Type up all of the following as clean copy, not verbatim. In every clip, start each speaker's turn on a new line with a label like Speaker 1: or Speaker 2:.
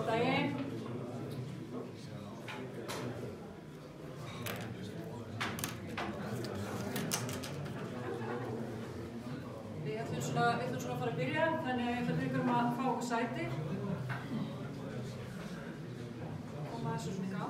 Speaker 1: Góðan daginn. Við ætlum svona að fara að byrja, þannig að ég ætla að byrja að fá okkur sæti. Koma þessu svona á.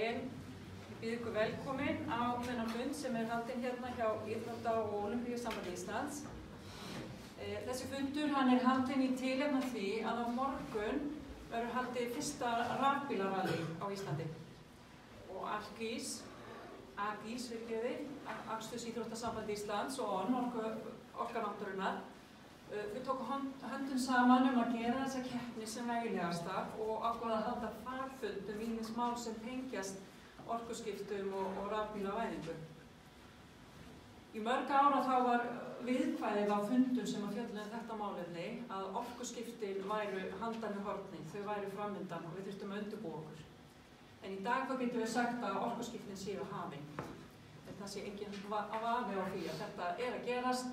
Speaker 1: Ég býð ykkur velkomin á þennan fund sem haldinn hérna hjá Íþrótta- og Ólympíusambandi Íslands. Þessi fundur hann haldinn í tilefni af því að á morgun verður haldið fyrsta rafbílarally á Íslandi. Og AGÍS, Aksturs Íþróttasambandi Íslands og Orka Náttúrunnar, þau tóku höndum saman að gera þessa keppni sem veglegasta og ákvaða að halda farfund ýmis mál sem tengjast orkuskiptum og rafbílavæðingu. Í mörg ára þá var viðkvæðið á fundum sem að fjalla þetta málefni að orkuskiptin væru handan við horni, þau væru framundan og við þurftum að undirbúa okkur. En í dag þá getum við sagt að orkuskiptin séu hafin. Það sé engin vafi á því að þetta að gerast.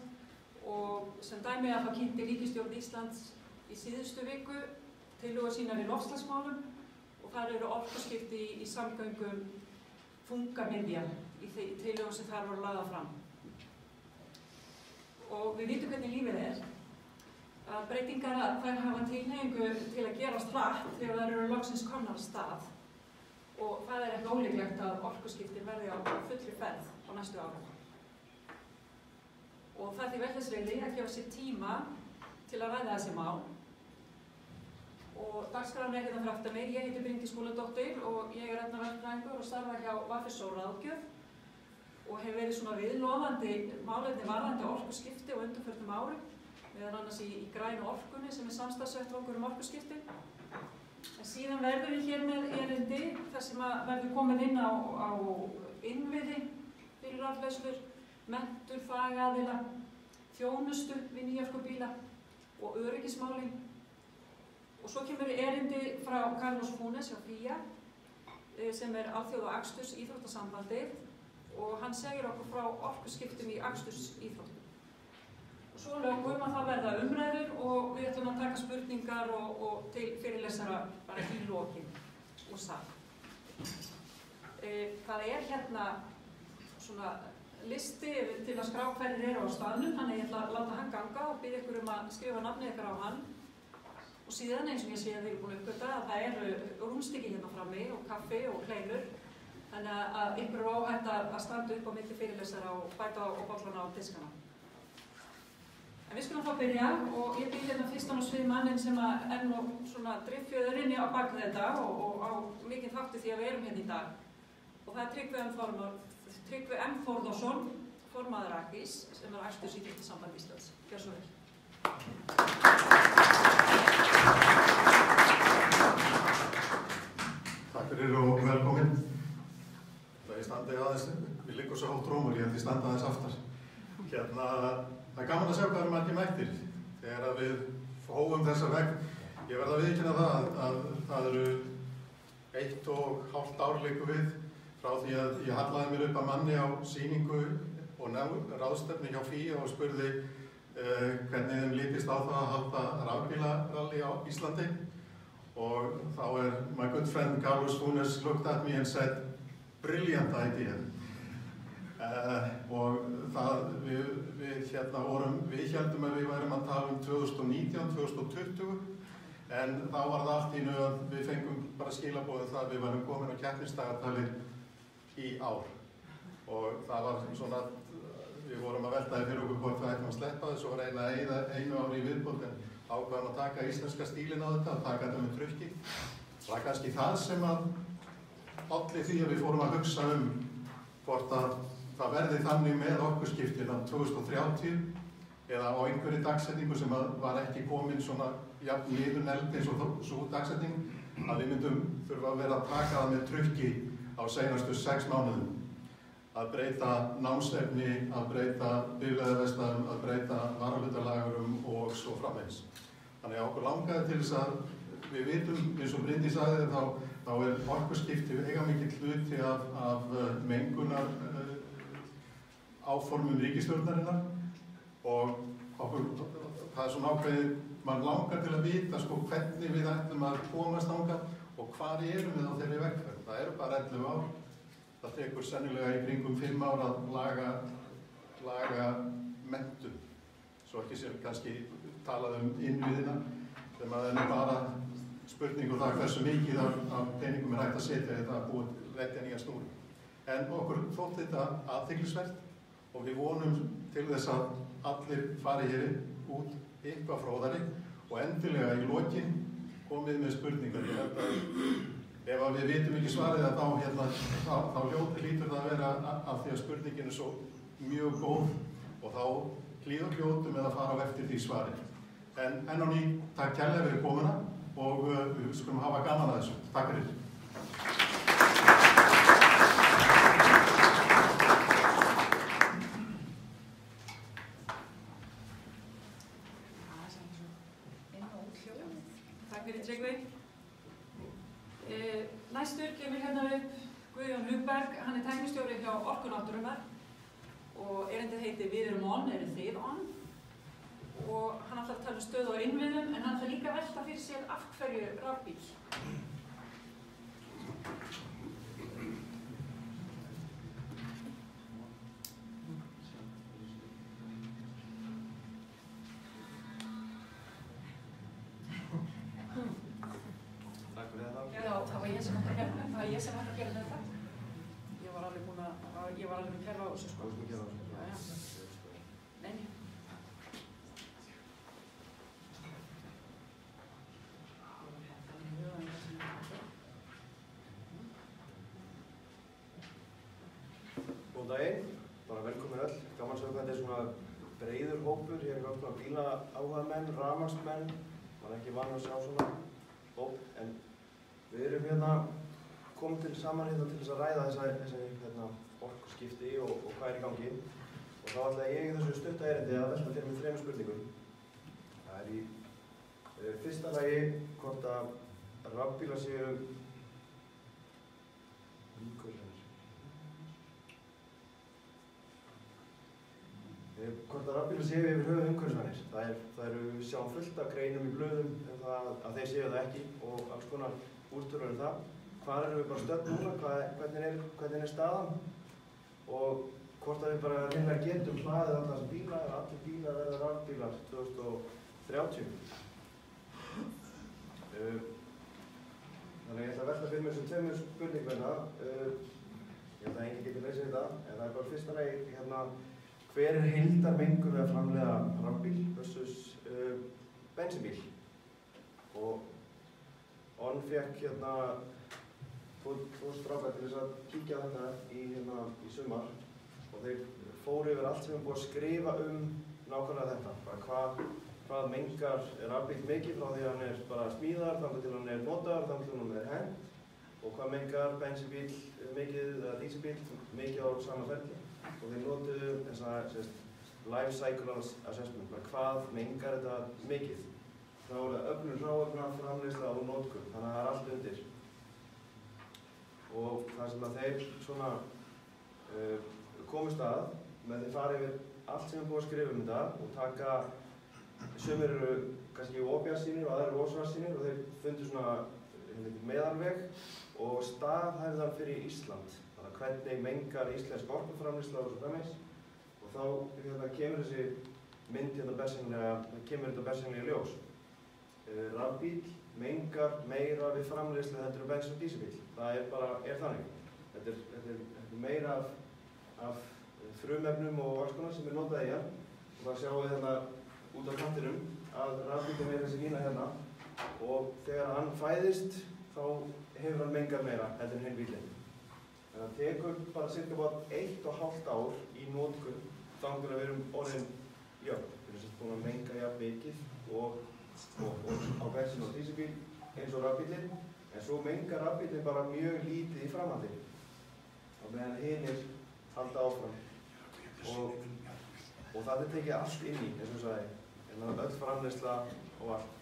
Speaker 1: Og sem dæmi að það kynnti ríkisstjórn Íslands í síðustu viku tillögur sínar í loftslagsmálum og þar eru orkuskipti í samgöngum þungamiðja í tillögum sem þar voru lagðar fram. Og við vitum hvernig lífið að breytingar þær hafa tilhneigingu til að gerast hratt þegar þær eru loksins komnar af stað og það ekki ólíklegt að orkuskiptin verði á fullri ferð á næstu árum. Og það því vel þess reyði að gefa sér tíma til að ræða þessi mál. Og dagskráin hérna fyrir aftan mig. Ég heiti Bryndís Skúladóttir og ég efnaverkfræðingur og starfa hjá VFSO ráðgjöf og hef verið svona viðlofandi málefni varðandi orkuskipti og undanförnum árum, meðal annars í grænu orkunni sem samstarfsvettvangur orkuskipti. En síðan verðum við hér með erindi þar sem verður komið inn á innviði fyrir rafleiðslur, menntun fagaðila, þjónustu við nýorkubíla og öryggismálin. Og svo kemur erindi frá Carlos Funes hjá FIA sem alþjóða Aksturs Íþróttasambandið og hann segir okkur frá orkuskiptum í Aksturs Íþróttum. Og svo lögum að það verða umræður og við ætlum að taka spurningar og til fyrirlesara bara í lokin og sal. Það hérna svona listi til að skrá hverjir eru á staðnum, þannig ég ætla að láta hann ganga og biðja ykkur að skrifa nafnið ykkar á hann. Og síðan eins og ég sé að þið eru búin að uppgöta að það eru rúmstykki hérna frammi og kaffi og kleinur. Þannig að ykkur eru óhætt að standa upp á milli fyrirlesara og bæta á bollana á diskana. En við skulum þá byrja og ég býð hérna fyrstan á svið mannin sem nú svona driffjöðurinn á bak þetta og á mikinn þátti því að við erum hérna í dag. Og það Tryggvi M. Þórðarsson, formaður AGÍS, sem Aksturs Íþróttasambandi Íslands. Gjör svo vel.
Speaker 2: Takk fyrir og velkomin. Það ég standi aðeins, við liggur svo hátt rómur, ég held ég standa aðeins aftar. Það gaman að sjá hvað margir mættir þegar við hófum þessa vegg. Ég verð að viðurkenna það að það eru 1,5 ár liggur við frá því að ég hallaði mér upp að manni á sýningu og ráðstefnu hjá FIA og spurði hvernig þeim lítist á það að halda rafbílarally á Íslandi. Og þá my good friend Carlos Funes looked at me and said, brilliant idea. Og það við héldum að við værum að tala 2019, 2020 en þá var það allt í einu að við fengum bara skilaboðið það að við værum komin á keppnisdagatalið í ár og það var svona við vorum að velta fyrir okkur hvort við ættum að sleppa þessu og reyna að eyða einu ári í viðbót en ákvaðum að taka íslenska stílinn á þetta og taka þetta með trukki. Það var kannski það sem að olli því að við fórum að hugsa hvort að það verði þannig með orkuskiptin á 2030 eða á einhverju dagsetningu sem var ekki komin svona jafn niðurneld eins og svo dagsetning að við myndum þurfa að vera að taka það með trukki á seinastu 6 mánuðum. Að breyta námsefni, að breyta bifreiðaverkstæðum, að breyta varahlutalagurum og svo framvegis. Þannig að okkur langaði til þess að við vitum, eins og Bryndís sagði, þá orkuskipti veigamikill hluti af mengunar áformum ríkisstjórnarinnar og það er svona ákveðið, mann langar til að vita hvernig við ætlum að komast þangað og hvar erum við á þeirri vegferð. Það eru bara 11 ár. Það tekur sennilega í kringum 5 ár að laga menntun. Svo ekki sem kannski talað innviðina, sem að það er bara spurning um það hversu mikið af peningum er hægt að setja þetta að leggja nýja snúru. En okkur þótt þetta athyglisvert og við vonum til þess að allir fari hér út eitthvað fróðari og endilega í lokin komið með spurningar. Ég held að ef við vitum ekki svarið þá hlýtur það að vera af því að spurningin er svo mjög góð og þá hljótum við að fara á eftir því svarið. En enn og ný, takk kærlega fyrir komuna og við skulum hafa gaman að þessu. Takk fyrir.
Speaker 1: Takk fyrir Tryggvi. Næstur kemur hérna upp Guðjón Hugberg, hann er tæknistjóri hjá Orku Náttúrunnar og erindið heitir Við erum on, eru þið on? Og hann ætlar að tala um stöðu á innviðum en hann ætlar líka að velta fyrir sér af hverju rafbíl. Það var ég sem ætti að gera þetta. Ég var alveg með kerfa á þessu sko. Nei.
Speaker 3: Góðan daginn, bara velkomin öll. Gaman að sjá hvað þetta er svona breiður hópur. Hér er svona bílaáhugamenn, rafmagnsmenn. Man er ekki vanur að sjá svona hóp, en við erum hérna komið saman hérna til þess að ræða þessi orkuskipti og hvað er í gangi. Og þá ætla ég í þessu stutta erindi að velta fyrir mig 3 spurningum. Það er í fyrsta lagi hvort að rafbílar séu yfir höfuð umhverfisvænir. Það eru sjáum fullt af greinum í blöðum um það að þeir séu það ekki og alls konar úrtölur um það. Hvar erum við bara stödd núna, hvernig er staðan og hvort að við bara hreinlega getum hlaðið alla þessa bíla eða allir bílar verða rafbílar 2030. Þannig ég ætla að velta fyrir mér sem 2 spurningum hérna. Ég held að enginn geti leysið þetta, en það er bara fyrsta lagi hver er heildarmengun við að framleiða rafbíl versus bensínbíl. Og ON fékk tvo strákar til þess að kíkja á þetta í sumar og þeir fóru yfir allt sem er búið að skrifa nákvæmlega þetta. Bara hvað mengar rafbíll mikið frá því að hann er bara smíðar, þangað til hann er notaður, þangað til hann er hent og hvað mengar bensínbíl mikið eða dísilbíl mikið á sama ferli. Og þeir notuðu þessa life cycle assessment, hvað mengar þetta mikið. Þá er það öflun hráefna, framleiðsla og notkun, þannig að það er allt undir. Og það sem að þeir svona komust að með því fara yfir allt sem er búið að skrifa þetta og taka, sumir eru kannski óbjarsýnir og aðrar eru ósvarsýnir og þeir fundu svona meðalveg og staðhæfðan fyrir Ísland. Hvernig mengar íslensk orkuframleiðsla og svo framvegis og þá kemur þessi mynd kemur þetta bersýnilega í ljós. Rafbíl mengar meira við framleiðslu heldur en bensín- og dísilbíl. Það er þannig. Þetta er meira af frumefnum og alls konar sem notað í hann. Og það sjáum við hérna út á kantinum að rafbíllinn þessi lína hérna og þegar hann fæðist þá hefur hann mengað meira heldur en hinn bíllinn. En það tekur bara cirka 1,5 ár í notkun þangað að við erum orðin jöfn. Við erum búin að menga jafn mikið og á bensín og dísilbíl eins og rafbíllinn, en svo mengar rafbíllinn bara mjög lítið í framhaldi á meðan hinir halda áfram. Og það tekið allt inn í, eins og sagði, öll framleiðsla og allt.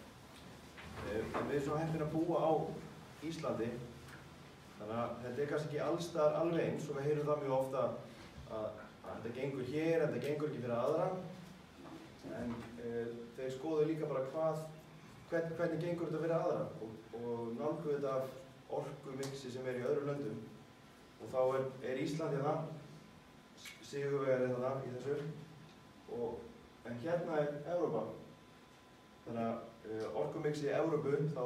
Speaker 3: En við erum svo heppin að búa á Íslandi, þannig að þetta kannski ekki alls staðar alveg eins og við heyrum það mjög ofta að þetta gengur hér, þetta gengur ekki fyrir aðra. En þeir skoðu líka bara hvernig gengur þetta fyrir aðra og nálgu þetta af orkumixi sem í öðrum löndum. Og þá er Ísland hérna, sigurvegari þarna í þessu, en hérna Evrópa. Þannig að orkumixi í Evrópu, þá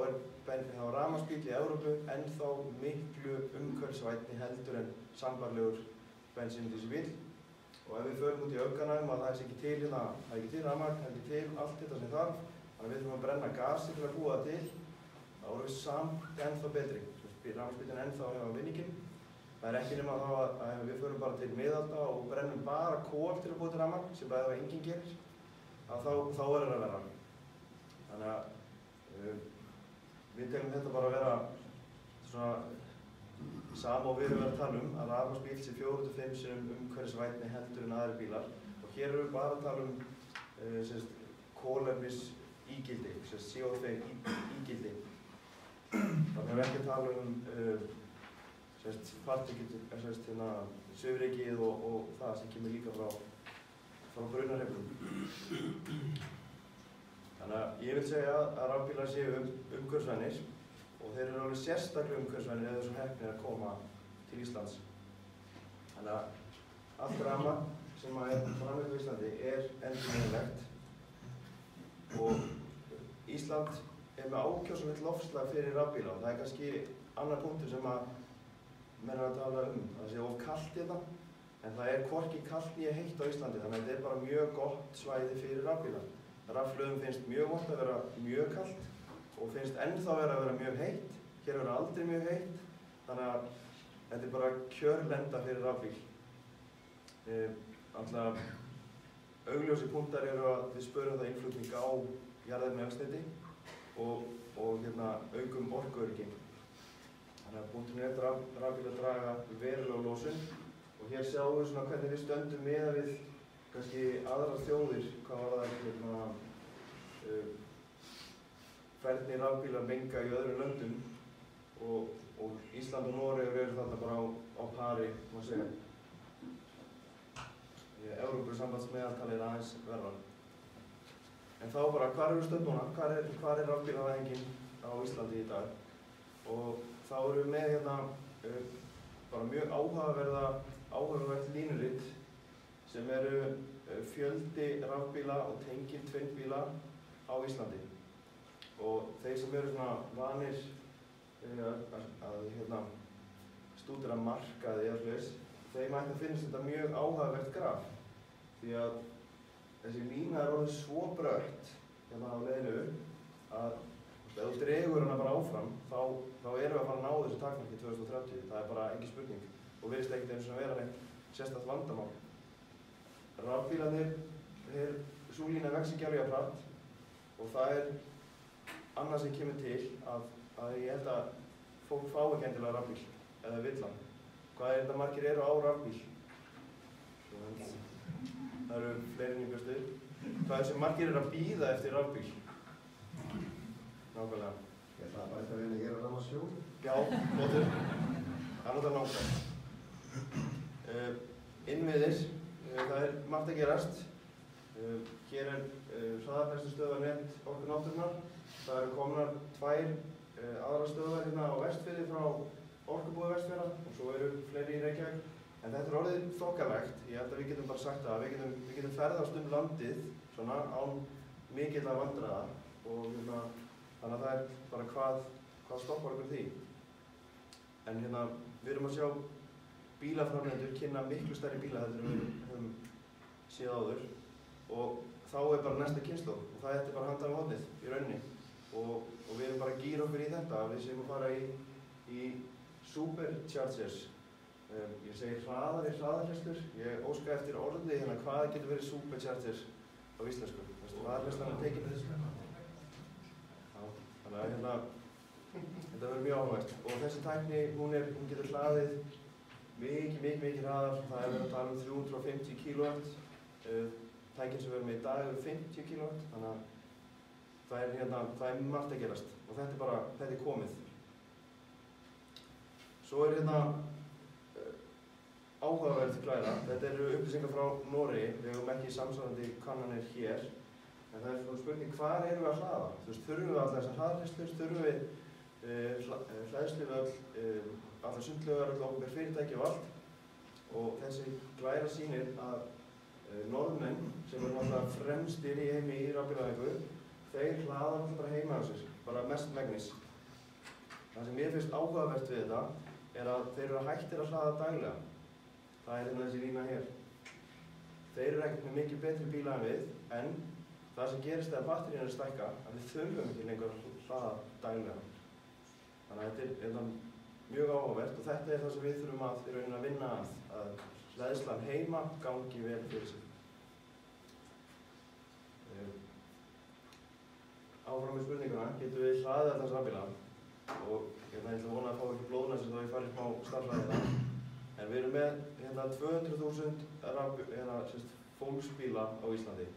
Speaker 3: rafmagnsbíll í Evrópu ennþá miklu umhverfisvænni heldur en sambærilegur bensín- og dísilbíll. Og ef við förum út í öfganum að það ekki til hérna, það ekki til rafmagn, það ekki til allt þetta sem þarf, þannig að við þurfum að brenna gasi til að búa það til, þá erum við samt ennþá betri. Rafmagnsbíllinn ennþá hefur vinninginn. Það ekki nema þá að við förum bara til miðalda og brennum bara kol til að búa til rafmagn, sem bara ef enginn gerir, að þá er það að vera. Þannig að við telum þetta bara að vera svona sama og við erum að tala að rafmagnsbíll sé 4-5 sinnum umhverfisvænni heldur en aðrir bílar. Og hér erum við bara að tala kolefnisígildi, CO2 ígildi. Þannig að við ekki að tala svifrykið og það sem kemur líka frá brunarefnum. Þannig að ég vil segja að rafbílar séu umhverfisvænir og þeir eru alveg sérstaklega umhverfisvænir ef þeir svo heppnir að koma til Íslands. Þannig að allt rafmagn sem framleitt á Íslandi endurnýjanlegt og Ísland með ákjósanlegt loftslag fyrir rafbíla og það kannski annar punktur sem að menn að tala það sé of kalt hérna, en það hvorki kalt né heitt á Íslandi, þannig að þetta bara mjög gott svæði fyrir rafbíla. Rafhlöðum finnst mjög vont að vera mjög kalt og finnst ennþá að vera mjög heitt. Hér verður aldrei mjög heitt, þannig að þetta bara kjörlenda fyrir rafbíl. Alltaf augljósi punktar eru að við spörum það innflutning á jarðefnaeldsneyti og aukum orkuöryggi. Þannig að punkturinn rafbíl að draga verulega losun og hér sjáum við hvernig við stöndum miðað við kannski aðrar þjóðir, hvað var það hvernig rafbílar menga í öðrum löndum og Ísland og Noregur eru þarna bara á pari, má segja. Evrópusambandsmeðaltalið aðeins verra. En þá bara, hvar eru stödd núna? Hvar rafbílavæðingin á Íslandi í dag? Og þá erum við með hérna bara mjög áhugavert línuritt sem eru fjöldi rafbíla og tengiltvinnbíla á Íslandi. Og þeir sem eru vanir að stúdera markaði eða svoleiðis, þeim ætti að finnast þetta mjög áhugavert graf. Því að þessi lína orðin svo brött hérna á leiðinu að ef þú dregur hana bara áfram, þá erum við að fara að ná þessu takmarki 2030. Það bara engin spurning og virðist ekkert eins og vera neitt sérstakt vandamál. Rafbílarnir, sú lína vex ekki alveg hratt og það annað sem kemur til að ég held að fólk fá ekki endilega rafbíl eða vill hann. Hvað þetta margir eru á rafbíl? Það eru fleiri en ég bjóst við. Hvað sem margir eru að bíða eftir rafbíl? Nákvæmlega.
Speaker 4: Ég ætla að bæta við að gera það á sjó.
Speaker 3: Já, flottur. Það náttúrulega nákvæmlega. Innviðir, það margt að gerast. Hér hraðarfærslustöðvar net Orku náttúrunnar. Það eru komnar 2 aðrar stöðvar hérna á Vestfirði frá Orkubúi Vestfjarða og svo eru fleiri í Reykjavík. En þetta orðið þokkalegt. Ég held að við getum bara sagt að við getum ferðast landið svona án mikilla vandræða og þannig að það bara hvað stoppar okkur því. En við erum að sjá bílaframleiðendur kynna miklu stærri bíla heldur en við höfum séð áður og þá bara næsta kynslóð og það er bara handan á hornið í rauninni og við erum bara að gíra okkur í þetta að við séum að fara í superchargers. Ég segi hraðarhestur, ég óska eftir orði hérna hvað getur verið superchargers á íslensku. Hraðarhestan er tekinn þessu. Þannig að hérna, þetta verður mjög áhugavert og þessi tækni, hún getur hlaðið mikið hraðar. Það er verið að tala 350 kW. Tækin sem við erum með í dag eru 50 kW, þannig að það er margt að gerast og þetta er komið. Svo er hérna áhugaverð glæða. Þetta eru upplýsingar frá Noregi, við höfum ekki samsvarandi kannanir hér. En það er svona spurning, hvar erum við að hlaða? Þú veist, þurfum við allar þessar hraðhleðslur, þurfum við hleðsluvöll, allar sundlaugar, öll opinber fyrirtæki og allt. Og þessi glæða sýnir að Norðmenn, sem eru náttúrulega fremstir í heimi í rafbílavæðingu, þeir hlaða náttúrulega bara heima á sér, bara mest megnis. Það sem mér finnst áhugavert við þetta er að þeir eru hættir að hlaða daglega. Það er hérna þessi lína hér. Þeir eru ekkert með mikið betri bíla en við, en það sem gerist þegar batteríin er að stækka, að við þurfum ekki lengur að hlaða daglega. Þannig að þetta er mjög áhugavert og þetta er það sem við þurfum að í rauninni að vinna að hleðslan heima gangi vel fyrir sig. Áfram með spurninguna, getum við hlaðið alltaf rafbíla og ég ætla að vona að fá ekki blóðnæsir þá ég farið smá starfræði það. En við erum með 200.000 fólksbíla á Íslandi.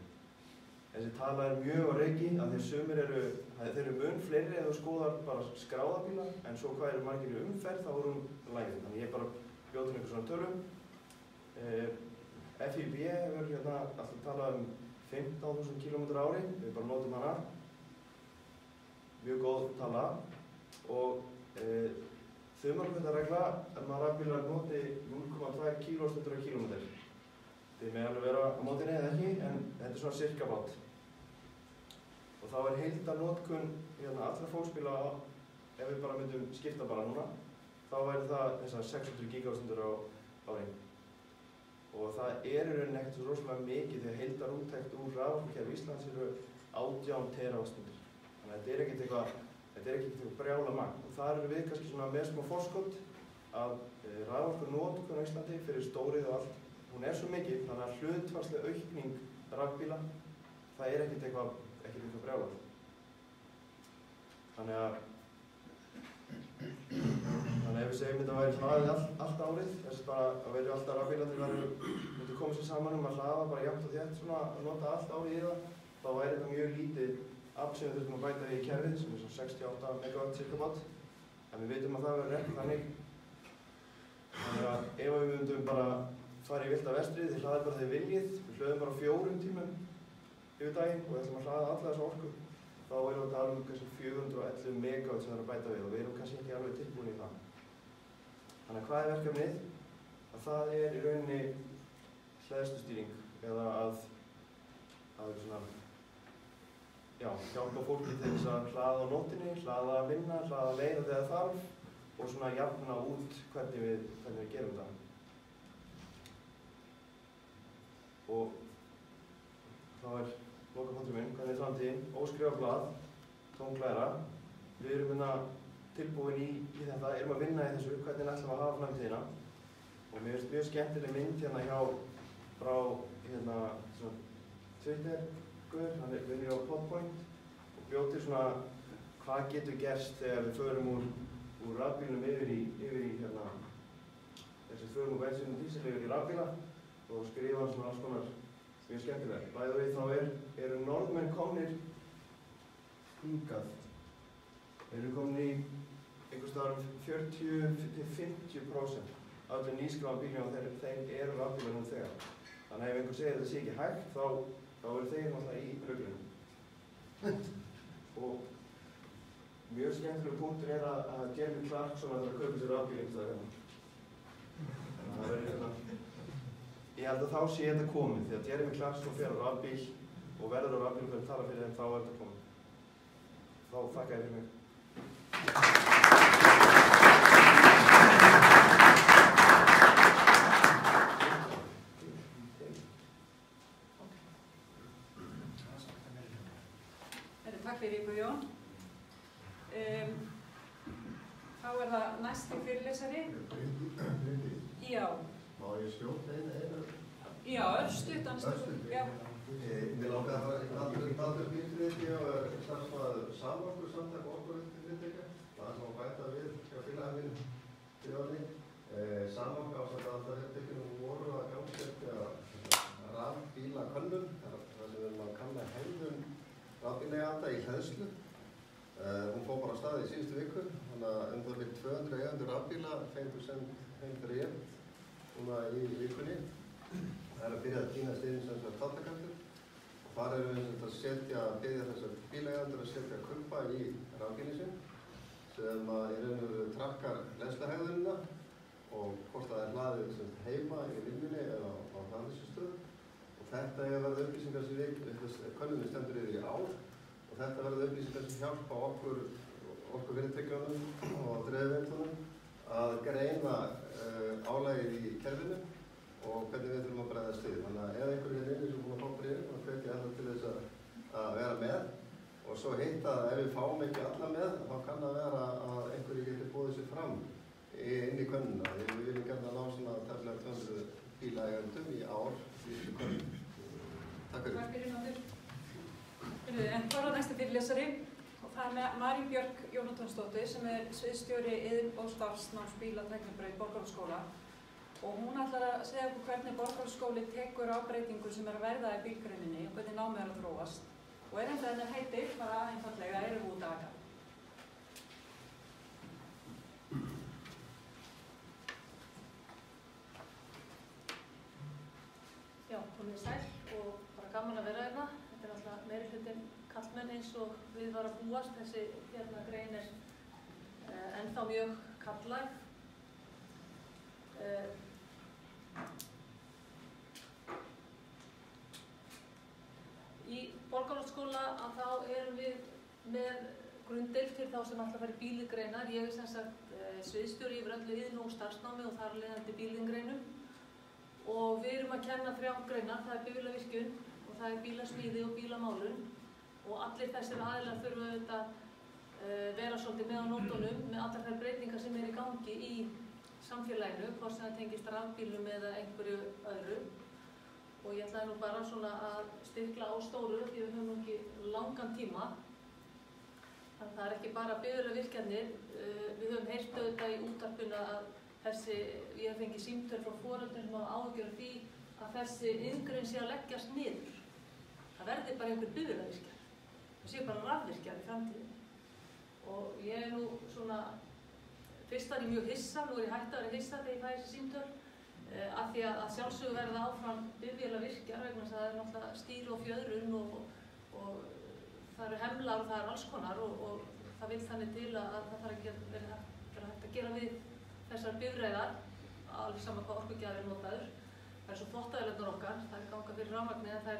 Speaker 3: Þessi tala er mjög á reiki af því að sumir eru mun fleiri ef þú skoðar bara skráða bíla en svo hvað eru margir í umferð þá er hún lægri. Þannig ég bara bjóð til einhver svona tölum. FIB hefur hérna alltaf talað 15.000 km á ári, við bara notum hana. Mjög góð tala og þumalputtaregla rafbílar noti 0,2 kWh á kílómetri. Þið með alveg vera á mótinni eða ekki, en þetta er svona cirka bát. Og þá er heildarnotkun allra fólksbíla, ef við bara myndum skipta bara núna, þá væri það þessar 600 gigawattstundir á ári. Og það er í rauninni ekkert svo rosalega mikið því að heildarúttekt úr raforkukerfi Íslands eru 18 teravattstundir. Þannig að þetta er ekki eitthvað brjála magn. Og þar eru við kannski svona með smá forskot að raforkunotkun á Íslandi fyrir stórið og allt, hún er svo mikið þannig að hlutfallsleg aukning rafbíla, það er ekkert eitthvað brjálað. Þannig að ef við segjum þetta væri hlaðið allt árið, þess bara að verið alltaf rafbílarnir myndu koma sér saman að hlaða bara jafnt og þétt svona að nota allt árið í það, þá væri þetta mjög lítið afl sem við þurfum að bæta í kerfið sem er svo 68 megawatt cirka bát. En við veitum að það verður ekki þannig. Þannig að ef við myndum bara fara í villta vestrið, þið hlaðið bara þegar viljið, við hlöðum bara 4 tímum yfir daginn og við ætlum að hlaða alla þessa orku, þá erum við að tala kannski 411 megawatt sem það er að bæta við og við erum kannski ekki alveg tilbúin í það. Þannig að hvað er verkefnið? Að það er í rauninni hleðslustýring eða að hjálpa fólki til þess að hlaða á nóttinni, hlaða að vinna, hlaða að leiða þegar þarf og svona jafna út hvernig við gerum það. Og þá er lokapunkturinn minn, hvernig er framtíðin, óskrifað blað, tóm glæra. Við erum hérna tilbúin í þetta, erum að vinna í þessu, hvernig ætlum að hafa framtíðina. Og mér finnst mjög skemmtileg mynd hérna frá Twitter-guður, hann vinnur á Podpoint og bjóð til svona hvað getur gerst þegar við förum úr rafbílum yfir í förum úr bensín og dísil yfir í rafbíla og skrifa svona alls konar mjög skemmtilega. Bæði við þá eru Norðmenn komnir hingað. Þeir eru komin í einhvers staðar 40–50% allir nýskráða bílum og þeir eru rafbílar nú þegar. Þannig að ef einhver segir að þetta sé ekki hægt, þá eru þeir náttúrulega í ruglinu. Og mjög skemmtilegur punktur er að Jeremy Clarkson ætlar að kaupa sér rafbíl einhvers staðar hérna. Þannig að það verður ég held að þá sé þetta komið, því að Jeremy Clarkson fer á rafbíl og verður á rafbíl og fyrir að tala fyrir þeim, þá er þetta komið. Þá þakka ég fyrir mig.
Speaker 1: Takk fyrir Guðjón. Þá það næsti fyrirlesari. Já.
Speaker 4: Má ég skjóta einu?
Speaker 1: Já, örstutt, anstutt. Já.
Speaker 4: Mér langar að fara allur bílfriði og starfsmaður samorkusamtaka orkuvinnufyrirtækja. Það sem að bæta við hjá félaginu fyrir ári. Samorka ásamt aðalfyrirtækjunum voru að gangsetja rafbílakönnun. Það sem við erum að kanna hegðun rafbílaeiganda í hleðslu. Hún fór bara af stað í síðustu viku, þannig að það við 200 eigendur rafbíla fengur sem heim bréf núna í vikunni. Það að byrja að týnast inn sem svona þáttakantur. Þar erum við að byrja þessar bílaeigendur að setja kumpa í rafbílinn sinn sem í raun og veru trakkar hleðsluhegðunina og hvort það hlaðið heima í vinnunni eða á hraðlýslustöð. Og þetta verða upplýsingar sem könnunin stendur yfir í ár. Og þetta verða upplýsingar sem hjálpa okkur fyrirtækjunum og dreifiveitunum að greina álagið í kerfinu og hvernig við þurfum að bregðast við. Þannig að ef einhverju inni sem búin að fá bréf, þá hvet ég alla til þess að vera með. Og svo hitt að ef við fáum ekki alla með, þá kann að vera að einhverju geti búið sér fram inn í könnuna. Við viljum gæta að ná svona tæplega 200 bílaeigendum í ár í þessu könnun. Takk fyrir.
Speaker 1: Takk fyrir náttúr. En þá næsti fyrirlesari og það Marín Björk Jónatonsdóttir sem sviðsstjóri iðn- og starfsnáms bílatæknibraut Borgarholtsskóla og hún ætlar að segja okkur hvernig Borgarholtsskóli tekur á breytingu sem að verða í bílgreininni og hvernig námið að þróast og henni heitir bara einfaldlega út aga.
Speaker 5: Já, komið sæl og bara gaman að vera hérna. Þetta alltaf meiri hlutin karlmenn eins og við var að búast. Þessi grein ennþá mjög karllæg. Í Borgarholtsskóla þá erum við með grunddeild fyrir þá sem ætla að fara í bílingreinar. Ég sem sagt sviðsstjóri yfir öllu iðn- og starfsnámi og þar leiðandi bílingreinum. Og við erum að kenna 3 greinar, það bifvélavirkjun og það bílasmíði og bílamálun og allir þessir aðilar þurfa auðvitað vera svolítið með á nótunum með allar þær breytingar sem í gangi í samfélaginu, hvort sem það tengist rafbílum eða einhverju öðru. Og ég ætlaði nú bara svona að stikla á stóru því við höfum nú ekki langan tíma. Þannig að það ekki bara bifvélavirkjanir, við höfum heyrt auðvitað í útvarpinu að ég hef fengið símtöl frá foreldrum sem hafa áhyggjur af því að þessi iðngrein sé að leggjast niður. Það verði bara einhver bifvélavirkjar. Það sé bara rafvirkjar í framtíðinni. Og ég nú svona, fyrst var ég mjög hissa, nú ég hægt að vera hissa þegar ég fæ þessi símtöl, af því að sjálfsögur verða áfram bifvélavirkjar vegna þess að það náttúrulega stýri og fjöðrun og það hemlar og það alls konar og það vill þannig til að það þarf ekki að vera hægt að gera við þessar bifreiðar, alveg sama hvað orkugjafi notaður. Það svo þvottavélarnar okkar, það ganga fyrir rafmagni en það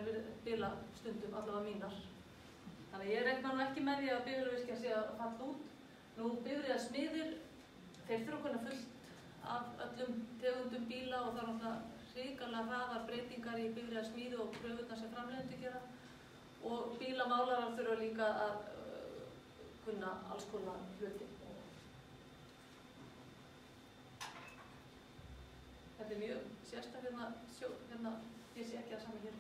Speaker 5: bila stundum allavega mínar. Þannig ég reikna nú ekki með því að bifvélavirkjar sé að falla út. Nú bifreiðasmiðir, þeir þurfa að kunna fullt af öllum tegundum bíla og það náttúrulega hrikalega hraðar breytingar í bifreiðasmíði og kröfurnar sem framleiðendur gera. Og bílamálarar þurfa líka að kunna alls konar hluti. Þetta mjög sérstaklega hérna, ég sé ekki að sama hér.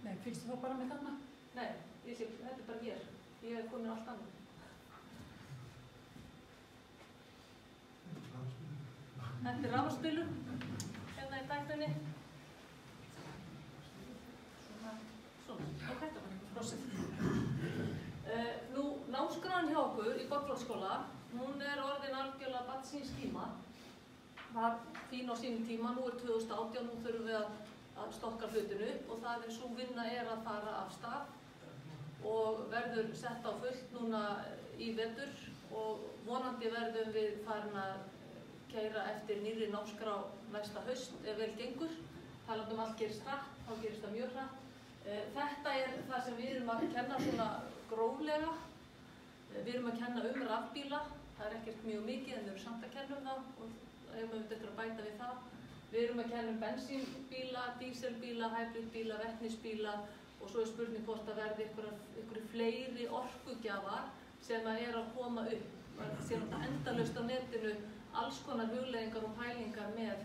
Speaker 1: Nei, fylgstu þá bara með þarna?
Speaker 5: Nei, þetta bara hér. Ég komin allt annað. Þetta rafmagnsbílur, hérna í dækninni. Svona, og þetta var frosið. Nú, námskráin hjá okkur í Borgarholtsskóla, hún orðin algjörlega barn síns tíma. Var fín á sínum tíma, nú 2018, nú þurfum við að stokka hlutinu og það sú vinna að fara af stað og verður sett á fullt núna í vetur og vonandi verðum við farin að keyra eftir nýrri námskrá næsta haust ef vel gengur. Talandi allt gerist hratt, þá gerist það mjög hratt. Þetta það sem við erum að kenna svona gróflega. Við erum að kenna rafbíla, það ekkert mjög mikið en við erum samt að kenna það og eigum við eftir að bæta við það. Við erum að kenna bensínbíla, díselbíla, hybridbíla, vetnisbíla og svo spurning hvort það verði einhverju fleiri orkugjafar sem að koma upp. Það sé endalaust á netinu alls konar hugleiðingar og pælingar með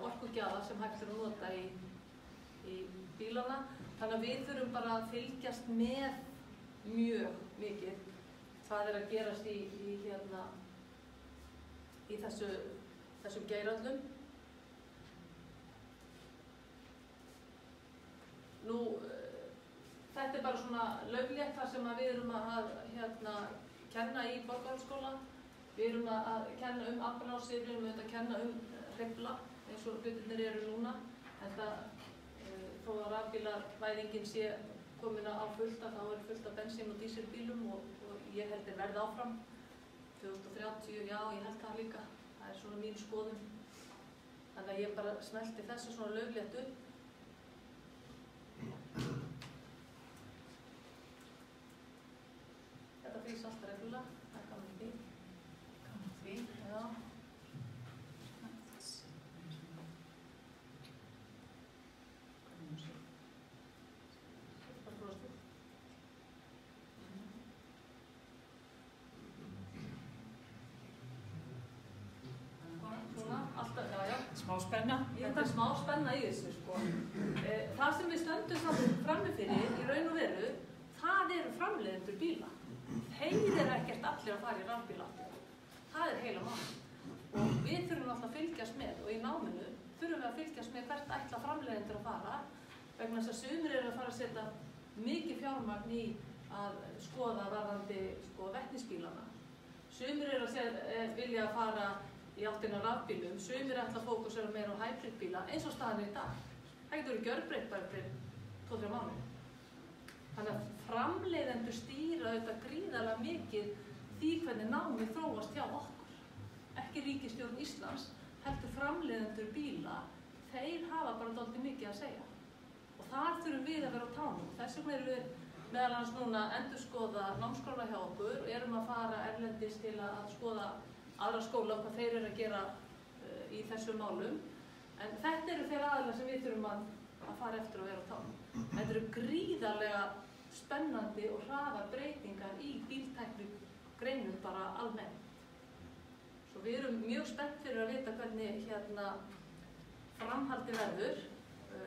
Speaker 5: orkugjafar sem hægt að nota í bílana. Þannig að við þurfum bara að fylgjast með mjög mikið hvað að gerast í þessum geiröllum. Nú, þetta bara svona löglétt þar sem við erum að kenna í Borgarholtsskóla. Við erum að kenna afbrásir, við erum að kenna hreyfla eins og hlutirnir eru núna. Þó að rafbílavæðingin sé komin á fullt þá fullt af bensín- og dísilbílum og ég held verði áfram 2030, já ég held það líka. Það svona mín skoðun. Þannig að ég bara smelti þessu svona löglétt upp. Þetta frýs alltaf reglulega, það gaman því. Gaman því, já.
Speaker 1: Smá spenna.
Speaker 5: Þetta smá spenna í þessu, sko. Það sem við stöndum frammi fyrir í raun og veru, það eru framleiðendur bíla. Þeir ekkert allir að fara í rafbíla. Það heila mál. Og við þurfum alltaf að fylgjast með, og í náminu þurfum við að fylgjast með hvert ætla framleiðendur að fara, vegna þess að sumir eru að fara að setja mikið fjármagn í að skoða varðandi vetnisbílana. Sumir eru að vilja að fara í áttina rafbílum, sumir ætla að fókusera meira á hybridbíla eins og staðan í dag. Það getur verið gjörbreytt bara fyrir 2-3 mánuði. Þannig að framleiðendur stýra auðvitað gríðarlega mikið því hvernig námið þróast hjá okkur. Ekki ríkisstjórn Íslands, heldur framleiðendur bíla, þeir hafa bara dálítið mikið að segja. Og þar þurfum við að vera á tánum. Þess vegna erum við meðal annars núna að endurskoða námsskóla hjá okkur og erum að fara erlendis til að skoða aðra skóla hvað þeir eru að gera í þessum málum. En þetta eru þeir aðilar sem við þurfum að fara eftir og vera á tánum. Þetta eru gríðarlega spennandi og hraðar breytingar í bíltæknigreinum bara almennt. Svo við erum mjög spennt fyrir að vita hvernig framhaldi verður.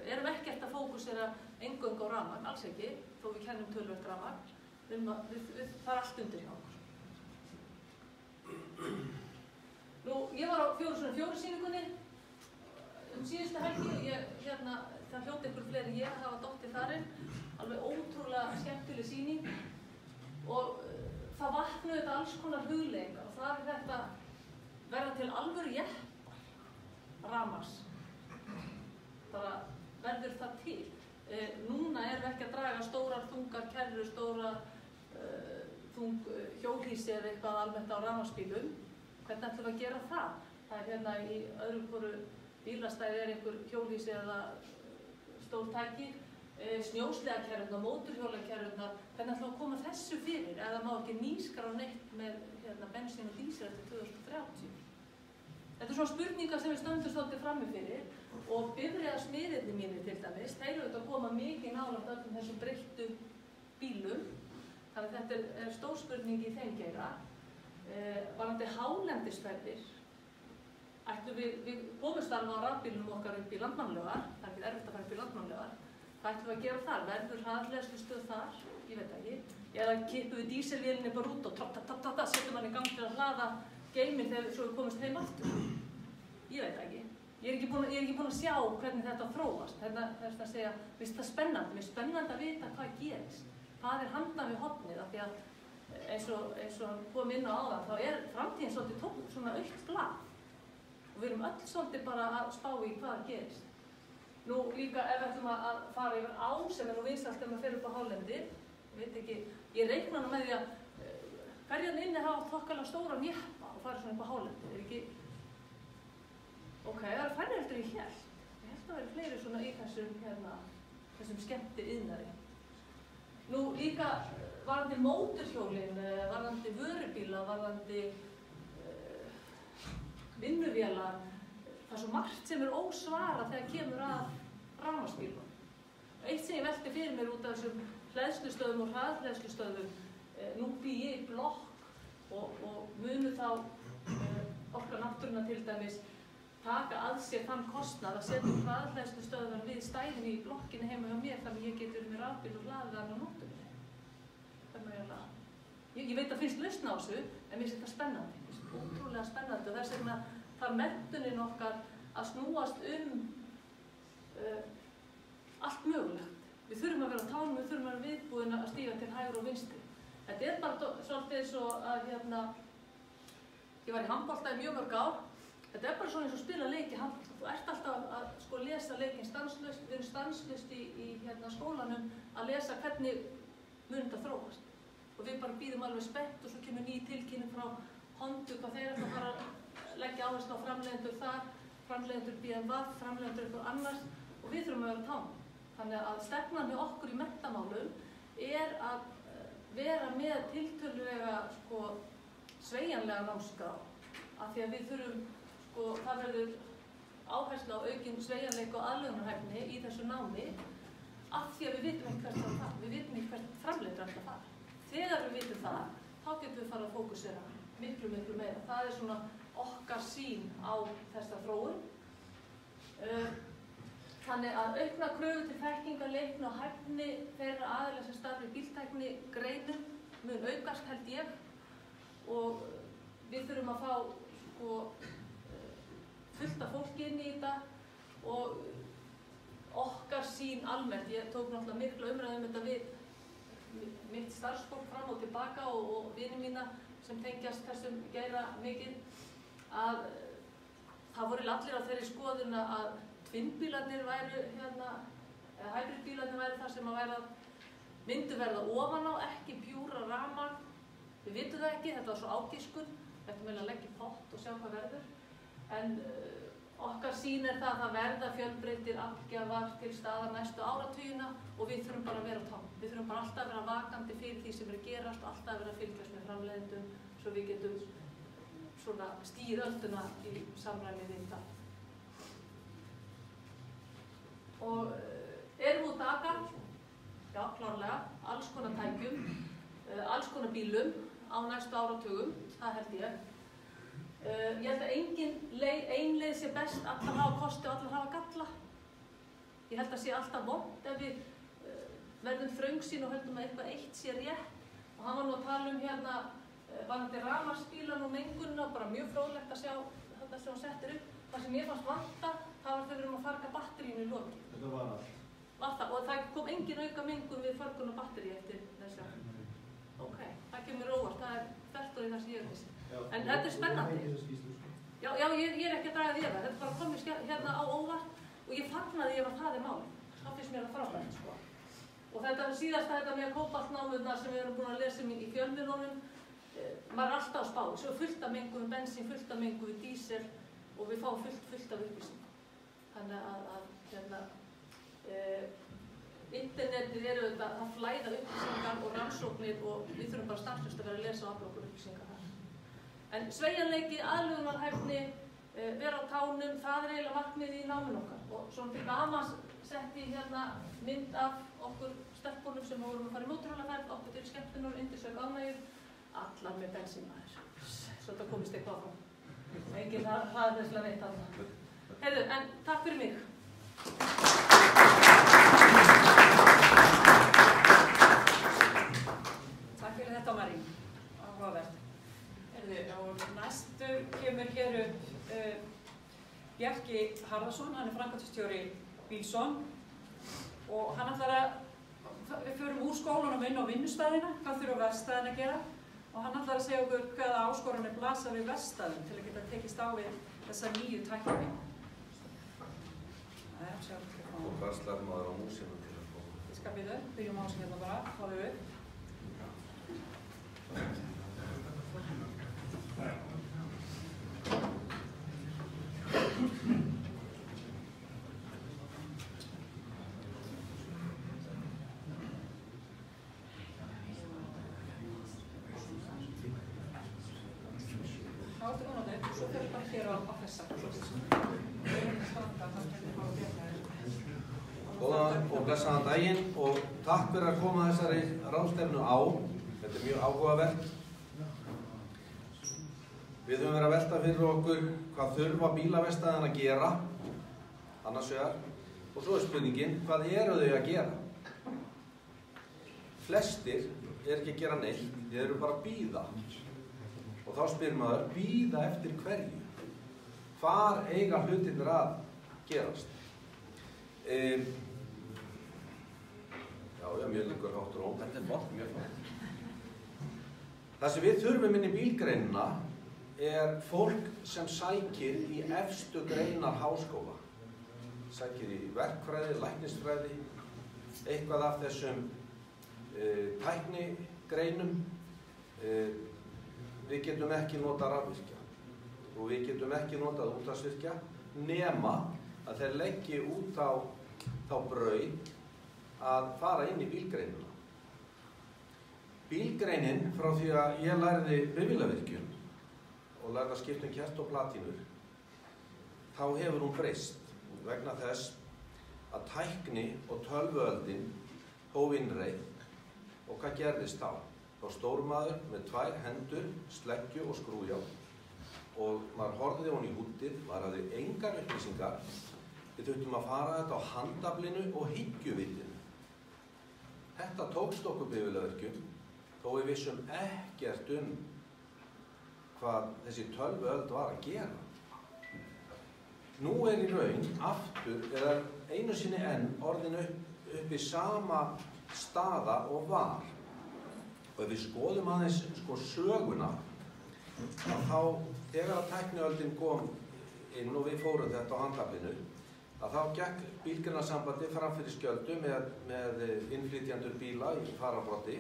Speaker 5: Erum ekkert að fókusera eingöngu á rafmagn, alls ekki, þó við kennum töluvert rafmagn. Það allt undir hjá okkur. Nú, ég var á 4x4 sýningunni síðustu helgi og það hljóti einhver fleiri en ég að hafa dottið þarinn. Alveg ótrúlega skemmtileg sýning og það vaknaði þetta alls konar hugleiðingar og það þetta verða til alvöru jeppar, rafmagns. Bara verður það til. Núna erum við ekki að draga stórar þungar kerrur, stórar þung hjólhýsi eða eitthvað almennt á rafmagnsbílum. Hvernig ætlum við að gera það? Það í öðrum hvoru bílastæði einhver hjólhýsi eða stór tæki. Snjósleðakerrurnar, mótorhjólakerrurnar, hvernig ætlum við að koma þessu fyrir? Eða má ekki nýskra neitt með bensín og dísil eftir 2030? Þetta svona spurningar sem við stöndum svolítið frammi fyrir og bifreiðasmiðirnir mínir til dæmis, þeir eru að koma mikið nálægt öllum þessum breyttu bílum. Þannig að þetta stór spurning í þeim geira. Varðandi hálendisferðir, við komumst alveg á rafbílunum okkar upp í Landmannalaugar, það ekki erfitt að fara upp í Landmannalaugar. Hvað ætlum við að gera þar? Verður hraðleiðslustöð þar? Ég veit ekki. Eða kippum við dísilvélinni bara út og setjum hann í gang til að hlaða geiminn þegar svo við komumst heim aftur? Ég veit ekki. Ég er ekki búin að sjá hvernig þetta þróast. Þess að segja, mér finnst það spennandi. Mér finnst spennandi að vita hvað gerist. Hvað handan við hornið, af því að eins og kom inn á áðan, þá framtíðin svolítið svona aukt blað. Og við erum öll svolítið bara að spá í hvað gerist. Nú líka ef við ætlum að fara yfir á sem nú vinsælt ef maður fer upp á hálendi, veit ekki, ég reikna nú með því að hverjan inni hafa þokkalega stóran jeppa og fara svona upp á hálendi, ekki? Ok, það eru færri heldur ég hélt. Ég held að vera fleiri svona í þessum skemmti iðnaði. Nú líka varðandi mótorhjólin, varðandi vörubíla, varðandi vinnuvélar, það er svo margt sem ósvarað þegar kemur að rafmagnsbílum. eitt sem ég velti fyrir mér út af þessum hleðslustöðum og hraðhleðslustöðum, nú bý ég í blokk og munu þá Orka Náttúrunnar til dæmis taka að sér þann kostnað að setja hraðhleðslustöðvar við stæðinni í blokkinni heima hjá mér þannig að ég get verið með rafbíl og hlaðið hann á nóttunni. Þannig að ég veit að finnst lausn á þessu, en mér finnst þetta spennandi, ótrúlega spennandi og þess vegna þarf menntunin okkar að snúast allt mögulegt. Við þurfum að vera á tánum, við þurfum að vera viðbúin að stíga til hægri og vinstri. Þetta bara svolítið eins og að ég var í handbolta í mjög mörg ár. Þetta bara svona eins og spila leik í handbolta. Þú ert alltaf að lesa leikinn stanslaust, við erum stanslaust í skólanum að lesa hvernig mun þetta þróast. Og við bara bíðum alveg spennt og svo kemur ný tilkynning frá Hondu hvað þeir ætla að fara að leggja áherslu á framleiðendur þar, framleiðendur BMW, framleiðendur eitthvað annars og við þurfum að vera á tánum. Þannig að stefnan með okkur í menntamálum að vera með tiltölulega sveigjanlega námskrá af því að við þurfum, það verður áherslu á aukinn sveigjanleika og aðlögunarhæfni í þessu námi af því að við vitum ekki hvert það fara, við vitum ekki hvert framleiðendur ætla að fara. Þegar við vitum það, þá getum við farið að fókusera miklu meira. Það svona okkar sýn á þessa þróun. Þannig að aukna kröfu til þekkingar, leikni og hæfni þeirra aðila sem starfa í bíltækni greinum mun aukast held ég og við þurfum að fá fullt af fólki inn í þetta og okkar sýn almennt. Ég tók náttúrulega miklu umræðu þetta við mitt starfsfólk fram og tilbaka og vini mína sem tengjast þessum geira mikið að það voru allir á þeirri skoðun að tvinnbílarnir væru hybridbílarnir væru það sem myndu verða ofan á, ekki pjúra rafmagn. Við vitum það ekki, þetta var svo ágiskun, við ættum að leggja í pott og sjá hvað verður. En okkar sýn það að það verða fjölbreyttir afgjafar til staðar næstu áratugina og við þurfum bara að vera á tánum. Við þurfum bara alltaf að vera vakandi fyrir því sem að gerast og alltaf að vera að fylgjast með framleiðendum svo við getum stíð ölduna í samræmi við það. Og erum út taka? Já, klárlega, alls konar tækjum, alls konar bílum á næstu áratugum, það held ég. Ég held að ein leið sé best, allar hafa kosti og allar hafa galla. Ég held að sé alltaf vont ef við verðum þröngsýn og höldum að eitthvað eitt sé rétt. Og hann var nú að tala varðandi rafmagnsbílan og mengunina, bara mjög fróðlegt að sjá þetta sem hann settir upp. Það sem ég fannst vanta, það var þegar við erum að farga batterínu í loki.
Speaker 3: Þetta var allt.
Speaker 5: Og það kom engin auka mengun við fargun á batterí eftir þessu. Ok, það kemur óvart, það þvert og í það sem ég vissi. En þetta spennandi. Já, ég ekki að draga því það. Þetta bara komið á óvart og ég fagnaði ég var það í máli. Það finnst mér að frábært, Og þetta síðasta þetta með kóbaltnámurnar sem við erum búin að lesa í fjölmiðlunum, maður alltaf á spá. Svo fullt af mengu við bensín, fullt af mengu við dísel og við fáum fullt af upplýsingum. Þannig internetið það flæða upplýsingar og rannsóknir og við þurfum bara stanslaust að vera að lesa og afla okkur upplýsingar þar. En sveigjanleiki, aðlögunarhæfni, vera á tánum, það eiginlega markmiðið í náminu okkar. Og svona til gamans setti mynd af okkur stelpunum sem vorum að fara í mótorhjólaferð, okkur til skemmtunar, undirsök ánægjur, allar með bensínmaður. Svo þetta komist eitthvað áfram. Enginn hraðhleðslega veit annað. Heyrðu, en takk fyrir mig.
Speaker 1: Takk fyrir þetta, Marín. Áhugavert. Heyrðu, og næstu kemur hér upp Bjarki Harðarsson, hann framkvæmdastjóri Bílson og hann við förum úr skólanum inn á vinnustæðina, hvað þurfa verkstæðin að gera og hann ætlar að segja okkur hvaða áskoranir blasa við verkstæðum til að geta tekist á við þessa nýju tækni.
Speaker 6: Og hvað slær maður á músinu til að koma?
Speaker 1: Ég skal byrjum á þessu hérna bara, fáðu upp. Svo fyrir bara hér á þessa.
Speaker 6: Góðan og blessaðan daginn og takk fyrir að koma þessari ráðstefnu á. Þetta er mjög áhugavert. Við höfum verið að velta fyrir okkur hvað þurfa bílaverkstæðin að gera, annars vegar, og svo er spurningin, hvað eru þau að gera? Flestir er ekki að gera neitt, þeir eru bara að bíða. Og þá spyr maður, bíða eftir hverju? Hvar eiga hlutirnir að gerast? Já, mjög líkur hátt róm. Þetta er flott, mjög flott. Það sem við þurfum inn í bílgreinina er fólk sem sækir í efstu greinar háskóla. Sækir í verkfræði, læknisfræði, eitthvað af þessum tæknigreinum. Við getum ekki notað rafvirkja og við getum ekki notað útvarpsvirkja nema að þeir leggi út á þá braut að fara inn í bílgreinina. Bílgreinin frá því að ég lærði bifvélavirkjun og lærði að skipta kert og platínur, þá hefur hún breyst vegna þess að tækni og tölvuöldin hóf innreið og hvað gerðist þá? Þá stór maður með 2 hendur, sleggju og skrújárn og maður horfði hún í húttið, maður hafði engar upplýsingar. Við þurftum að fara þetta á handaflinu og hyggjuvitinu. Þetta tókst okkur bifvélavirkjum, þó við vissum ekkert hvað þessi tölvuöld var að gera. Nú er í raun aftur, eða einu sinni enn, orðin upp í sama staða og var. Og ef við skoðum aðeins söguna, þá þegar að tækniöldin kom inn og við fórum þetta á handaflinu, að þá gekk Bílgreinasambandið fram fyrir skjöldu með innflytjendur bíla í fararbroddi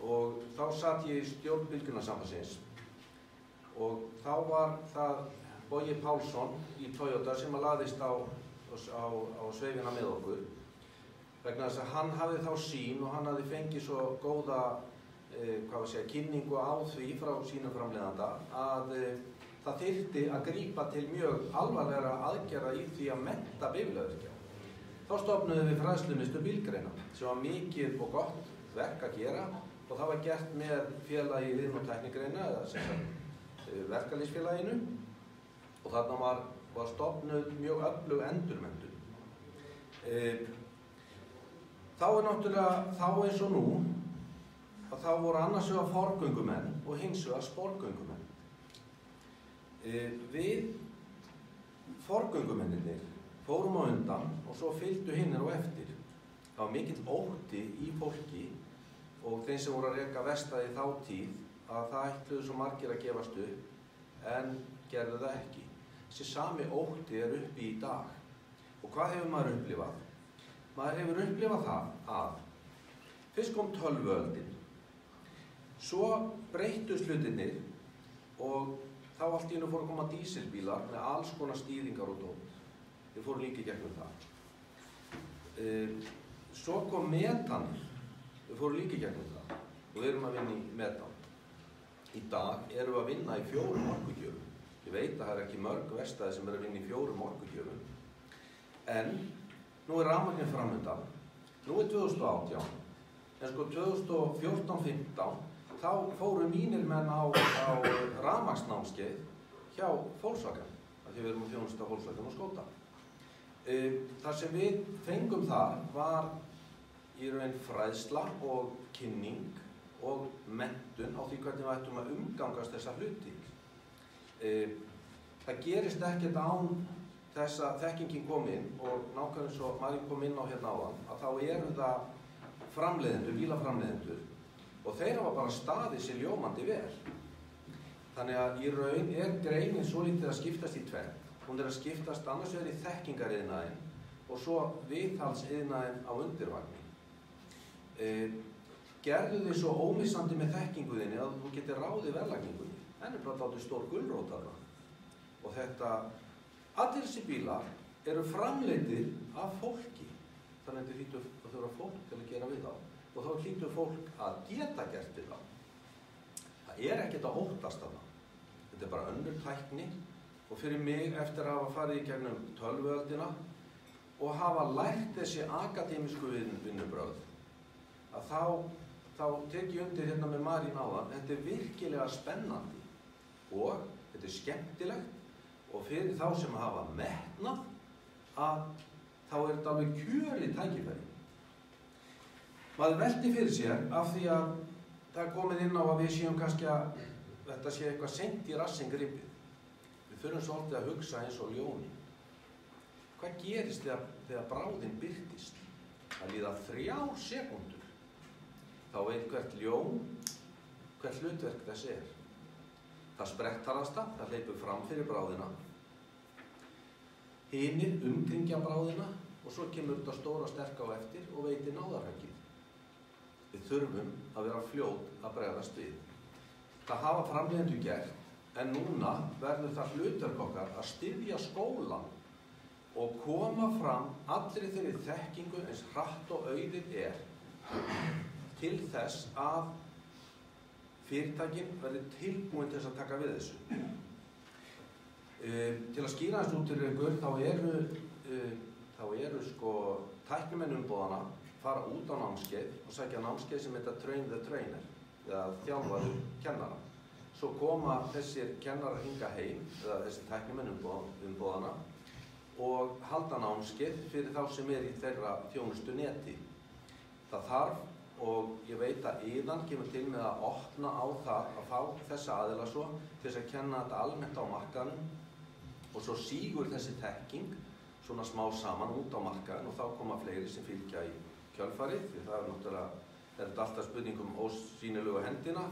Speaker 6: og þá satt ég í stjórn Bílgreinasambandsins og þá var það Bogi Pálsson í Toyota sem að laðist á sveifina með okkur vegna þess að hann hafði þá sýn og hann hafði fengið svo góða kynningu á því frá sínum framleiðanda að það þyrfti að grípa til mjög alvarlegra aðgerða í því að mennta bifvélavirkja. Þá stofnuðum við fræðslumiðstöð bílgreina sem var mikið og gott verk að gera og það var gert með félagi iðn- og tæknigreina eða sem sagt verkalýðsfélaginu og þarna var stofnuð mjög öflug endurmenntun. Þá er náttúrulega, þá eins og nú, að þá voru annars vegar forgöngumenn og hins vegar sporgöngumenn. Við forgöngumennirnir fórum á undan og svo fylgdu hinnir á eftir. Það var mikill ótti í fólki og þeim sem voru að reka verkstæði þá tíð að það ætluðu svo margir að gefast upp en gerðu það ekki. Þessi sami ótti er uppi í dag. Og hvað hefur maður upplifað? Maður hefur upplifað það að fyrst kom tölvuöldin, svo breyttust hlutirnir og þá allt í einu fóru að koma dísilbílar með alls konar stýringar og dót. Þeir fóru líka í gegnum það. Svo kom metanir. Þeir fóru líka í gegnum það. Og við erum að vinna í metan. Í dag erum við að vinna í 4 orkugjöfum. Ég veit að það er ekki mörg verkstæði sem er að vinna í 4 orkugjöfum. En nú er rafmagnið framundan. Nú er 2018. En sko 2014-15 þá fóru mínir menn á rafmagnsnámskeið hjá Volkswagen, af því við erum að þjónusta Volkswagen og Skoda. Það sem við fengum þar var í raun fræðsla og kynning og menntun á því hvernig við ættum að umgangast þessa hluti. Það gerist ekkert án þess að þekkingin kom inn og nákvæmlega eins og Marín kom inn á hérna áðan, að þá eru það framleiðendur, bílaframleiðendur og þeir hafa bara staðið sér ljómandi vel. Þannig að í raun er greinin svo lítið að skiptast í tvennt. Hún er að skiptast annars vegar í þekkingariðnaðinn og svo viðhaldsiðnaðinn á undirvagni. Gerðu þið svo ómissandi með þekkinguðinni að þú getur ráðið verðlagningunni. En er bara dálítið stór gulrót þarna. Og þetta, allir þessi bílar eru framleiddir af fólki. Þannig að þetta hlýtur að þurfa fólk til að gera við þá. Og þá hlýtur fólk að geta gert við þá. Það er ekkert að óttast þarna. Þetta er bara önnur tækni og fyrir mig eftir að hafa farið í gegnum tölvuöldina og hafa lært þessi akademísku vinnubrögð, að þá tek ég undir hérna með Marín áðan, þetta er virkilega spennandi og þetta er skemmtilegt og fyrir þá sem hafa metnað að þá er þetta alveg kjörið tækifæri. Maður velti fyrir sér af því að það er komið inn á að við séum kannski að þetta sé eitthvað seint í rassinn gripið. Við þurfum svolítið að hugsa eins og ljóni. Hvað gerist þegar bráðin birtist? Það líða 3 sekúndur. Þá veit hvert ljón, hvert hlutverk þess er. Það sprettharasta, það hleypur fram fyrir bráðina. Hinir umkringja bráðina og svo kemur þetta stóra sterka á eftir og veitir náðarhöggið. Við þurfum að vera fljót að bregðast við. Það hafa framleiðendur gert, en núna verður það hlutverk okkar að styðja skólann og koma fram allri þeirri þekkingu eins hratt og auðið er til þess að fyrirtækin verði tilbúin til þess að taka við þessu. Til að skýra þessu út fyrir ykkur, þá eru tæknimenn umboðana fara út á námskeið og sækja námskeið sem heita Train the Trainer, eða þjálfaður kennara. Svo koma þessir kennarar hingað heim, eða þessir tæknimenn umboðana, og halda námskeið fyrir þá sem í þeirra þjónustu neti. Það þarf, og ég veit að Iðan kemur til með að opna á það að fá þessa aðila svo til þess að kenna þetta almennt á markaðnum og svo sígur þessi þekking svona smá saman út á markaðin og þá koma fleiri sem fylgja í kjölfarið, því það er náttúrulega, þetta alltaf spurning ósýnilegu hendina,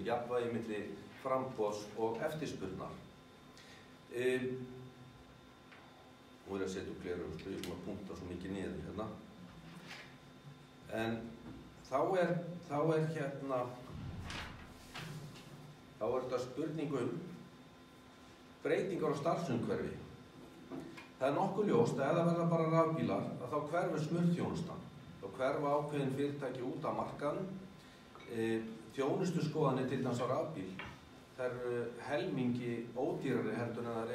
Speaker 6: jafnvægi milli framboðs og eftirspurnar. Nú að setja upp gleraugu, ég er búin að punkta svo mikið niður hérna. En þá er þetta spurning breytingar á starfsumhverfi. Það er nokkuð ljóst að ef það verða bara rafbílar, að þá hverfur smurðþjónustan. Þá hverfa ákveðin fyrirtæki út á markaðnum. Þjónustuskoðanir til dæmis á rafbíl, þær eru helmingi ódýrari heldur en þær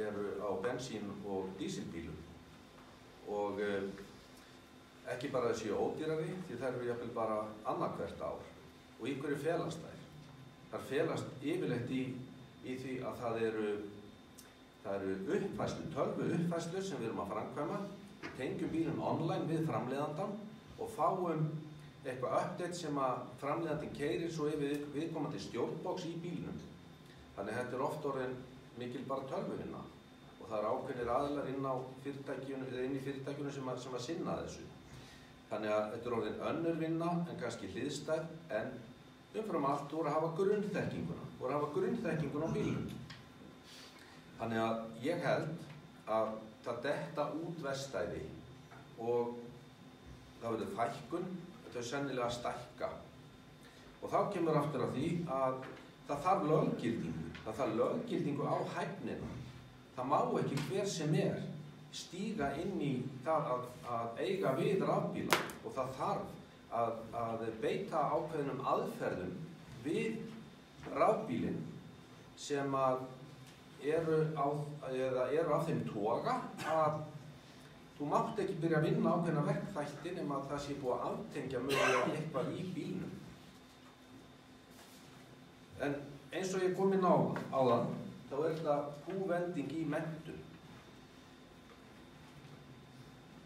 Speaker 6: eru á bensín- og dísilbílum. Og ekki bara þessi ódýrari, því þær eru jafnvel bara annað hvert ár. Og í hverju felast þær? Þær felast yfirleitt í því að það eru uppfærslu, tölvu uppfærslu sem við erum að framkvæma. Við tengjum bílinn online við framleiðandann og fáum eitthvað update sem að framleiðandinn keyrir svo yfir viðkomandi stjórnbox í bílnum. Þannig þetta er oft orðin mikil bara tölvuvinna og það ákveðnir aðilar inn í fyrirtækjunu sem að sinna þessu. Þannig að þetta er orðin önnur vinna en kannski hliðstæð, en umfram allt voru að hafa grunnþekkinguna á bílnum. Þannig að ég held að það detta út verkstæði og það verður fækkun, þau sennilega stækka. Og þá kemur aftur að því að það þarf löggildingu. Það þarf löggildingu á hæfnina. Það má ekki hver sem stíga inn í það að eiga við rafbíla og það þarf að beita ákveðnum aðferðum við rafbílinn sem eru af þeim toga að þú mátt ekki byrja að vinna ákveðna verkþætti nema að það sé búið að aftengja mögulega eitthvað í bílnum. En eins og ég kom inn á áðan, þá er þetta kúvending í menntun.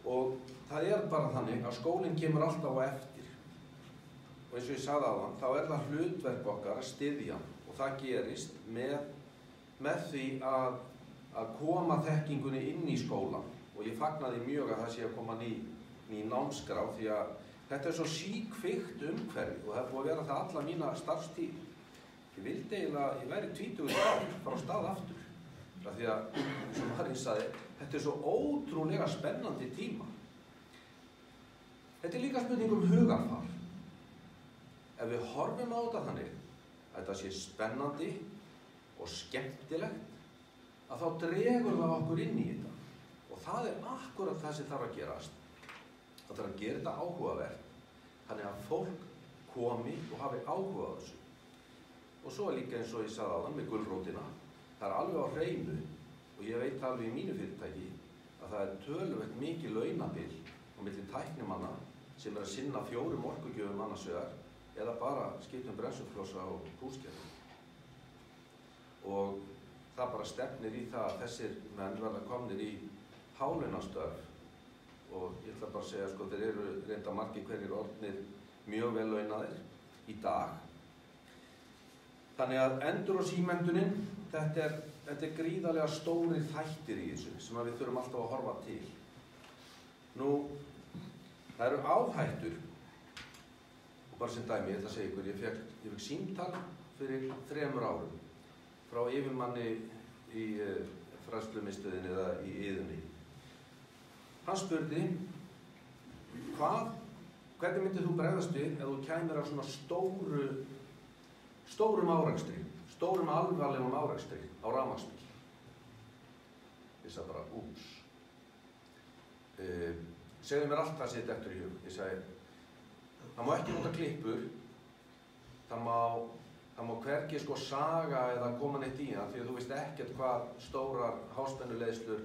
Speaker 6: Og það er bara þannig að skólinn kemur alltaf á eftir. Og eins og ég sagði áðan, þá er það hlutverk okkar að styðja og það gerist með því að koma þekkingunni inn í skólann. Og ég fagnaði mjög að það sé að koma ný námskrá því að þetta er svo síkvikt umhverfi og það er búið að vera það alla mína starfstíð. Ég vildi eiginlega að ég væri 20 ára frá stað aftur. Því að, sem Marín sagði, þetta er svo ótrúlega spennandi tíma. Þetta er líka spurning hugarfar. Ef við horfum á þetta þannig að þetta sé spennandi og skemmtilegt, að þá dregur það okkur inn í þetta. Og það er akkurat það sem þarf að gerast. Það þarf að gera þetta áhugavert, þannig að fólk komi og hafi áhuga á þessu. Og svo líka eins og ég sagði áðan með gulrótina, það er alveg á hreinu og ég veit alveg í mínu fyrirtæki að það töluvert mikið launabil á milli tæknimanna sem að sinna 4 orkugjöfum annars vegar eða bara skiptum bremsuflossa og húsgerð. Og það bara stefnir í það að þessir menn verða komnir í hálaunastörf og ég ætla bara að segja sko þeir eru reynda margir hverjir orðnir mjög vel launaðir í dag. Þannig að endur- og símenntunin, þetta er gríðarlega stórir þættir í þessu sem við þurfum alltaf að horfa til. Nú, það eru áhættur og bara sem dæmi, ég ætla að segja ykkur, ég fékk símtal fyrir 3 árum frá yfirmanni í fræðslumiðstöðinni eða í Iðunni. Hann spurði, hvernig myndir þú bregðast við ef þú kæmir á svona stórum árekstri, stórum alvarlegum árekstri á rafmagnsbíl? Ég sagði bara, úps. Segðu mér allt það sitt eftir í hug. Ég sagði, það má ekki nota klippur, það má hvergi sko saga eða koma neitt í það því að þú veist ekkert hvað stórar háspennuleiðslur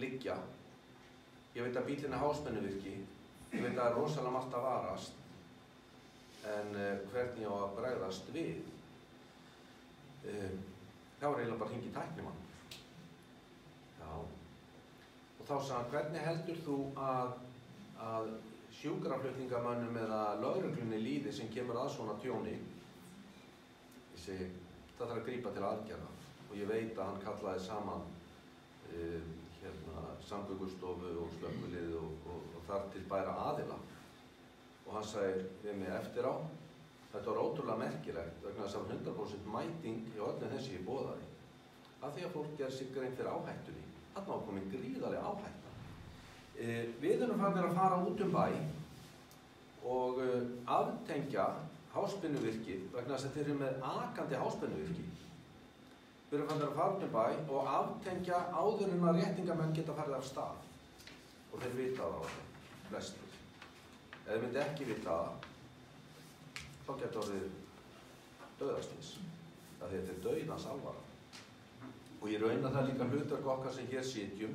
Speaker 6: liggja. Ég veit að bílinn er háspennuvirki, ég veit að það er rosalega margt að varast, en hvernig á að bregðast við? Það var eiginlega bara hringt í tæknimann. Já. Og þá sagði hann, hvernig heldur þú að sjúkraflutningamönnum eða lögreglunni líði sem kemur að svona tjóni? Ég segi, það þarf að grípa til aðgerða og ég veit að hann kallaði saman samgöngustofu og slökkvilið og þar til bæra aðila og hann sagði við mig eftir á, þetta var ótrúlega merkilegt vegna þess að 100% mæting í öllum þessi í boðaði af því að fólk gerði sig grein fyrir áhættunni. Þarna var komin gríðarlega áhætta. Við erum farnir að fara út bæ og aftengja háspennuvirki vegna þess að þeir eru með akandi háspennuvirki. Við erum farnir að fara út bæ og aftengja áður en að réttingamenn geta farið af stað og þeir vita það á það, flestir. Ef þeir myndi ekki vita það, þá getur orðið dauðaslys. Þetta er dauðans alvara. Og ég raun að það er líka hlutverk okkar sem hér sitjum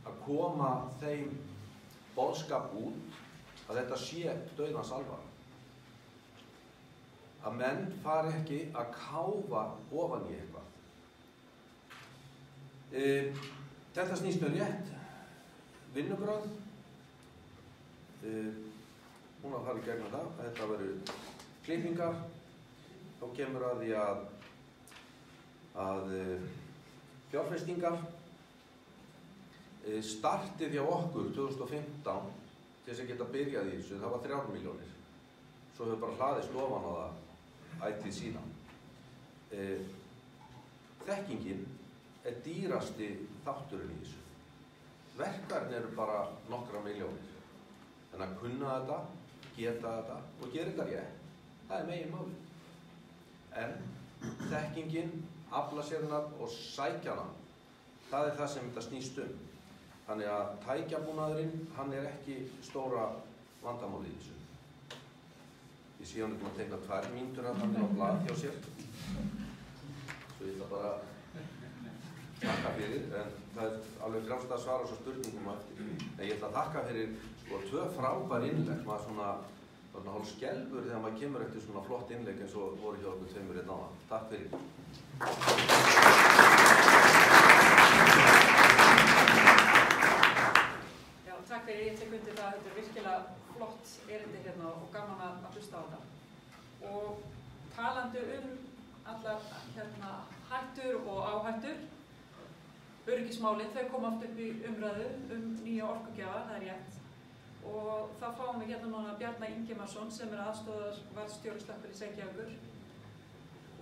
Speaker 6: að koma þeim boðskap út að þetta sé dauðans alvara. Að menn fari ekki að káfa ofan í eitthvað. Þetta snýst með rétt vinnubrögð. Hún að fara í gegnum það, að þetta veru klippingar. Þá kemur að því að fjárfestingar. Startið hjá okkur 2015 til þess að geta byrjað í þessu, það var 3 milljónir. Svo hefur bara hlaðist ofan á það ætíð síðan. Þekkingin er dýrasti þátturinn í þessu. Verkefni eru bara nokkra milljónir. Þannig að kunna þetta, geta þetta og gera þetta rétt. Það er megin máli. En þekkingin, afla sér hennar og sækjana, það er það sem þetta snýst um. Þannig að tækjabúnaðurinn, hann er ekki stóra vandamáli í þessu. Ég sé hann að teikna 2 mínútur að hann er á blað hjá sér. Svo ég ætla bara að þakka fyrir, en það er alveg frjálst að svara svo spurningum á eftir. En ég ætla að þakka fyrir sko 2 frábær innlegg, maður svona hálf skelfur þegar maður kemur eftir svona flott innlegg eins og voru hjá okkur 2 hérna áðan. Takk fyrir.
Speaker 1: Já, takk fyrir. Ég tek undir það að þetta er virkilega flott erindi hérna og gaman að hlusta á þetta. Og talandi allar hættur og áhættur, öryggismálin, þau koma oft upp í umræðu nýja orkugjafa, það er rétt. Og þá fáum við hérna núna Bjarna Ingimarsson sem er aðstoðarvarðstjóri slökkviliðs Reykjavíkur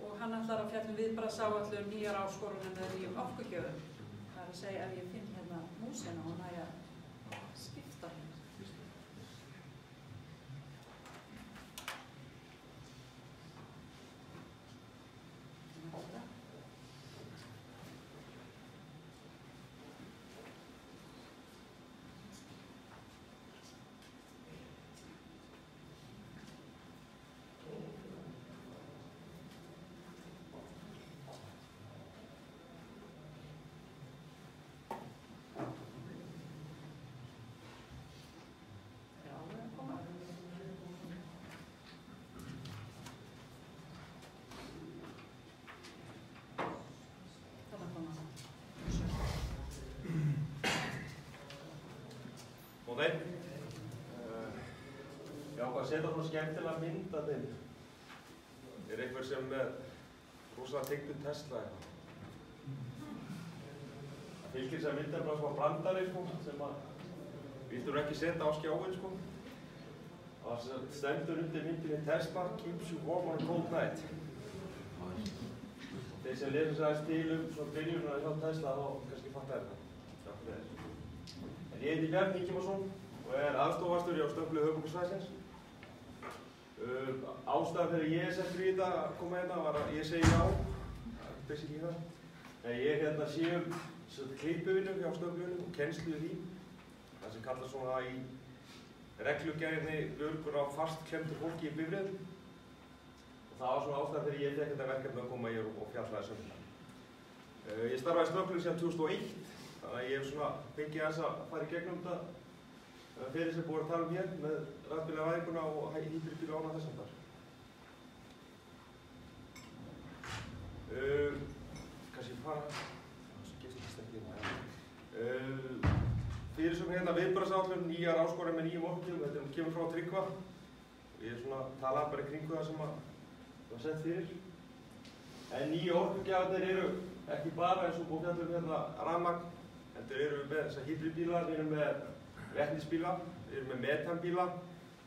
Speaker 1: og hann ætlar að fjalla viðbragðsáætlun nýjar áskorunum með nýjum orkugjöfum. Það er að segja ef ég finn hérna músina og næja skipta hérna.
Speaker 3: Sveinn. Ég ákvað að setja svona skemmtilega mynd að þeim. Einhver sem með rosalega tengdur Tesla eitthvað. Það fylgir þess að mynda bara svona brandari sko, sem að vildur ekki setja á skjáin sko. Það stendur undir myndinni Tesla keeps you warm on a cold night. Þeir sem lesa sér aðeins til svona byrjununa hjá Tesla þá kannski fattar þetta. En ég heiti Bjarni Ingimarsson og aðstofastur hjá Stöflu höfuðborgarsvæðisins. Ástæðan fyrir ég settur í þetta að koma hérna var að ég segi já, basically það. Ég sé klippuvinnu hjá Stöfluvinnu og kennslu í því. Það sem kallar svona í reglugerðinni örgur á fastklemdu fólki í bifreiðum. Og það var svona ástæðan fyrir ég fekk þetta verkefni að koma hér og fjalla þessum. Ég starfaði í Stöflu síðan 2001, þannig að ég hef svona fengið aðeins að fara í gegnum þetta fyrir sem búið að tala hér með rafbílavæðinguna og hýbríðbíla ána þessum þar. Kannski fara, fyrir sem hérna viðbragðsáætlun, nýjar áskoranir með nýjum orkugjöfum, þetta kemur frá Tryggva. Ég tala bara í kringu það sem var sett fyrir. En nýju orkugjafarnir eru ekki bara eins og búið fjallum hérna rafmagn, heldur eru við með þessa hýbríðbíla, við erum með vetnisbíla, við erum með metanbíla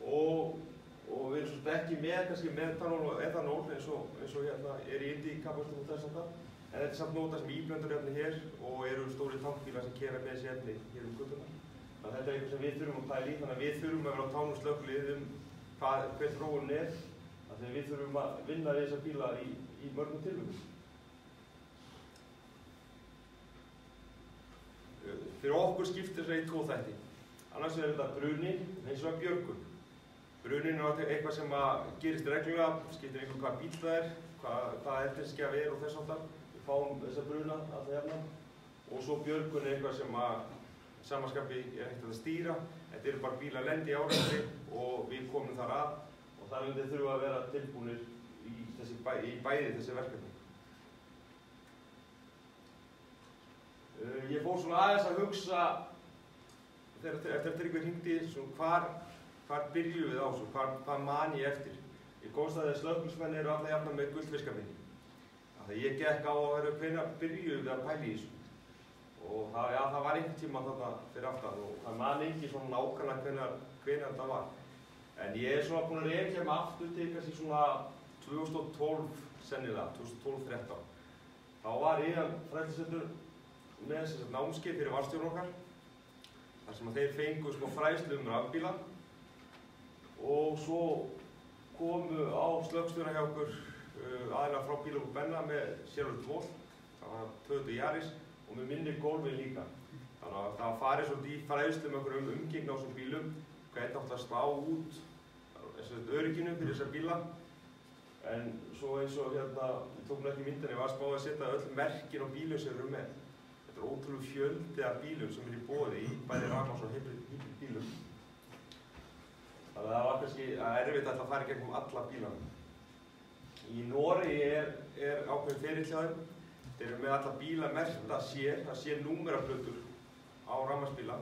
Speaker 3: og við erum svolítið ekki með kannski metanól og etanól eins og hérna er í indíkapastum og þess að það. En þetta er samt notað sem íblöndurefni hér og eru stóri tankbílar sem keyra með þessi efni hér götuna. Þannig að þetta er eitthvað sem við þurfum að pæla í, þannig að við þurfum að vera á tánum slökkvilið hver þróunin er, þegar við þurfum að vinna við þessa bíla í mörgum tilvikum. Fyrir okkur skiptir það í tvo þætti. Annars er þetta bruni, eins og björgun. Brunin er eitthvað sem gerist reglulega, skiptir einhver hvað bíl það er, hvað eldisgjaf er og þess áttar. Við fáum þessa bruna alltaf jafnan. Og svo björgun er eitthvað sem samanskapi er hægt að stýra. Þetta eru bara bílar lendi í áræðri og við komum þar að og þar undir þurfum að vera tilbúnir í bæði þessi verkefni. Ég fór svona aðeins að hugsa eftir að Tryggvi hringdi hvar byrjum við á þessu, hvað man ég eftir. Ég komst að slökkviliðsmenn eru alla jafna með gullfiskaminni. Þannig að ég gekk á að vera hvenær byrjum við að pæla í þessu. Og það var einhvern tíma þarna fyrir aftan og það man ekki svona nákvæmlega hvenær þetta var. En ég er svona búinn að rekja mig aftur til kannski svona 2012 sennilega, 2012-13. Þá var ég fræðslusettur með námskeið fyrir varðstjórn okkar þar sem þeir fengu fræðslu rafbíla og svo komu á slökkstjóra hjá okkur aðeins frá Bílabúð Benna með Chevrolet Volt, það var Toyota Yaris og með minni Golfin líka. Þannig að það farið svolítið í fræðslu með okkur umgengni á þessum bílum, hvernig átt að slá út örygginu fyrir þessar bíla. En svo eins og hérna, við tókum ekki myndinni, ég var að spá að setja öll merkin á bílum sem við erum með. Þetta er ótrúlega fjöldi af bílum sem er í boði í bæði rafmagns- og hýbríðbílum. Þannig að það var kannski erfitt að fara í gegnum alla bílana. Í Noregi er ákveðin ferill hjá þeim. Þeir eru með alla bíla merkta sér, það sé númeraplötur á rafmagnsbíla.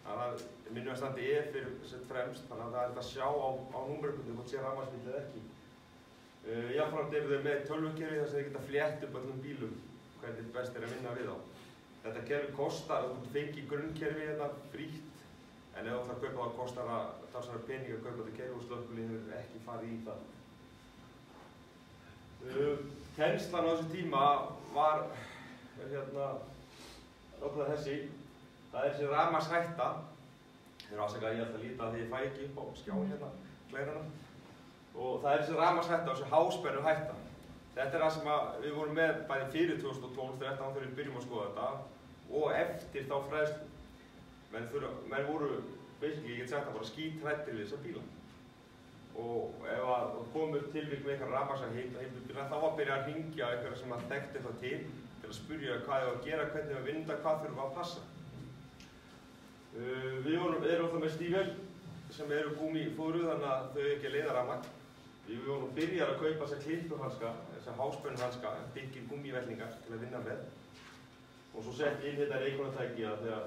Speaker 3: Þannig að minnum að standi fyrir sett fremst, þannig að það er þetta að sjá á númeraplötu hvort sé rafmagnsbíl eða ekki. Jafnframt eru þeir með tölvukerfi þar sem þeir geta flétt upp öllum bílum hvernig best er að vinna við á. Þetta kerfi kostar, þú fengir grunnkerfi hérna frítt, en ef þú ætlar að kaupa það kostar það talsverða pening að kaupa þetta kerfi og slökkvilið hefur ekki farið í það. Kennslan á þessu tíma var nákvæmlega þessi. Það er þessi rafmagnshætta. Þeir eru afsakað að ég ætla að líta að því ég fæ ekki upp á skjáin hérna, glærana. Og það er þessi rafmagnshætta og þessi háspennu hætta. Þetta er það sem við vorum með bæði fyrir 2012-13 þegar við byrjum að skoða þetta og eftir þá fræðslu. Menn voru, basically, ég get sagt að bara skíthræddir við þessa bíla. Og ef það komur tilvík með eitthvað rafmagnsbíla þá var byrjað að hringja eitthvað sem þekkti eitthvað til að spyrja hvað þau að gera, hvernig við vinda, hvað þurfum að passa. Við erum alltaf með stígvél sem eru gúmmífóðruð þannig að þau ekki að leiða rafmagn. Við vorum byrjað að kaupa þessa klippuhanska, þessa háspennuhanska, diggir gúmmívellingar til að vinna með. Og svo sett inn þetta reikunartæki að þegar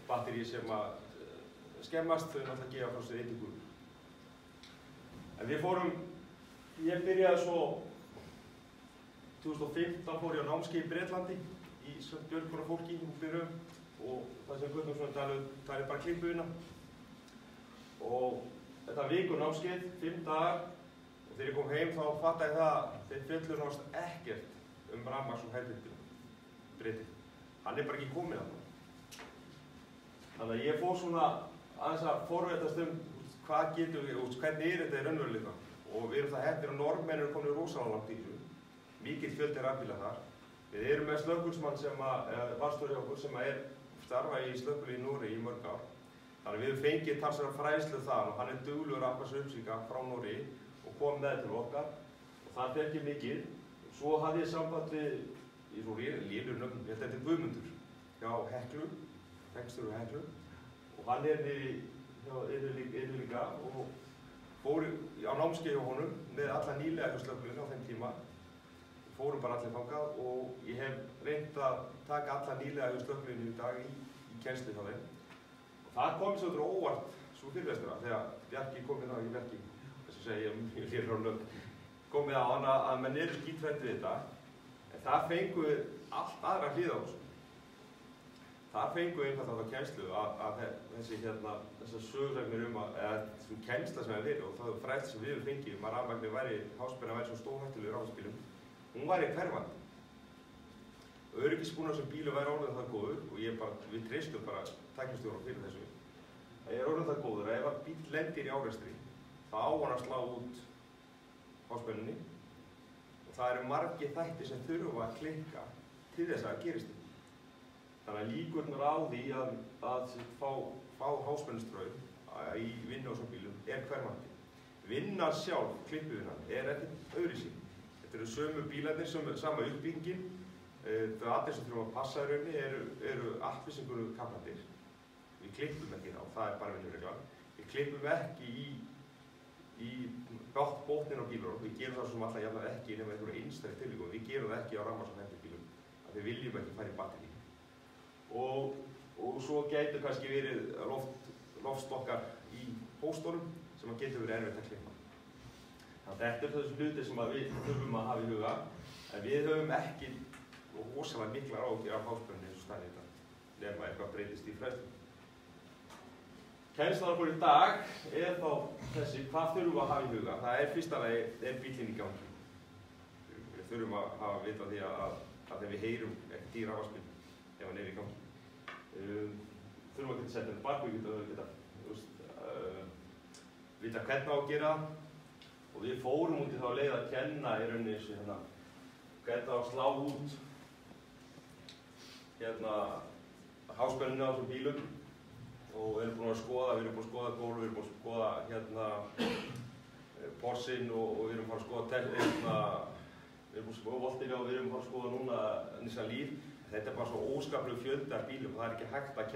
Speaker 3: batterið sem
Speaker 7: skemmast, þau náttúrulega gefa frá sér einingu. En við fórum, ég byrjaði svo 2015 fór ég á námskeið í Bretlandi í björgunarfólki og byrjum og það sem Guðmundur svona talið bara Klippuna. Og þetta viku námskeið, 5 dagar og þegar ég kom heim þá fattaði ég það þeir fjöllur náttúrulega ekkert rafmagns- og hægðirtuna Breti. Hann bara ekki komið að það. Þannig að ég fór svona aðeins að forvetast hvað getum við, hvernig þetta í raunveruleika. Og við erum það heppnir að Norðmenn eru komin rosalega langt í þessu. Mikill fjöldi rafbíla þar. Við erum með slökkviliðsmann varðstjóri hjá okkur sem starfa í slökkviliði í Noregi í mörg ár. Þannig að við höfum fengið talsverða fræðslu þar og hann er duglegur að afla sér upplýsinga frá Noregi og kom með til okkar. Og það þekki mikið. Svo hafði ég samband við, ég svo lélur nöfn, ég held að þetta er Guðmundur hjá Heklu, textur og Heklu. Og hann niðri líka og fór á námskeið hjá honum með alla nýlega hjá slökkviliðinu á þeim tíma. Fórum bara allir þangað og ég hef reynt að taka alla nýlega hjá slökkviliðinu í dag í kennslu hjá þeim. Og það kom svo óvart svo fyrirlestra þegar Bjarki kom inn á í Bjarki, þess að segja ég lýr á nöfn, komið á hann að menn eru skítrætt við þetta. En það fengu við allt aðra hlið á þessu. Það fengu við einfallega á kennslu að þessar sögursagnir eða þessum kennsla sem við og það fræðsla sem við fengið að háspenna væri svo stórhættulegur rafmagnsbílum, hún væri hverfandi. Öryggisbúnaður sem bílu væri orðið það góður og við treystum bara tæknistjóra fyrir þessu. Það er orðið það góður að ef bíl lendir í árekstri, þá á hann að slá út háspennunni og það eru margir þættir sem þurfa að klikka til þess að það gerist. Þannig að líkurnar á því að fá háspennustraum í vinnu á svona bílum er hverfandi. Vinnan sjálf, klippuvinnan, er ekkert öðruvísi. Þetta eru sömu bílarnir, sama uppbyggingin. Það allir sem þurfum að passa í rauninni eru appelsínugulu kaflarnir. Við klippum ekki þá, það er bara vinnuregla. Við klippum ekki í botninn á bílunum. Við gerum það sem alltaf jafnlega ekki nema einhverju einstæðu tilvikum. Við gerum það ekki á rafmagns- og hægðarbílum. Við viljum ekki fara í batteri. Og svo gætu kannski verið loftstokkar í póstunum sem getur verið erfitt að klippa. Þannig að þetta er þessu hluti sem við þurfum að hafa í huga, en við höfum ekki rosalega miklar áhyggjur af háspennu eins og staðan í dag, nema eitthvað breytist í fræðslu. Kennslan okkur í dag er þá þessi, hvað þurfum við að hafa í huga? Það er fyrsta lagi, bíllinn í gangi. Við þurfum að hafa vita því að þegar við heyrum ekkert í rafmagnsbíl ef hann er í gangi. Þurfum að geta sett henni bak, við geta vita hvernig á að gera og við fórum út í þá leið að kenna í rauninni þessu hvernig á að slá út háspennunni á þessum bílum og við erum búin að skoða gólf, við erum búin að skoða porsinn og við erum búin að skoða við erum búin að skoða voltina og við erum búin að skoða núna nýsa líf. Þetta er bara svo óskaplega fjöldi af bílum og það er ekki hægt að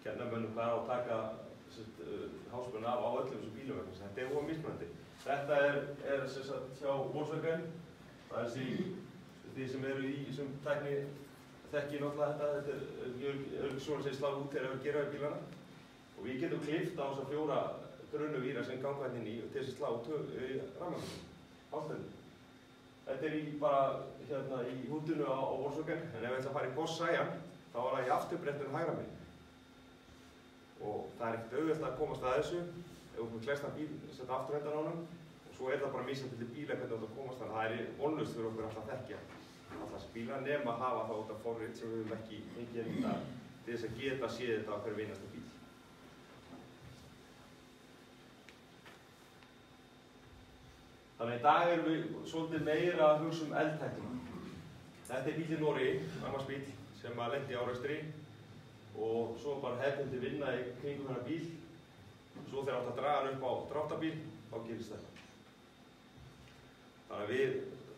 Speaker 7: kenna mönnum hvað á að taka háspennu af á öllum þessum bílum vegna. Þetta er mismunandi. Þetta er sem sagt hjá Volkswagen. Það er því sem eru í þessum tækni þekki náttúrulega þetta er ekki svona sem slá út þegar við gera í bílana. Og við getum klippt á þessar 4 grunnu víra sem ganga hérna inn í til þess að slá út rafmagninu, háspennu. Þetta er bara í húddinu á Volkswagen, en ef við ætlum að fara í Boss Scion, þá var það í afturbrettinu hægra megin. Og það er ekkert auðvelt að komast að þessu, ef við komum klestan bíl, setja afturhendan á honum, og svo er það bara misjafnt til bíla hvernig þetta komast að það er vonlaust fyrir okkur alltaf að þekkja alla þessi bíla, nema að hafa þá þetta forrit sem við höfum ekki fengið í dag til þess að geta séð þetta á hverju einasta bíl. Þannig að í dag erum við svolítið meira að hugsa eldtæknina. Þetta er bíl í Noregi, rafmagnsbíl, sem lendi í árekstri og svo bara hefðbundi vinna í kringum þennan bíl. Svo þegar átt að draga hann upp á dráttabíl, þá gerist þetta. Þannig að við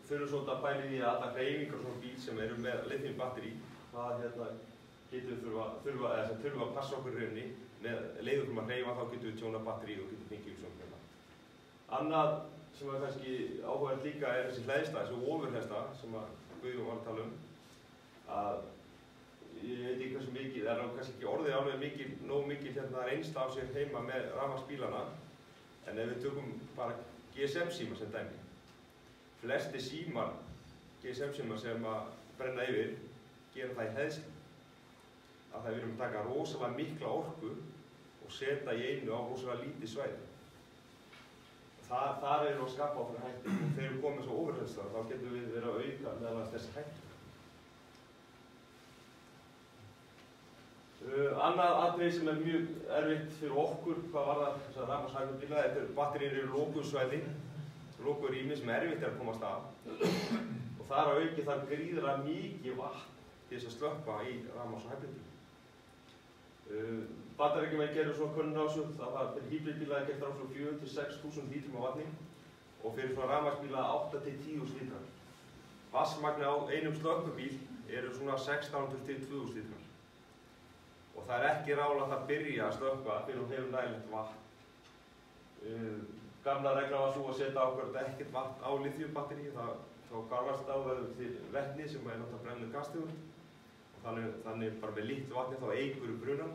Speaker 7: þurfum svolítið að pæla í því að alla hreyfingar á svona bíl sem eru með lithium batteri, hvað þurfum að passa okkur í rauninni. Með leiðum að hreyfa þá getum við tjónað batteri og getum fengið upp svona. Annað sem er kannski áhugavert líka er þessi hleðsla, þessi ofurhleðsla sem Guðjón var að tala um. Að ég veit ekki hversu mikið, það er kannski ekki orðið alveg nóg mikið reynsla á sér heima með rafmagnsbílana, en ef við tökum bara GSM-síma sem dæmi. Flesti símar, GSM-símar sem að brenna yfir, gera það í hleðslu. Að það við erum að taka rosalega mikla orku og setja í einu á rosalega lítið svæði. Þar erum við að skapa okkur hættu og þegar við komum svo overhleðslar, þá getum við verið að auka meðal þessi hættu. Annað atriði sem er mjög erfitt fyrir okkur hvað varðar þessar rafmagnshægubíla, þetta er batteríur í lokuðu svæði, lokuðu rými sem erfitt að komast af. Og þar að auki þarf gríðarlega mikið vatn til þess að slökkva í rafmagnshægubíla. Bandaríkjamenn gerðu svona könnun á þessu, það var fyrir híbríðbíla er gert ráð frá 4.000 til 6.000 lítrum af vatni og fyrir svona rafmagnsbíla 8.000 til 10.000 lítrar. Vatnsmagn á einum slökkvubíl eru svona 1600 til 2.000 lítrar. Og það er ekki ráðlegt að byrja að slökkva fyrir hún hefur nægilegt vatn. Gamla regla var svo að setja ákveðið ekkert vatn á lithiumbatterí, þá garfast á það til vetni sem er náttúrulega brennur gastegund. Og þannig bara með lítið vatni þá eykur brunan,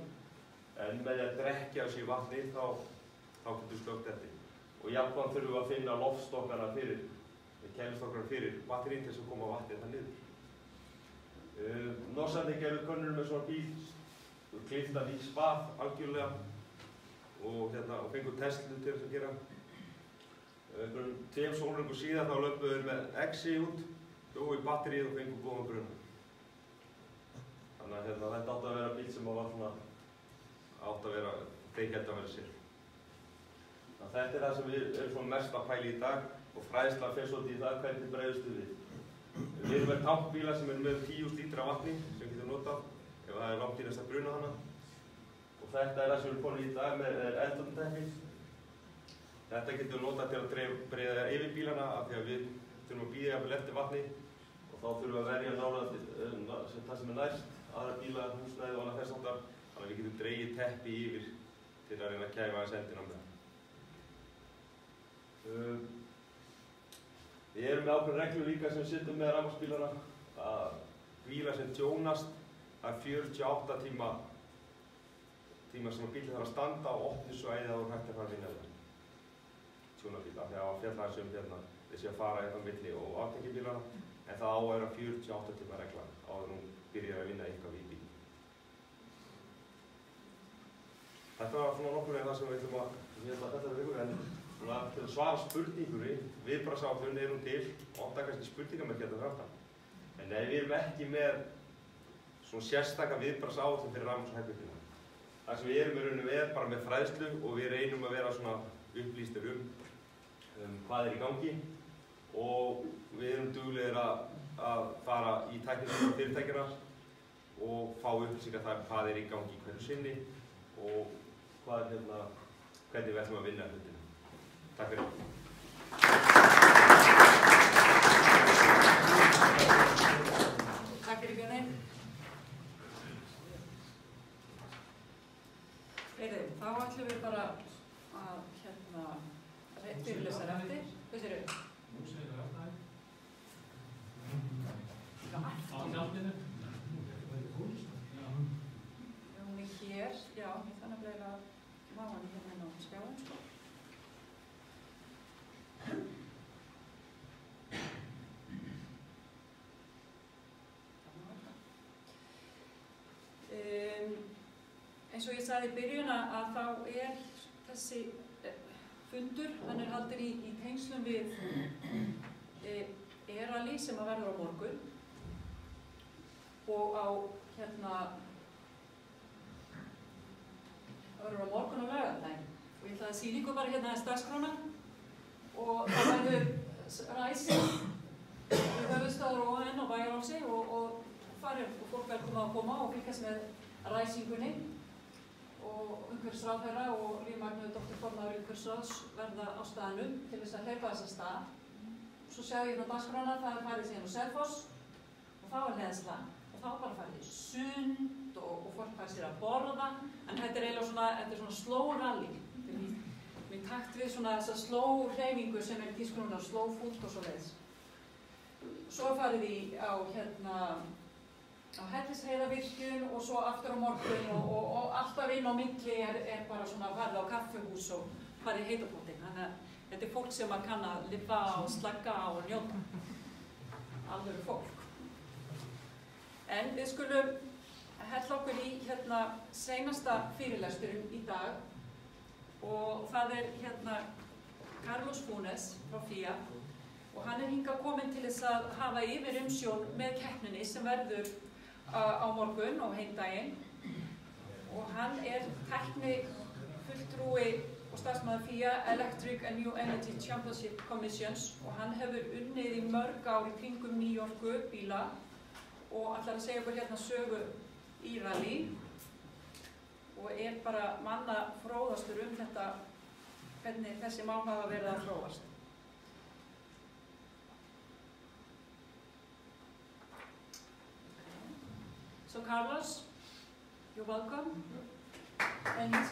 Speaker 7: en með að drekja þessi vatni þá getur slökkt eftir. Og jafnframt þurfum við að finna loftstokkana fyrir batterín til þess að koma vatnið það niður. Norsarnir gerðu könnur með svona bíl, kliftan í spað algjörlega og fengur Tesla til þess að gera. Einhverjum 2 sólarhringum síðan þá löpuðu þeir með exi út, hlógu í batterið og fengur góðan bruna. Þannig að þetta átti að vera bíl sem átti að vera, þeir gæti að vera sér. Þetta er það sem við erum svona mest að pæla í dag og fræðsla fer svolítið í það hvernig bregðumst við. Við erum með tankbíla sem er með 10.000 lítra af vatni sem getur notað ef það er langt í næsta bruna hana. Og þetta er það sem við erum komin í dag með eldvarnarteppi. Þetta getur notað til að breiða yfir bílana af því að við þurfum að bíða jafnvel eftir vatni og þá þurfum við að verja nálega það sem er næst, aðra bíla, húsnæði og annað þess áttar. Þannig að við getum dregið teppi yfir til að reyna að kæfa þess endinn á með. Við erum með ákveðnar reglur líka sem við setjum með rafmagnsbílana að bílar sem tjónast, það er 48 tíma sem að bílinn þarf að standa á opnu svæði að þú hægt að fara að vinna það. Tjónabíla, þegar það fjalla þessi að fara á milli og aftengibílana, en það á að vera 48 tíma regla áður hún byrjar að vinna eitthvað í bíl. Þetta var svona nokkur en það sem við ætlum að þetta við ykkur, en til að svara spurningunni, viðbragðsáætlun er hún til og ofta kannski spurningamerki þetta framtan. En ef við erum ekki með svona sérstaka viðbragðsáætlun fyrir rafmagnshægubílana. Það sem við erum í rauninu bara með fræðslu og við reynum að vera svona upplýstir hvað er í gangi og við erum duglegir að fara í tæknilega fyrirtækjana og fá upplýsingar þar hvað er í gangi í hverju sinni og hvernig við ætlum að vinna hlutinu. Takk fyrir.
Speaker 1: Takk fyrir Björni. Þá ætlum við bara að fyrirlesa eftir. Hvað sér þau?
Speaker 8: Nú segir það eftir.
Speaker 1: Á
Speaker 8: hjálpinu.
Speaker 1: Hún er hér, já, þannig að má hann hérna á skjáin, sko. Eins og ég sagði í byrjun að þá er þessi fundur, hann er haldinn í tengslum við ERALI sem að verður á morgun og á verður á morgun á laugardaginn og ég ætla að sýna ykkur bara hérna dagskrána og það verður ræsing við höfuðstaður og ON á Bæjarálsi og þar er fólk velkomið að koma og fylgjast með ræsingunni og umhverfisráðherra og Líf Magnús doktorformaður umhverfisráðs verða á staðnum til þess að hlaupa þessa stað. Svo sjá ég hérna dagskrána, það er farið síðan á Selfoss og þá er hleðsla og þá er bara farið í sund og fólk fær sér að borða en þetta er eiginlega svona slow rally með takt við svona þessa slow hreyfingu sem er tískunum á slow food og svo leiðis. Svo er farið á á Hellisheiðarvirkjun og svo aftur á morgun og alltaf inn á milli bara svona að fara á kaffihús og fara í heitapottin. Þannig að þetta er fólk sem að kann að lifa og slagga og njóta. Alvöru fólk. En við skulum hella okkur í hérna seinasta fyrirlesturinn í dag og það er Carlos Funes frá FIA og hann er hingað kominn til þess að hafa yfir umsjón með keppninni sem verður á morgun og hinn daginn og hann er tækni fulltrúi og starfsmaður FIA Electric and New Energy Championship Commissions og hann hefur unnið í mörg ár í kringum nýorku bíla og ætlar að segja okkur hérna sögu í rally og er bara manna fróðastur þetta hvernig þessi mál hafa verið að þróast. So Carlos, you're welcome. And he's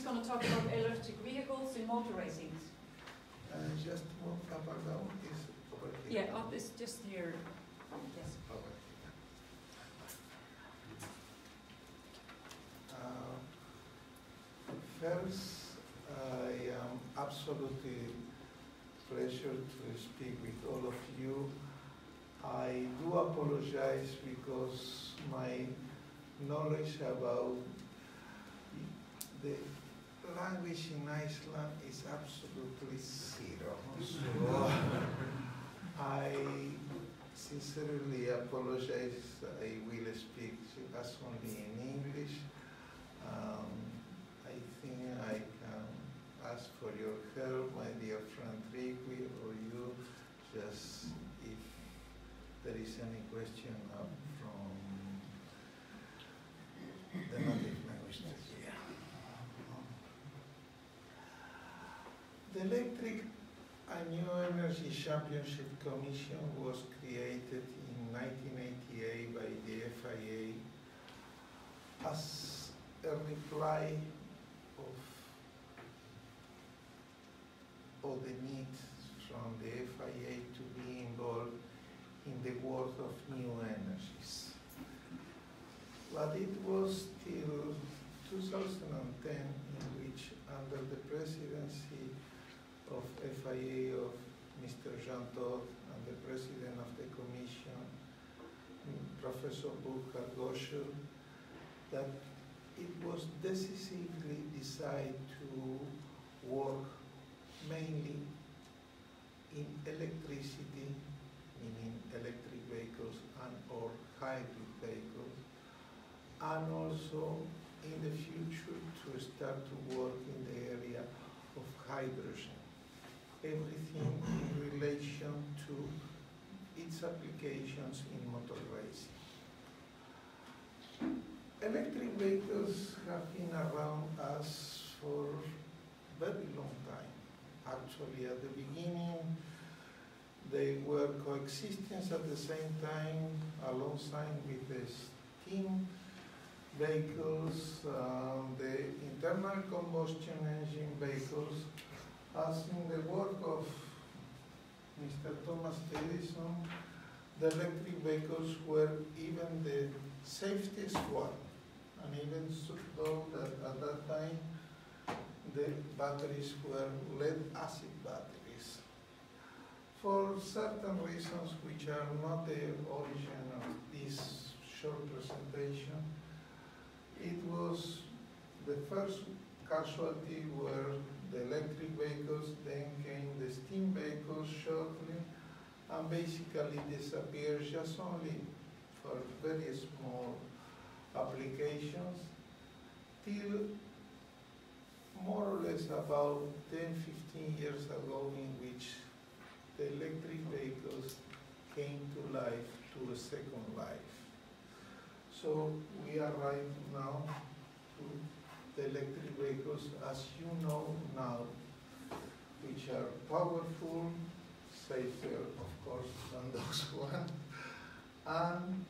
Speaker 1: going to talk about electric vehicles in motor racing.
Speaker 8: Just move up or down is over here.
Speaker 1: Yeah, up is just here. Yes.
Speaker 8: Over here. First, I am absolutely pleasure to speak with all of you. I do apologize because my knowledge about the language in Iceland is absolutely zero. So I sincerely apologize. I will speak as only in English. I think I can ask for your help, my dear friend Ricky, or you, just if there is any question from the native language. The Electric and New Energy Championship Commission was created in 1988 by the FIA as a reply of the need from the FIA to be involved in the world of new energies. But it was till 2010 in which, under the presidency of FIA of Mr. Jean Todt and the president of the commission, Professor Burkhard Goschel, that it was decisively decided to work mainly in electricity, meaning electric vehicles and or hybrid vehicles, and also in the future to start to work in the area of hydrogen. Everything in relation to its applications in motor racing. Electric vehicles have been around us for a very long time. Actually, at the beginning, they were coexisting at the same time alongside with the steam vehicles, the internal combustion engine vehicles, as in the work of Mr. Thomas Edison. The electric vehicles were even the safest one, and even though that at that time the batteries were lead-acid batteries. For certain reasons which are not the origin of this short presentation, it was the first casualty were the electric vehicles, then came the steam vehicles shortly, and basically disappeared just only for very small applications till more or less about 10-15 years ago, in which the electric vehicles came to life, to a second life. So we arrive now to the electric vehicles, as you know now, which are powerful, safer, of course, than those ones, and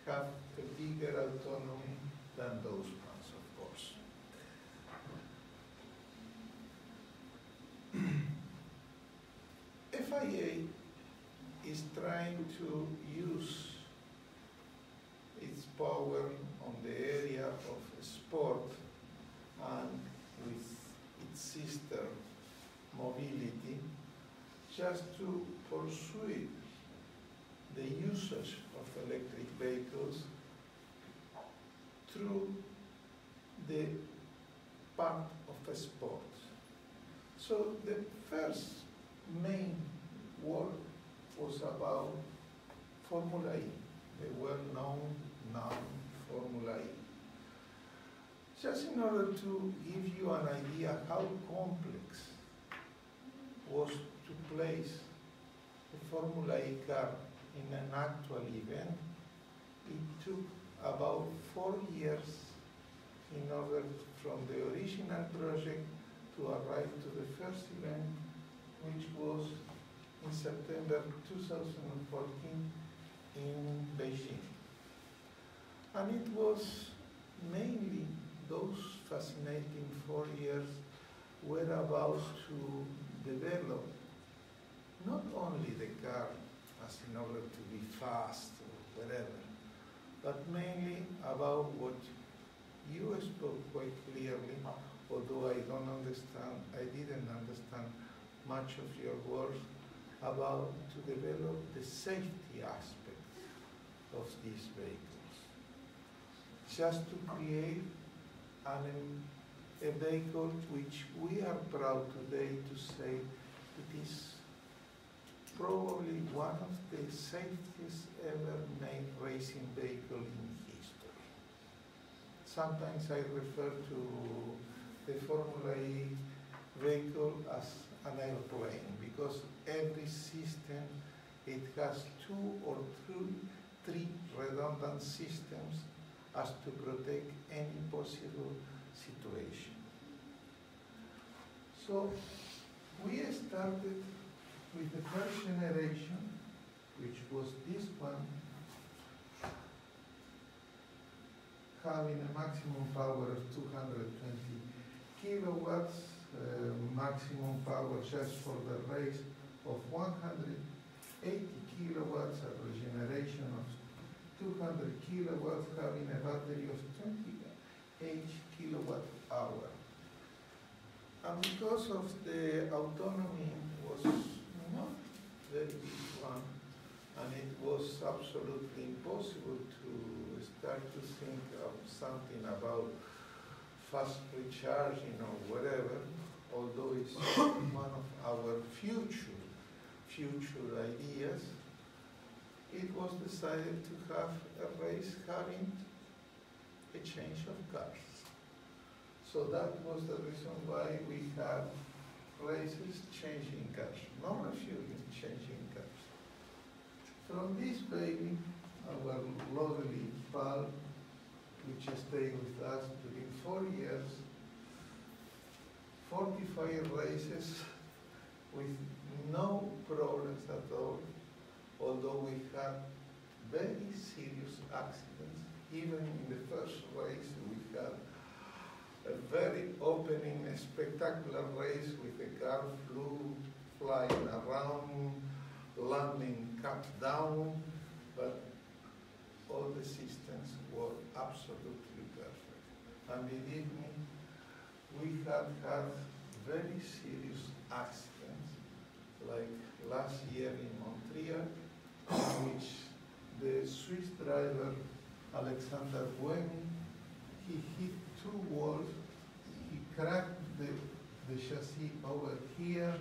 Speaker 8: have a bigger autonomy than those ones, of course. FIA is trying to use its power on the area of sport and with its sister mobility, just to pursue the usage of electric vehicles through the part of a sport. So the first main work was about Formula E, the well-known now Formula E. Just in order to give you an idea how complex was to place a Formula E car in an actual event, it took about 4 years in order from the original project to arrive to the first event, which was in September 2014 in Beijing. And it was mainly those fascinating 4 years were about to develop not only the car as in order to be fast or whatever, but mainly about what you spoke quite clearly, although I didn't understand much of your words, about to develop the safety aspect of these vehicles. Just to create a vehicle which we are proud today to say it is probably one of the safest ever made racing vehicle in history. Sometimes I refer to the Formula E vehicle as an airplane because every system, it has 2 or 3 redundant systems as to protect any possible situation. So we started with the first generation, which was this one, having a maximum power of 220 kilowatts, maximum power just for the race of 180 kilowatts, a regeneration of 200 kilowatts, having a battery of 28 kilowatt hour. And because of the autonomy was not very big one, and it was absolutely impossible to start to think of something about fast recharging or whatever, although it's one of our future ideas, it was decided to have a race having a change of cars. So that was the reason why we had races changing cars, not refueling, changing cars. From this baby, our lovely PAL, which stayed with us during 4 years, 45 races with no problems at all, although we had very serious accidents. Even in the first race, we had a very opening, spectacular race with the car flying around, landing cap down, but all the systems were absolutely perfect. And believe me, we had very serious accidents, like last year in Montreal, in which the Swiss driver Alexander Buemi, he hit 2 walls, he cracked the chassis over here,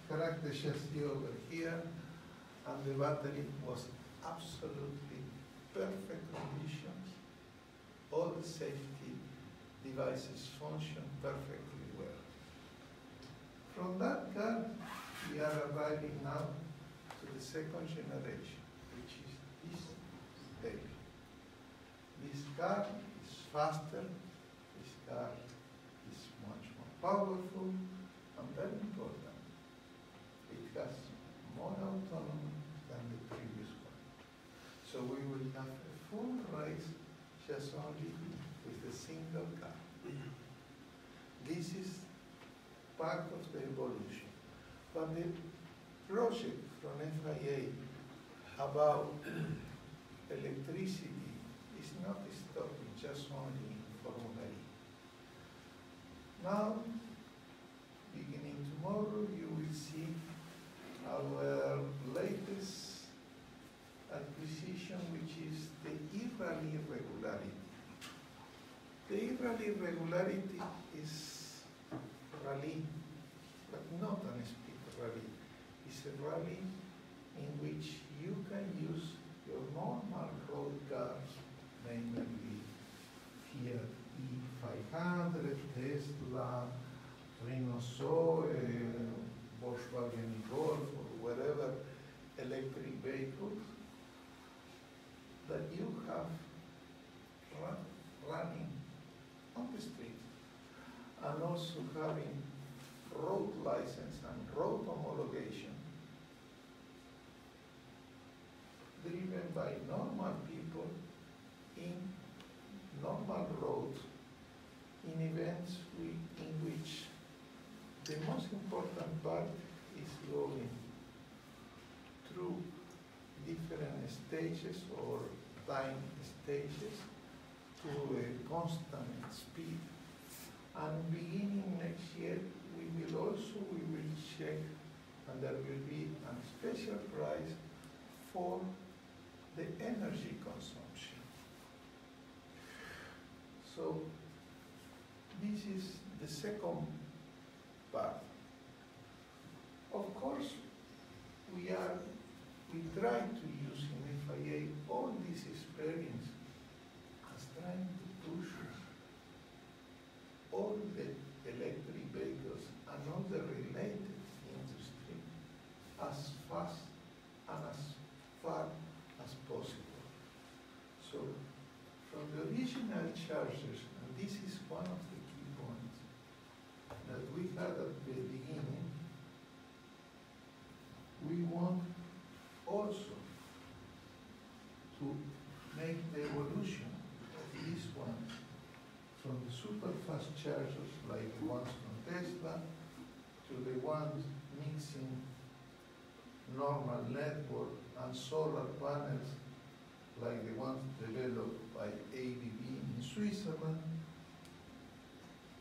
Speaker 8: cracked the chassis over here, and the battery was absolutely perfect conditions. All the safety devices function perfectly well. From that car, we are arriving now to the second generation, which is this baby. This car is faster, this car is much more powerful, and very important, it has more autonomy than the previous one. So we will have a full race just only with a single car. This is part of the evolution. But the project from FIA about electricity is not stopping just only in Formula E. Now, beginning tomorrow, you will see our latest acquisition, which is the e-rally regularity. The e-rally regularity is rally, but not an speed rally. It's a rally in which you can use your normal road cars, namely Fiat E500, Tesla, Renault Zoe, Volkswagen Golf, or whatever electric vehicles that you have running on the street, and also having road license and road homologation driven by normal people in normal roads in events in which the most important part is going through different stages or time stages to a constant speed. And beginning next year, we will check, and there will be a special price for the energy consumption. So this is the second part. Of course, we try to use in FIA all this experience as trying to push all the electric vehicles and all the related industry as fast and as far as possible. So from the original chargers, and this is one of the key points that we had at the beginning, we want also to make the evolution of these ones from the super fast chargers like the ones from Tesla to the ones mixing normal network and solar panels like the ones developed by ABB in Switzerland,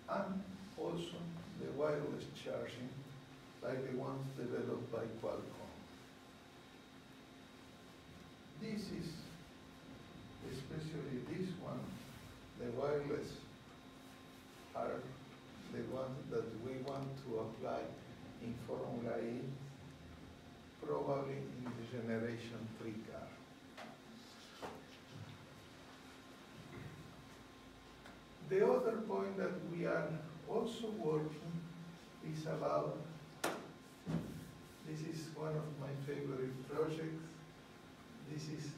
Speaker 8: and also the wireless charging like the ones developed by Qualcomm. This is, especially this one, the wireless, are the ones that we want to apply in Formula E, probably in the Generation 3 car. The other point that we are also working is about, this is one of my favorite projects, this is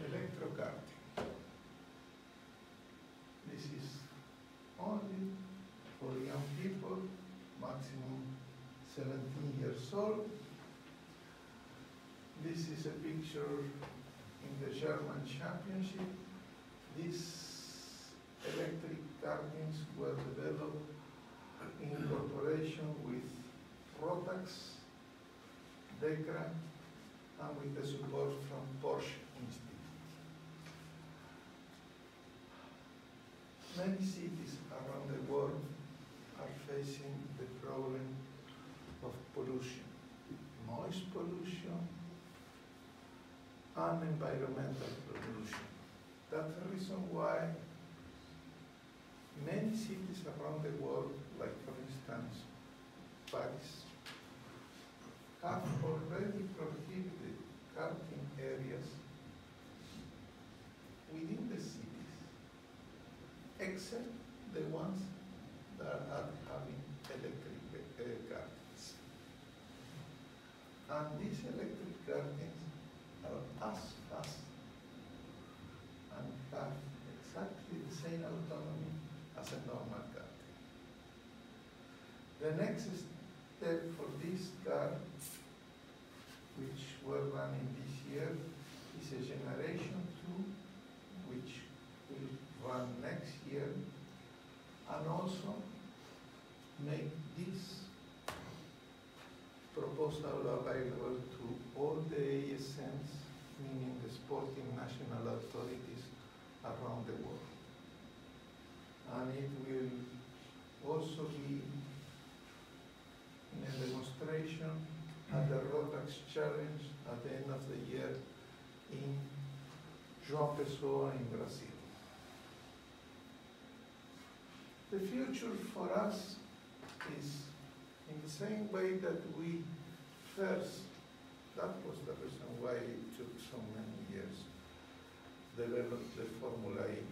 Speaker 8: electrokarting. This is only for young people, maximum 17 years old. This is a picture in the German championship. These electric kartings were developed in cooperation with Rotax, DEKRA, and with the support from Porsche Institute. Many cities around the world are facing the problem of pollution, noise pollution, and environmental pollution. That's the reason why many cities around the world, like for instance, Paris, have already prohibited karting areas within the cities, except the ones that are having electric kartings. And these electric kartings are as fast and have exactly the same autonomy as a normal karting. The next step for this car, which we're running this year, is a Generation 2, which will run next year, and also make this proposal proposal available to all the ASNs, meaning the sporting national authorities around the world. And it will also be in a demonstration at the Rotax Challenge at the end of the year in João Pessoa in Brazil. The future for us is in the same way that we first, that was the reason why it took so many years, developed the Formula E.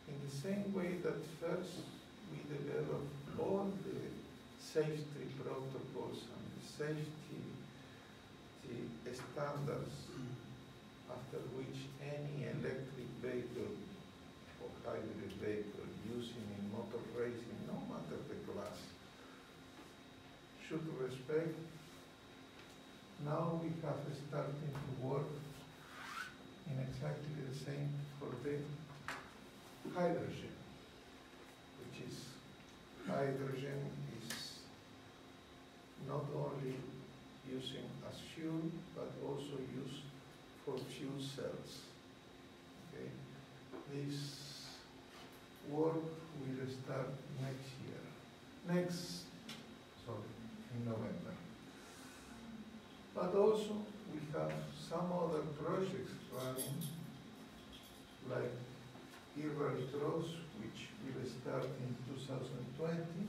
Speaker 8: In the same way that first we developed all the safety protocols and the safety standards after which any electric vehicle or hybrid vehicle using in motor racing, no matter the class, should respect. Now we have starting to work in exactly the same for the hydrogen, which is hydrogen is not only using as fuel, but also used for fuel cells. Okay? This work will start in November. But also we have some other projects running, like E-Rallycross, which will start in 2020.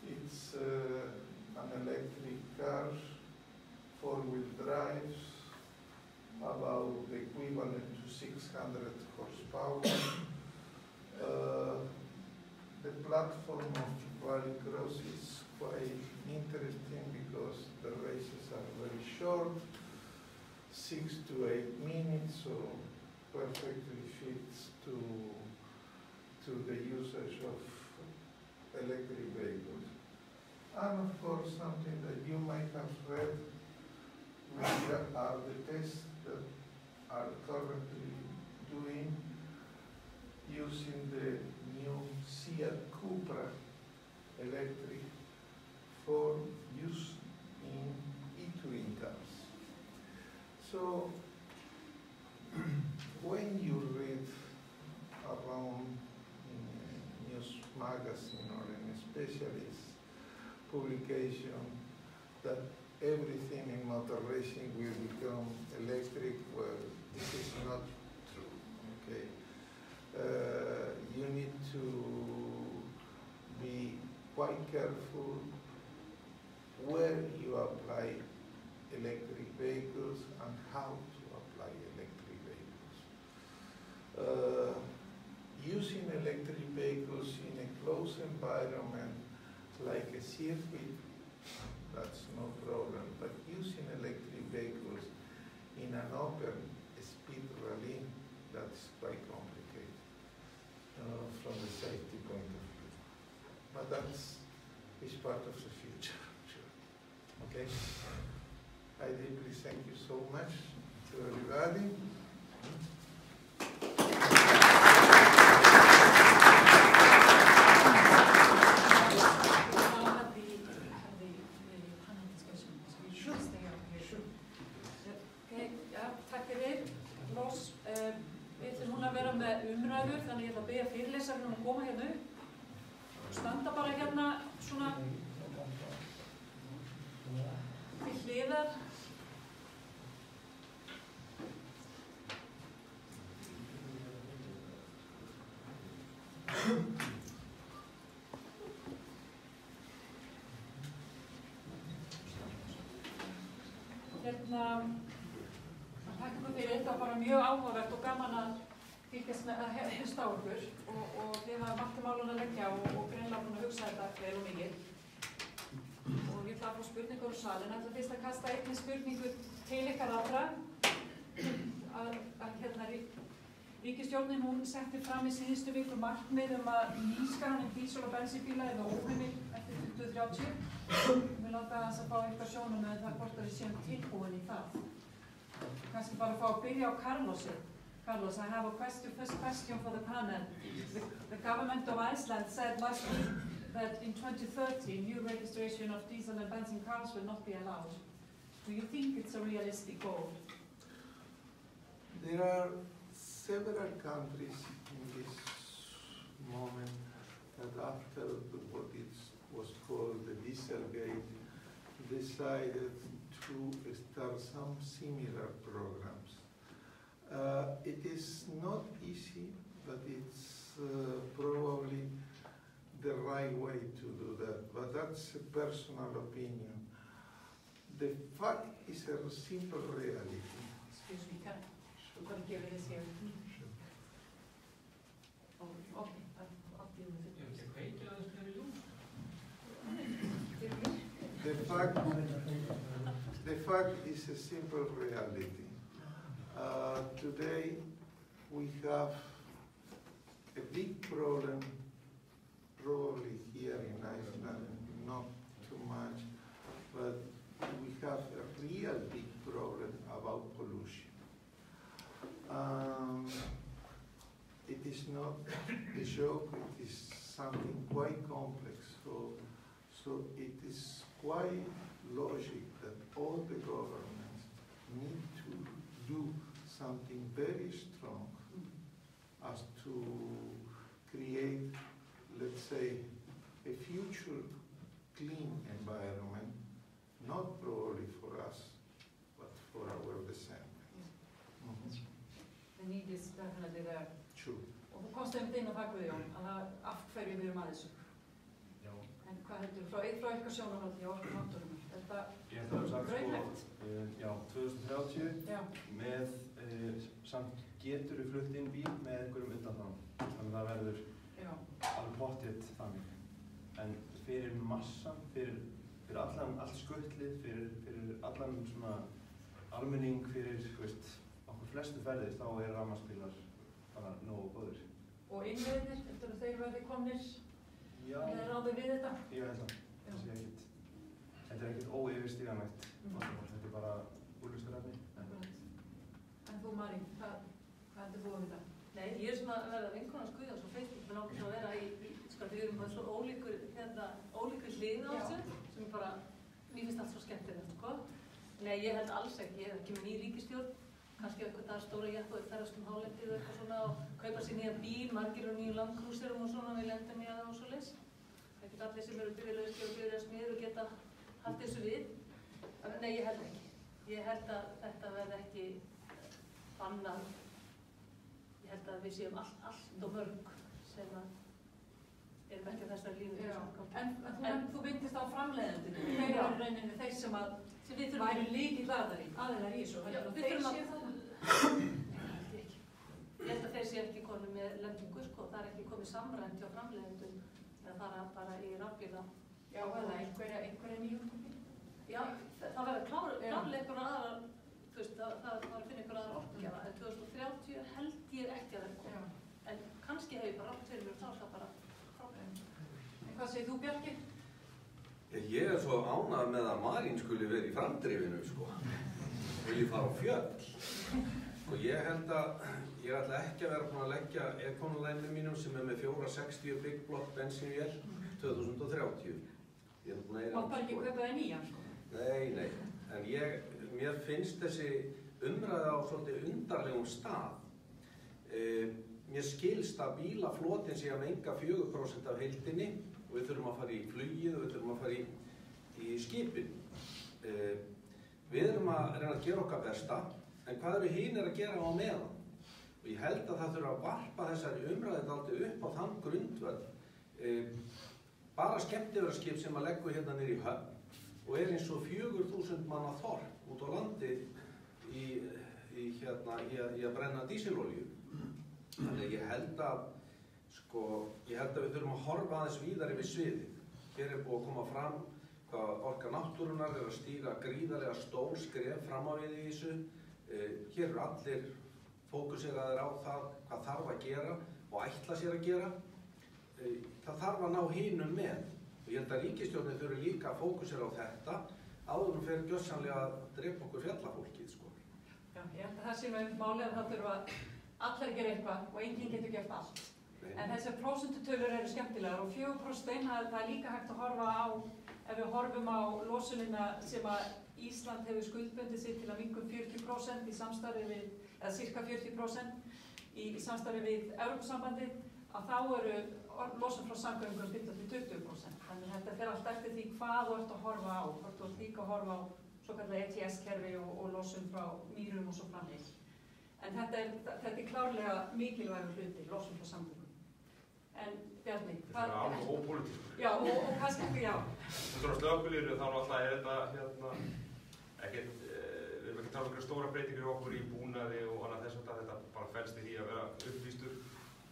Speaker 8: It's an electric car, four-wheel drives, about the equivalent to 600 horsepower. The platform of Rallycross is quite interesting because the races are very short, 6 to 8 minutes, so perfectly fits to the usage of electric vehicles. And of course, something that you might have read, which are the tests that are currently doing using the new Seat Cupra electric for use in e-touring cars. So when you read around in a news magazine or in a specialist publication that everything in motor racing will become electric, well, this is not true, okay? You need to be quite careful where you apply electric vehicles and how to apply electric vehicles. Using electric vehicles in a closed environment like a circuit, that's no problem, but using electric vehicles in an open speed rally, that's quite complicated from the safety point of view. But that's part of the future, sure. Okay? I deeply thank you so much to everybody.
Speaker 1: Umræður, þannig ég ætla að biðja fyrirlesarinn að koma hérna upp og standa bara hérna svona til hliðar. Takk ykkur fyrir, þetta var bara mjög áhugavert og gaman að fylgjast með að hlusta á okkur og þið hafa margt til málun að leggja og greinilega búin að hugsa þetta vel og mikið. Og ég ætla að fá spurningur úr salin. Ég ætla fyrst að kasta einni spurningu til ykkar allra. Ríkisstjórnin hún setti fram í síðustu viku markmið að nýskráning dísel- og bensínbíla yrði óheimil eftir 2030. Við láta þess að fá eitthvað sjónum með það hvort við séum tilbúin í það. Kannski bara fá að byrja á Carlosi. Carlos, I have a first question for the panel. The government of Iceland said last week that in 2030 new registration of diesel and benzene cars will not be allowed. Do you think it's a realistic goal?
Speaker 8: There are several countries in this moment that after what was called the Dieselgate decided to start some similar programs. It is not easy, but it's probably the right way to do that, but that's a personal opinion. The fact is a simple reality.
Speaker 1: Excuse me, we're going to give this here. Oh, okay, I'll deal with it.
Speaker 8: The fact is a simple reality. Today we have a big problem, probably here in Iceland, not too much, but we have a real big problem about pollution. It is not a joke, it is something quite complex. So it is quite logic that all the governments need to do something very strong as to create, let's say, a future clean environment, not probably for us, but for our descendants.
Speaker 1: The need is definitely there.
Speaker 8: True.
Speaker 1: Og þú komst einmitt inn á það, Guðjón, að af hverju við erum að þessu.
Speaker 7: Já.
Speaker 1: En hvað heldur frá ykkar sjónarhóli og okkur náttúrunum? Þetta
Speaker 7: Ég ætla að sagt
Speaker 1: raunhæft?
Speaker 7: Já, 2030
Speaker 1: Já.
Speaker 7: með samt getur við flutt inn bíl með einhverjum undanþágum. Þannig að það verður alveg pottþétt þannig. En fyrir massan, fyrir allt skuttlið, fyrir allan svona almenning, fyrir okkur flestu ferðir, þá rafmagnsbílar bara nógu góðir.
Speaker 1: Og innviðir, heldur þeir verði komnir?
Speaker 7: Já.
Speaker 1: Eða ráðið við þetta?
Speaker 7: Ég held að. Þetta er ekkert óyfirstíganlegt. Þetta er bara úrlaustur efni.
Speaker 1: En þú, Marín, hvað heldur þú um þetta?
Speaker 5: Nei, ég er svona að verða vinkona Guðjóns á Facebook, menn ákveð að vera við erum bara svo ólíkur hlið á þessu, sem bara, mér finnst allt svo skemmtilegt, sko. Nei, ég held alls ekki, ég er ekki með ný ríkisstjórn, kannski einhvern dag stóra jeppa og ferðast hálendið og eitthvað svona og kaupa sér nýja bíl, margir og nýjum landkrúserum og svona, við lendum í það og svo leys. Það er ekki allir sem eru bifvélavirkjar og bifvélasmiðir og geta haft þessu við. Nei, ég held ekki. Ég held að þetta verði ekki bannað. Ég held að við séum allt og mörg sem erum ekki að þessari línu.
Speaker 1: En þú myndist á framleiðendinu. Þeir eru rauninni þeir sem væri lykilaðilar í þessu.
Speaker 5: Við þurfum að Ég held að þeir sé ekki komið með lendingu, sko. Það er ekki komið samræmt hjá framleiðendum eða fara bara í rafbíla.
Speaker 1: Já, eða einhverja nýjum.
Speaker 5: Já, það verður klárlega einhverja aðrar, þú veist, það var að finna einhverja aðrar orkugjafa, en 2030 held ég ekki að það koma. En kannski hef ég bara rátt fyrir mér og þá það bara frábært.
Speaker 1: En hvað segir þú, Bjarki?
Speaker 6: Ég er svo ánægð með að Marín skuli verið í framdrifinu, sko. Vilji fara á fjöll. Sko, ég held að ég ætla ekki að vera búin að leggja Econoline mínum sem er með 460 Big Block bensínvél 2030. Ég er búin að
Speaker 1: Mátt bara ekki kaupa það nýjan, sko?
Speaker 6: Nei. En mér finnst þessi umræða á svolítið undarlegum stað. Mér skilst að bílaflotin sé að menga 4% af heildinni og við þurfum að fara í flugið og við þurfum að fara í skipin. Við erum að reyna að gera okkar besta, en hvað eru hinir að gera á meðan? Og ég held að það þurfa að varpa þessari umræðu dálítið upp á þann grundvöll. Bara skemmtiferðaskip sem að leggur hérna niður í höfn og eins og 4.000 manna þorp út á landi í að brenna dísilolíu. Þannig ég held að við þurfum að horfa aðeins víðar yfir sviðið. Hér er búið að koma fram hvað Orka náttúrunnar er að stíga gríðarlega stór skref fram á við í þessu. Hér eru allir fókuseraðir á það hvað þarf að gera og ætla sér að gera. Það þarf að ná hinum með. Og ég held að ríkisstjórnin þurfi líka að fókusera á þetta áður en fer gjörsamlega að drepa okkur fjallafólkið, sko.
Speaker 1: Já, ég held að það sé með málið að það þurfa allir að gera eitthvað og enginn getur gert allt.
Speaker 6: Nei,
Speaker 1: En þessar prósentutölur eru skemmtilegar og 4%, það er líka hægt að horfa á, ef við horfum á losunina sem að Ísland hefur skuldbundið sig til að minnka 40% í samstarfi við, eða cirka 40% í samstarfi við Evrópusambandið, að þá eru losun frá samgöngum 15–20%. Þannig að þetta fer allt eftir því hvað þú ert að horfa á, hvort þú ert líka að horfa á svo kallar ETS-kerfi og losun frá mýrum og svo framvegis. En þetta er klárlega mikilvægur hluti, losun frá samgöngum. En Bjarni,
Speaker 7: hvað... Þetta er alveg ópolítískt.
Speaker 1: Já, og kannski ekki, já.
Speaker 7: Þetta er á slökkvilinu, þá alltaf er þetta ekkert, við erum ekki að tala um einhverja stóra breytingar í okkur í búnaði og annað þess að þetta bara felst í því að vera upplýstur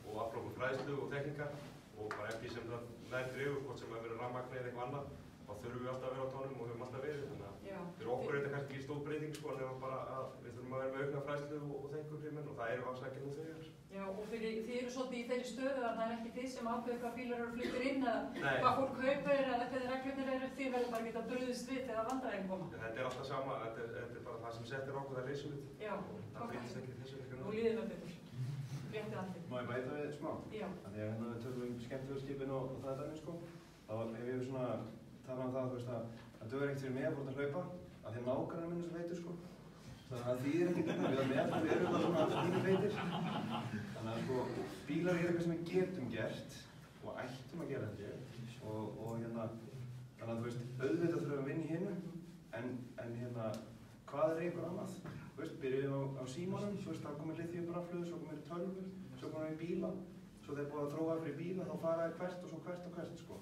Speaker 7: og afla okkur fræðslu og tekníkar og bara eftir sem það nær dregur, hvort sem að vera rafmagni eða eitthvað annað, þá þurfum við alltaf að vera á tónum og höfum alltaf verið, þannig að fyrir okkur er þetta kannski ekki stór breyting sko, en bara að við þurfum að vera með aukna fræðslu og þengur og það eru afsækjað nú þegar.
Speaker 1: Já, og þið eru svolítið í þeirri stöðu að það er ekki þið sem ákveður hvað bílar eru fluttir inn eða hvað fólk kaupir eða hvernig reglurnar eru, þið verður bara geta brugðist við þegar vandræðin koma.
Speaker 7: Þetta er alltaf sama, þetta er bara það sem settir okkur, það leysum við.
Speaker 1: Já,
Speaker 7: það breytist ekki þessu eitthvað.
Speaker 1: Nú líður það betur. Réttir allir.
Speaker 3: Má ég bæta við smá?
Speaker 1: Já.
Speaker 3: Því að við tölum skemmtiferðarskipin og það dæmi sko, þá hef ég svona talað það, að dugar ekkert fyrir mig að fór að hlaupa, að því nágrannar minn er svo feitur sko. Þannig að því ekkert við erum það svona fínu feitir. Þannig að sko, bílar eru eitthvað sem við getum gert og ættum að gera þetta og þannig að auðvitað þurfum að vinna í hinu, en hvað er einhver annað? Byrjuðum á símanum, þá komið lithium-rafhlöður, svo komið tölvur, svo komið bíla, svo þeir búið að þróa fyrir bíla, þá fara þeir hvert og svo hvert sko.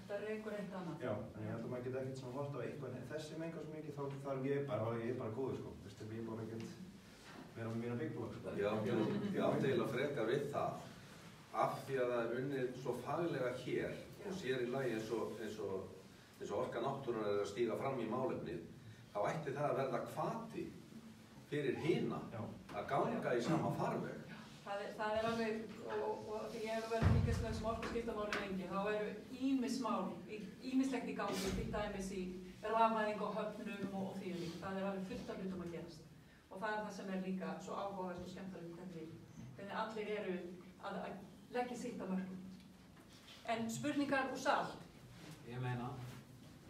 Speaker 1: Þetta er einhver eitt annað.
Speaker 3: Já, en ég held að maður geta ekkert svona hort á eitthvað, en þessi mengar svo mikið, þá þarf ég bara góður sko. Ég er bara ekkert vera með mína byggbúar sko.
Speaker 6: Ég átti eiginlega frekar við það, af því að það er unnið svo faglega hér og sér í lagi eins og Orka náttúrunnar er að stíga fram í málefnið, þá ætti það að verða hvati fyrir hina að ganga í sama farveg.
Speaker 1: Það er alveg, og því ég hef verið fylgjast með sem orkuskiptamáli lengi, þá eru ýmislegt í gangi, til dæmis í rafvæðingu og höfnum og því líka. Það er alveg fullt af hlutum að gerast. Og það er það sem er líka svo áhugavert og skemmtilegt hvernig allir eru að leggja sitt að mörgum. En spurningar úr sal?
Speaker 9: Ég meina,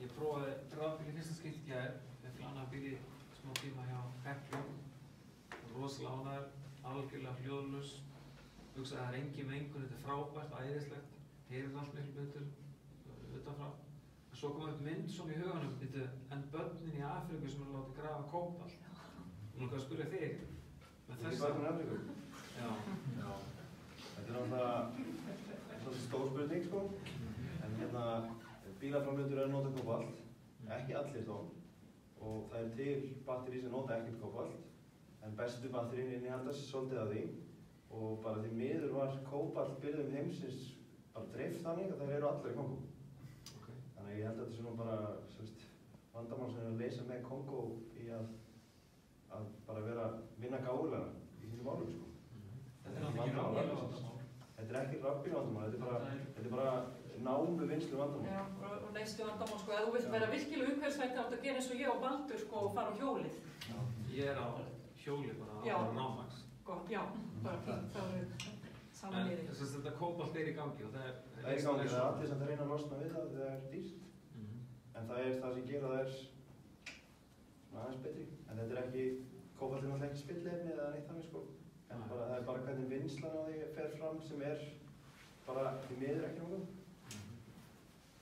Speaker 9: ég prófaði rafbíl í fyrsta skipti í gær, með flanaðbíl í smá tíma hjá Heklu, rosalega ánægður, algjörlega hljóðlaus, hugsaði að það er engin mengun, þetta er frábært, æðislegt, heyrir allt miklu betur utanfrá. En svo kom upp mynd svona í huganum, en börnin í Afríku sem eru látið grafa kópalt. Nú kan ég spyrja þig með þessa.
Speaker 3: Börnin í Afríku?
Speaker 9: Já.
Speaker 3: Þetta er náttúrulega stór spurning sko, en bílaframleiðendur eru að nota kópalt, ekki allir þó, og það er til batteri sem nota ekkert kópalt, en bestu batterín innihaldast svolítið af því og bara því miður var kópaltbirgðum heimsins bara dreift þannig að þær eru allar í Kongó. Þannig að ég held að þetta er bara vandamál sem er að leysa með Kongó í að bara vinna gáfulega í þínum málum sko. Þetta er ekki vandamál. Þetta er ekki rafbílvandamál, þetta er bara námu vinslu vandamál.
Speaker 1: Já, og neyslu vandamál sko, ef þú vilt vera virkilega umhverfisvænt átt að gera eins og ég og Baldur sko og fara á hjólið.
Speaker 9: Ég er á hjóli bara á námax.
Speaker 1: Gott, já, bara fínt, þá eru saman liði.
Speaker 9: En þetta kópalt er í gangi og það er...
Speaker 3: Það er í gangi, það er allir sem það reyna að losna við það, það er dýrt. En það er það sem gera það er aðeins betri. En þetta er ekki, kópalt er náttúrulega ekki spillefni eða neitt þannig sko. En það er bara hvernig vinslan á því fer fram sem er bara því miður ekki náttúrulega.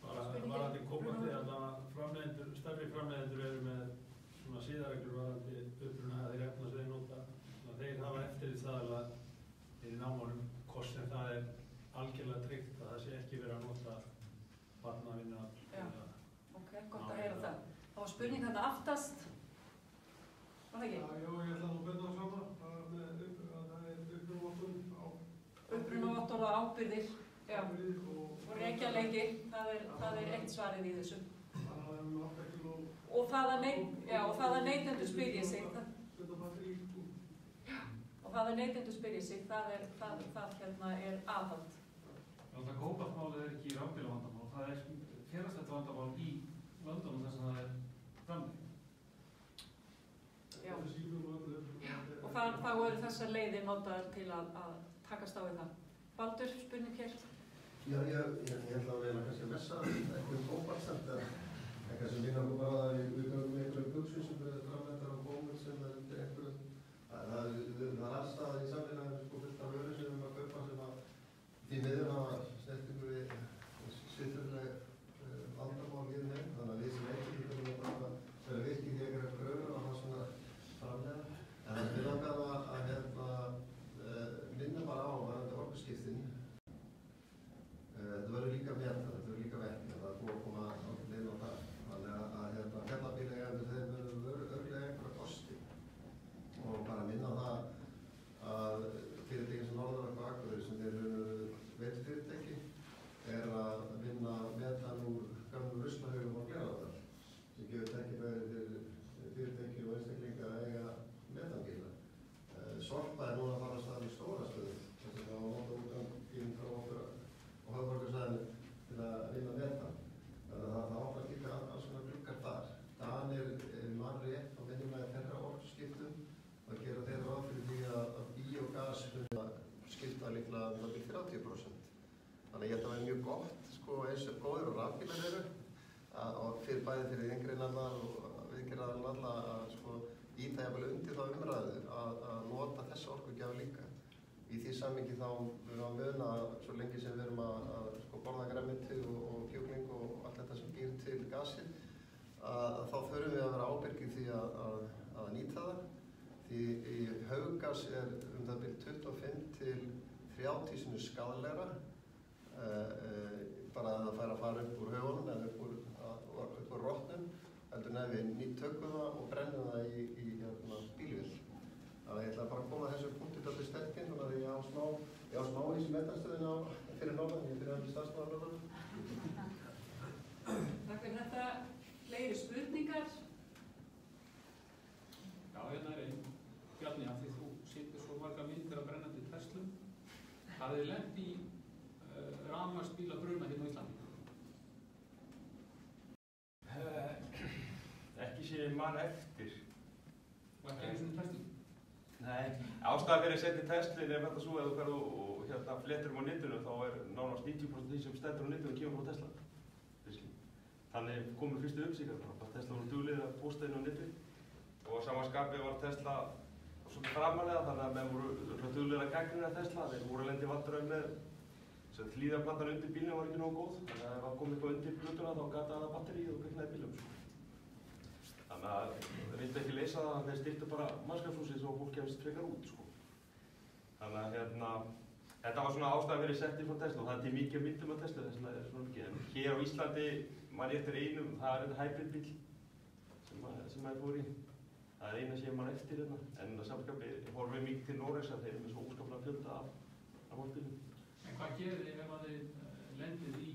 Speaker 10: Varðandi kópalti, að stærri framleiðendur eru með svona siðareglur varðandi uppruna þeir efna sem þeir nota. Þeir hafa eftirlitsaðila í námánum, hvort sem það er algjörlega tryggt að það sé ekki verið að nota barnavinna.
Speaker 1: Já, ok, gott að heyra það. Það var spurning hérna aftast. Var það ekki?
Speaker 10: Já, ég ætla að benda á sama, að það er upprunavottorð á...
Speaker 1: Upprunavottorð á ábyrgðir, já. Og rekjanleiki, það er eitt svarið í þessu. Og það að neytendur spyrja sig. Og það að neytendur spyrja sig, það er aðhald.
Speaker 9: Það kópaltmálið er ekki rafbílavandamál, það er félagslegt vandamál í löndunum þess að það er framleitt.
Speaker 1: Já. Og þá eru þessar leiðir notaðar til að takast á við það. Baldur, spurning hér.
Speaker 4: Já, ég ætla að reyna kannski að messa eitthvað tóparsamt eitthvað sem minna bara að við göngum einhverjum buxum sem eru framleiddar á bómul sem er undir einhverjum. Það er allstað í samfélaginu sko fullt af vöru sem við erum að kaupa sem að því miður hafa snertingu við siðferðileg vandamál í þeim. Þannig að við sem ekki þurfum að bara vera virkið í einhverja gröfur og hafa svona framlega. En það er langar að minna bara á varðandi orkuskiptin. Þetta verður líka meta, þetta verður líka verkið, það er búið að koma ákveðin inn á það. Þannig að fjallabílaeigendur þeim verður örglega einhverja kosti. Og bara minna á það að fyrirtæki sem Norðurorku Akureyri sem eru veitufyrirtæki að vinna metan úr gamlum ruslahaugum á Glerárdal sem gefur tækifæri fyrir fyrirtæki og einstaklinga að eiga metanbíla. Sorpa er núna að fara að staða í Stórastöðum þess að það var nota útganginn frá okkur og höfðborgarsvæðinu til að vinna metan. Þannig að það opnast líka alls konar gluggar þar. Danir mann rétt á minnum með þeirra orkuskiptum að gera þeirra ráð fyrir því að bíógas skipta líklega um 30%. Þannig að ég held að það er mjög gott, sko, eins og góður og rafbílar eru og fyrir bæði fyrir inngreinarnar og viðgerðarnar alla að sko íta jafnvel undir þá umræðu að nota þessa orkugjafa líka. Í því samhengi þá við erum að muna svo lengi sem við erum að sko, borða grænmeti og kjúkling og allt þetta sem býr til gasið að þá þurfum við að vera ábyrgir því að nýta það. Því hauggas er það bil 25 til 30 sinnum skaðlegra bara að það fær að fara upp úr haugunum eða upp úr rotnum heldur en við nýttökum það og brennum það í bílvél. Þannig að ég ætla bara að koma þessu punkti til sterkinn svona því ég á smá í sem metarstöðina fyrir norðan, ég fyrir allir starfsmaður norðan.
Speaker 1: Takk fyrir þetta. Fleiri spurningar?
Speaker 10: Já, hérna er einn. Bjarni, af því þú setur svo marga myndir af brennandi Teslum. Það er lent í rafmagnsbílabruna hérna á Íslandi?
Speaker 7: Ekki sé ég man eftir.
Speaker 10: Og ekki einu svona Teslum?
Speaker 7: Nei, ástæðan fyrir að setja Teslin er þetta svo að þú ferð og flettur á netinu þá er nánast 90% því sem stendur á netinu kemur frá Tesla. Þannig komur fyrstu uppsíkar, Tesla voru duglegir að posta inn á netinu og á sama skapi var Tesla svona framalega þannig að menn voru duglegir að gagnrýna Tesla. Þeir voru að lenda í vandræðum með hlíðarplantan undir bílnum var ekki nógu góð þannig að ef það kom eitthvað undir plötuna þá gataði það batteríið og kviknaði bílum. Þannig að það reyndi ekki leysa það að þeir styrktu bara mannskapshúsið svo fólk kemst frekar út. Þannig að þetta var svona ástæðan fyrir setti frá Tesla og það er til mikið myndum af Tesla þess vegna er svona mikið. En hér á Íslandi man ég eftir einum, það er þetta hybridbíl sem maður fór í. Það er eina sem maður eftir hérna. En það samskapi horfum við mikið til Noregs að þeir eru með svo óskaplega fjölda af hólpilum.
Speaker 10: En hvað gerir þið ef að þið lendið í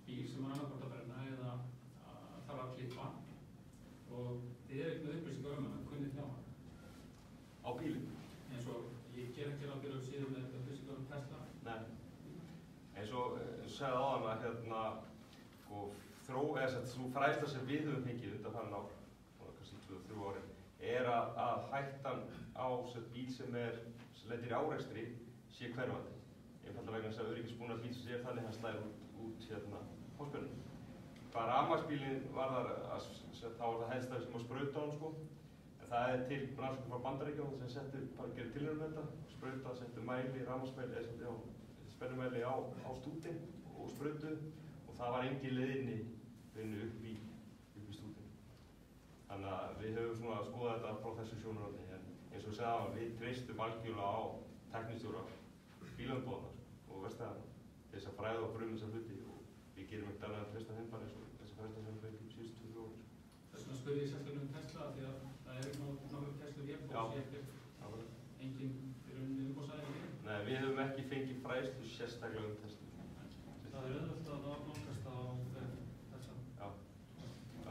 Speaker 10: bíl sem er annarkvort að brenna eða þarf að klippa og þið eru ekki með upplýsingar hann, kunnið þjá hann?
Speaker 7: Á bílum?
Speaker 10: Eins og ég ger ekki ráð fyrir að síðan með upplýsingar Tesla?
Speaker 7: Nei. Eins og sagði áðan að sú fræðsla sem við höfum fengið undanfarin ár, kannski 2-3 árin, er að hættan á bíl sem lendir í árekstri sé hverfandi. Einfalda vegna þess að öryggisbúnaður bíl sem þannig hann slæðir út hálsbjörnum. Hvað rafmagnsbílinn varðar, þá var það helst sem að sprauta hann en það er til rannsókn frá Bandaríkjunum sem gerir tilraun með þetta, sprauta, settur mæli, rafmagnsmæli eða spennumæli á stútinn og sprautu og það var engin leiðinni upp í stútinn. Þannig að við höfum svona að skoða þetta frá þessu sjónarhorni en eins og segja við treystum algjörlega á tæknistjóra bílambóðar og verkstæðana til þess að fræða okkur þessa hluti og við gerum ekkert annað að treysta þeim bara eins og þessa fræðsla sem við fengum síðustu 2 ára.
Speaker 10: Þess vegna spurði ég sérstaklega Tesla því að það eru nokkur Teslur hér og sé ekkert engin fyrir umbóðsæðir hér.
Speaker 7: Nei, við höfum ekki fengið fræðslu sérstaklega Tesla.
Speaker 10: Það er auðvitað að nálgast á Tesla?
Speaker 7: Já.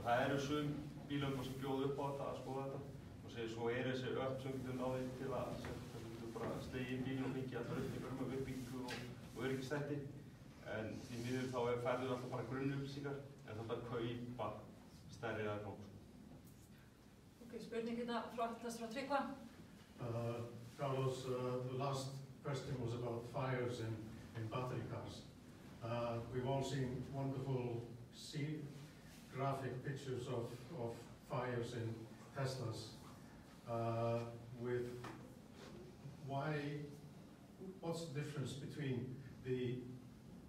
Speaker 7: Það eru sum bílambóð sem bjóðu upp á þetta að skoða þetta og svo er þessi upp sem getur náðið til að bara stegi í bílinn og fengi allar upplýsingar uppbyggingu og öryggisþætti en því miður þá færðu alltaf bara grunnupplýsingar en þá bara kaupa stærri aðgang.
Speaker 1: Ok, spurning hérna frá Tryggva.
Speaker 2: Carlos, the last question was about fires in battery cars. We've all seen wonderful graphic pictures of fires in Teslas. What's the difference between the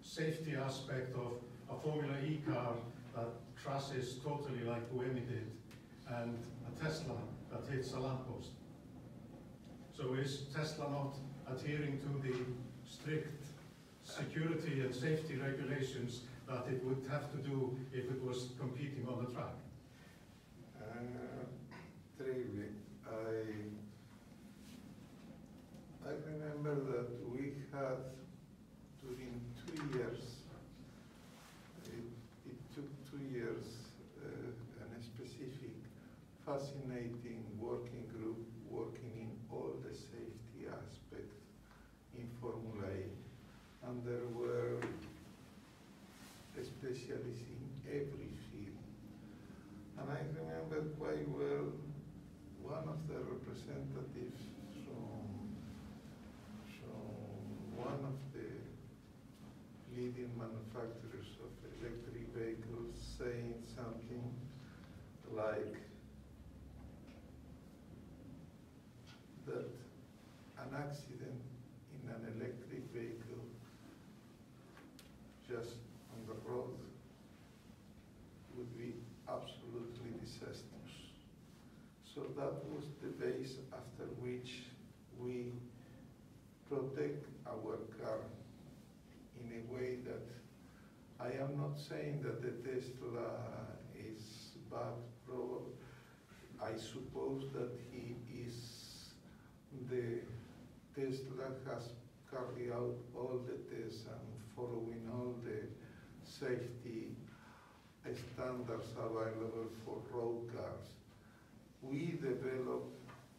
Speaker 2: safety aspect of a Formula E car that crashes totally like Buemi did and a Tesla that hits a lamppost? So is Tesla not adhering to the strict security and safety regulations that it would have to do if it was competing on the track?
Speaker 8: Trevi, I remember that we had during 2 years, it took 2 years, a specific fascinating working group working in all the safety aspects in Formula E. And there were specialists in every field. And I remember quite well one of the representatives from one of the leading manufacturers of electric vehicles saying something like that an accident in an electric vehicle just on the road would be absolutely disastrous. So that was the base after which we protect our car in a way that I am not saying that the Tesla is bad. I suppose that the Tesla has carried out all the tests and following all the safety standards available for road cars. We developed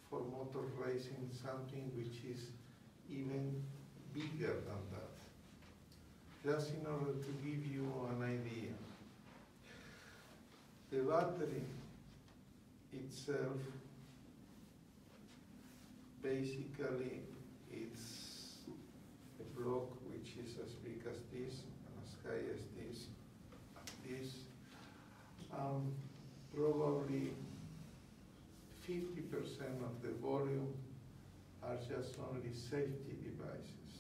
Speaker 8: for motor racing something which is even bigger than that. Just in order to give you an idea, the battery itself, basically, it's a block which is as big as this and as high as this, and this. Probably 50% of the volume are just only safety devices.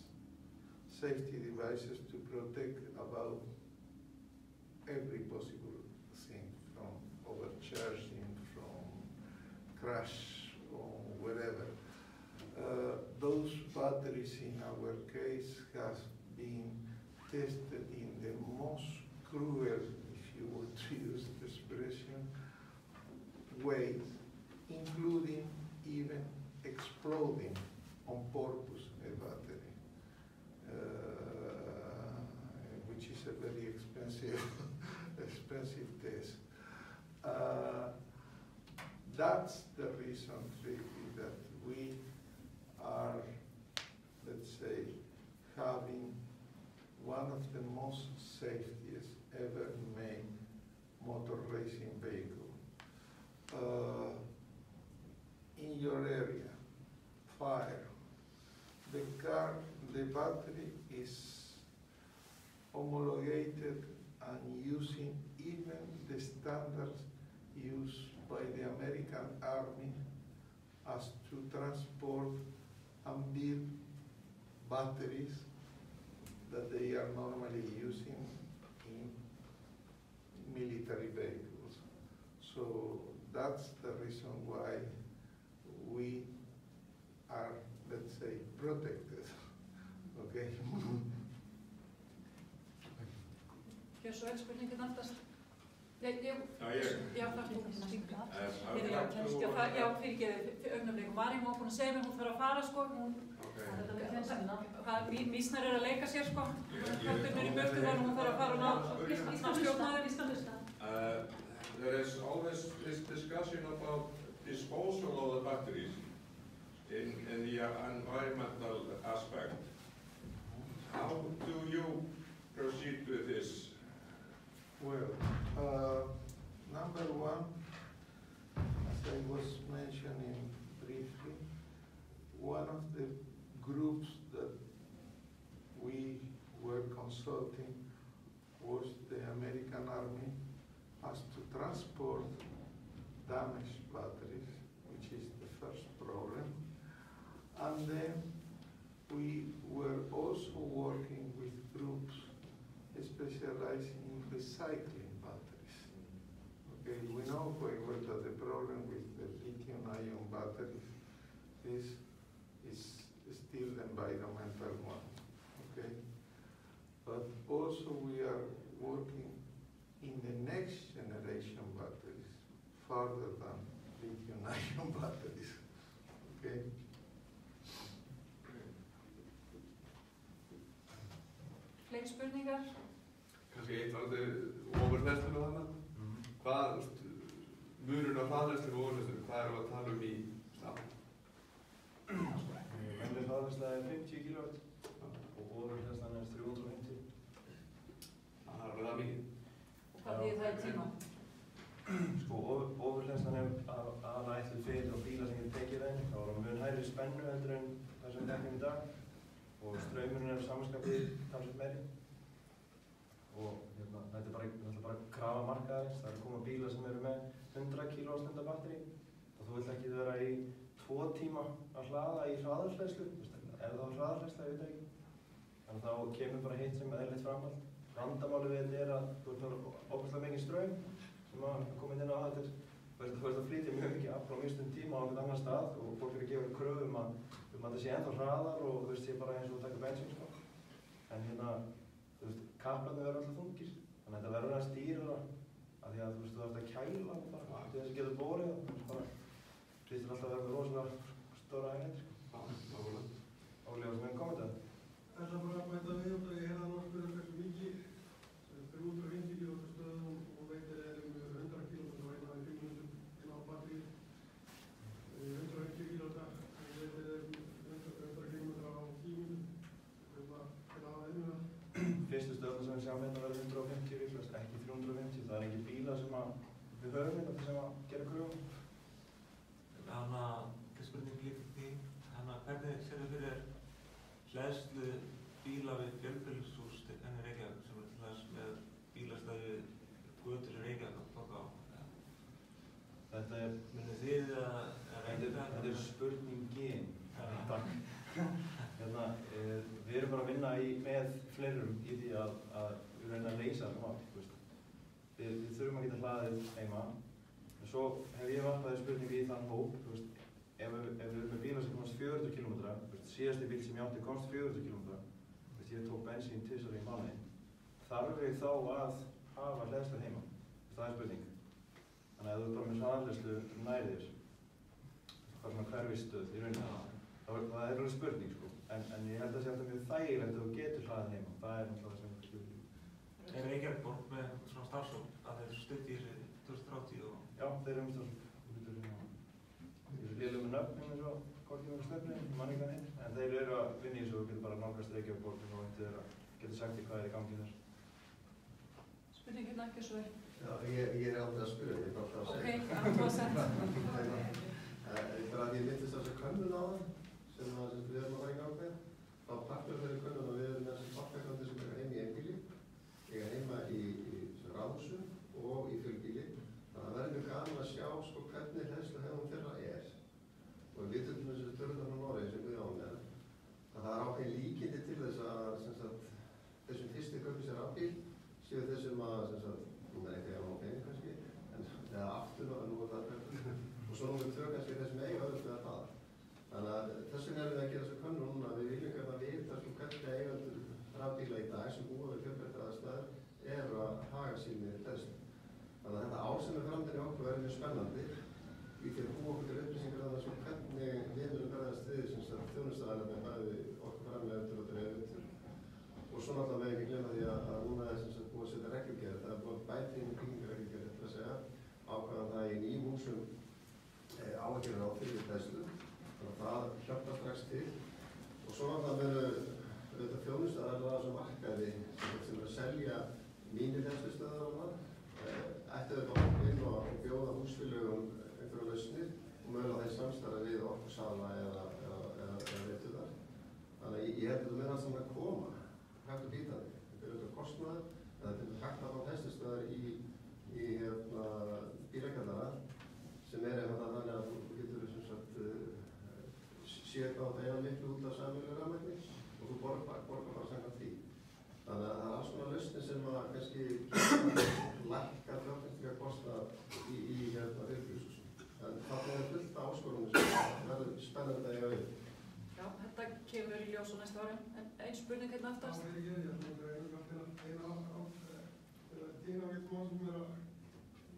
Speaker 8: Safety devices to protect about every possible thing, from overcharging, from crash, or whatever. Those batteries in our case have been tested in the most cruel, if you want to use the expression, ways, including even exploding on purpose a battery, which is a very expensive test. That's the reason, really, that we are, let's say, having one of the most safest ever made motor racing vehicle. In your area, fire, the battery is homologated and using even the standards used by the American Army as to transport and build batteries that they are normally using in military vehicles. So that's the reason why we are, let's say, protected. Okay?
Speaker 1: Gjör svo vel spurningin aftast. Já, þakka. Já, fyrirgeðu augnablik. Marín var búin að segja mér, hún þarf að fara, sko. Mísnar að leika sér, sko. Kötturinn í burtu þar, hún þarf að fara og ná stjórnaður.
Speaker 11: There is always this discussion about disposal of the batteries in the environmental aspect. How do you proceed with this?
Speaker 8: Well, number one, as I was mentioning briefly, one of the groups that consulting was the American Army has to transport damaged batteries, which is the first problem. And then we were also working with groups specializing in recycling batteries. Okay, we know very well that the problem with the lithium-ion batteries is still the environmental one. Okay, but also we are working in the next generation batteries, further than lithium-ion batteries. Okay.
Speaker 1: Fleiri spurningar?
Speaker 11: Kannski eitt varðandi ofurhleðsluna þarna. Hvað, munurinn á hraðhleðslunni og ofurhleðslunni, hvað erum við að tala í stað?
Speaker 3: Venjuleg hraðhleðsla 50 kW og ofurhleðslan 350.
Speaker 11: Það það mikið.
Speaker 1: Og hvað þýðir það í tíma?
Speaker 3: Sko, ofurhleðslan aðalega ætluð fyrir á bíla sem getur tekið þeim. Það var mun hærri spennu heldur en það sem tekjum í dag. Og straumurinn samanskapið talsveit meiri. Og þetta bara krafa markaðarins. Það eru koma bílar sem eru með 100 kWh batteri og þú vilt ekki vera í 2 tíma að hlaða í hraðhleðslu. Er það hraðhleðsla, ég veit ekki. Þannig að þá kemur bara hitt sem eðlilegt framhald. Vandamálið við þetta er að þú ert með óbærslega mikið straum sem að koma inn á þetta. Þú ert að flytja mjög mikið afl á mjög stund tíma á einhvern annan stað og fólk er að gefa kröfum að það sé ennþá hraðar og þú veist, sé bara eins og að taka bensín, sko. En þú veist, kaplarnir verður alltaf þungir. Þannig að þetta verður að stýra það, af því að þú veist, þú þarfst að kæla bara til þess að geta borið það. Þú veist, bara, hlýtur alltaf að vera með rosalega stóra eiginleiti, sko. Ólega sem hefur komið þetta.
Speaker 12: Það er bara að bæta við og ég hefði að spyrja hversu mikið, 350 kW stöðum og veitir er 100 kW og eina í 500 inn á batteri. 150 kW
Speaker 3: Fyrstu stöðuna sem við sjáum hérna verður 150 ríklast, ekki 350. Það er ekki bíla sem við höfum hérna sem að gera kröfum.
Speaker 9: Spurning líka því, hvernig sér þið fyrir hleðslu bíla við fjölbýlishús en Reykjavík sem til þess með bílastæði götur í Reykjavík að tóka á?
Speaker 3: Þetta er...
Speaker 9: Munið þið að reyna þetta?
Speaker 3: Þetta er spurningin. Takk. Við erum bara að vinna með fleirum í því að við reynum að leysa þetta mál. Við þurfum að geta hlaðið heima. En svo hef ég varpaði spurningu í þann hóp. Ef við erum með bíla sem komast 400 km, síðasti bíl sem ég átti komst 400 km, ég tók bensín 2 í mánuði. Þarf við þá að hafa hleðslu heima? Það er spurning. Þannig að ef þú bara með hraðhleðslu nærðir, bara svona hverfisstöð í rauninni, það er alveg spurning, sko. En ég held að það sé alltaf mjög þægilegt að þú getur hlaðið heima. Það er náttúrulega það sem er spurning.
Speaker 9: Er Reykjavík borg með svona starfsfólk að þeir stutti í þessi 2030 og...
Speaker 3: Já, þeir eru með starfsfólk. Ég lélum með nöfnum eins og hvort ég var snöfnum, mann ekki hvað hinn. En þeir eru að vinna í þessu og getur bara nálgast Reykjavík borg og þeir getur sagt því hvað er í gangi þar.
Speaker 1: Spurning hérna ekki svo vel.
Speaker 4: Já, ég er aldrei að spyrja, ég er bara að segja.
Speaker 1: Ok, þú að segja.
Speaker 4: Bara að ég myndist þess að könnun á það sem við erum að fara í gang með. Þá partur þeirri könnun og við erum með þessi bakkakandi sem er heim í einbíli. Ég er heima í ráðhúsum og í fjölbíli. Þannig að það verður mjög gaman að sjá sko, hvernig hleðsluhegðun þeirra er. Og við vitum til þessu tölurnar frá Noregi sem við áum með að það er ákveðin líkindi til þess að þessum fyrsti köpum sér rafbíl séu þessum að nú er ekki að hafa pening kannski, eða aftur og nú er það köpum. Og svo númer 2 kannski þessum eiga auðvitað að það. Þannig að þess vegna erum við að gera þessu könnun núna að við viljum gæta að vita hvernig eigendur rafbíla í dag sem búa við fjölbreyttar aðstæður eru að haga sín með hleðslu. Þannig að þetta ár sem er framtíðin í okkur verður mjög spennandi. Við getum búið okkur til upplýsingar þannig að hvernig við erum verðast við þjónustæðarinn með bæði okkur framleiðendur og dreifindur. Og svo náttúrulega með ekki glemma því að núna er búið að setja reglugerð. Það er búið að bæta inn í byggingarreglugerð eftir að segja ákvæðan það í nýjum húsum á að gera ráð fyrir hleðslu. Þannig að það hjálpar strax til. Og svo náttúrulega verður þjónustæðarinn að þessum markaði sem er að selja mínir hleðslustöðar á það. Ætti þetta að inn og bjóða húsfélögum einhverja lausnir og mögulega þeir samstarfi við orkusala eða veituðar. Þannig að ég held að það meðan sem að koma hægt og bítandi. fyrir auðvitað kostnaður, en það er hægt að fá hestustöðar í bílakjallara sem þannig að þú getur sem sagt séð á þetta miklu út af sameiginlegu rafmagni og þú borgar bara samkvæmt því. Þannig að það er alls konar lausnir sem að kannski lækka fjárfestingarkostnað í uppbyggingarhúsum. En það er fullt af áskorunum sem verður spennandi að eiga við.
Speaker 1: Já, þetta kemur í ljós á næsta ári. En ein spurning hérna aftast.
Speaker 12: Já, ég ætla eina veit mál sem að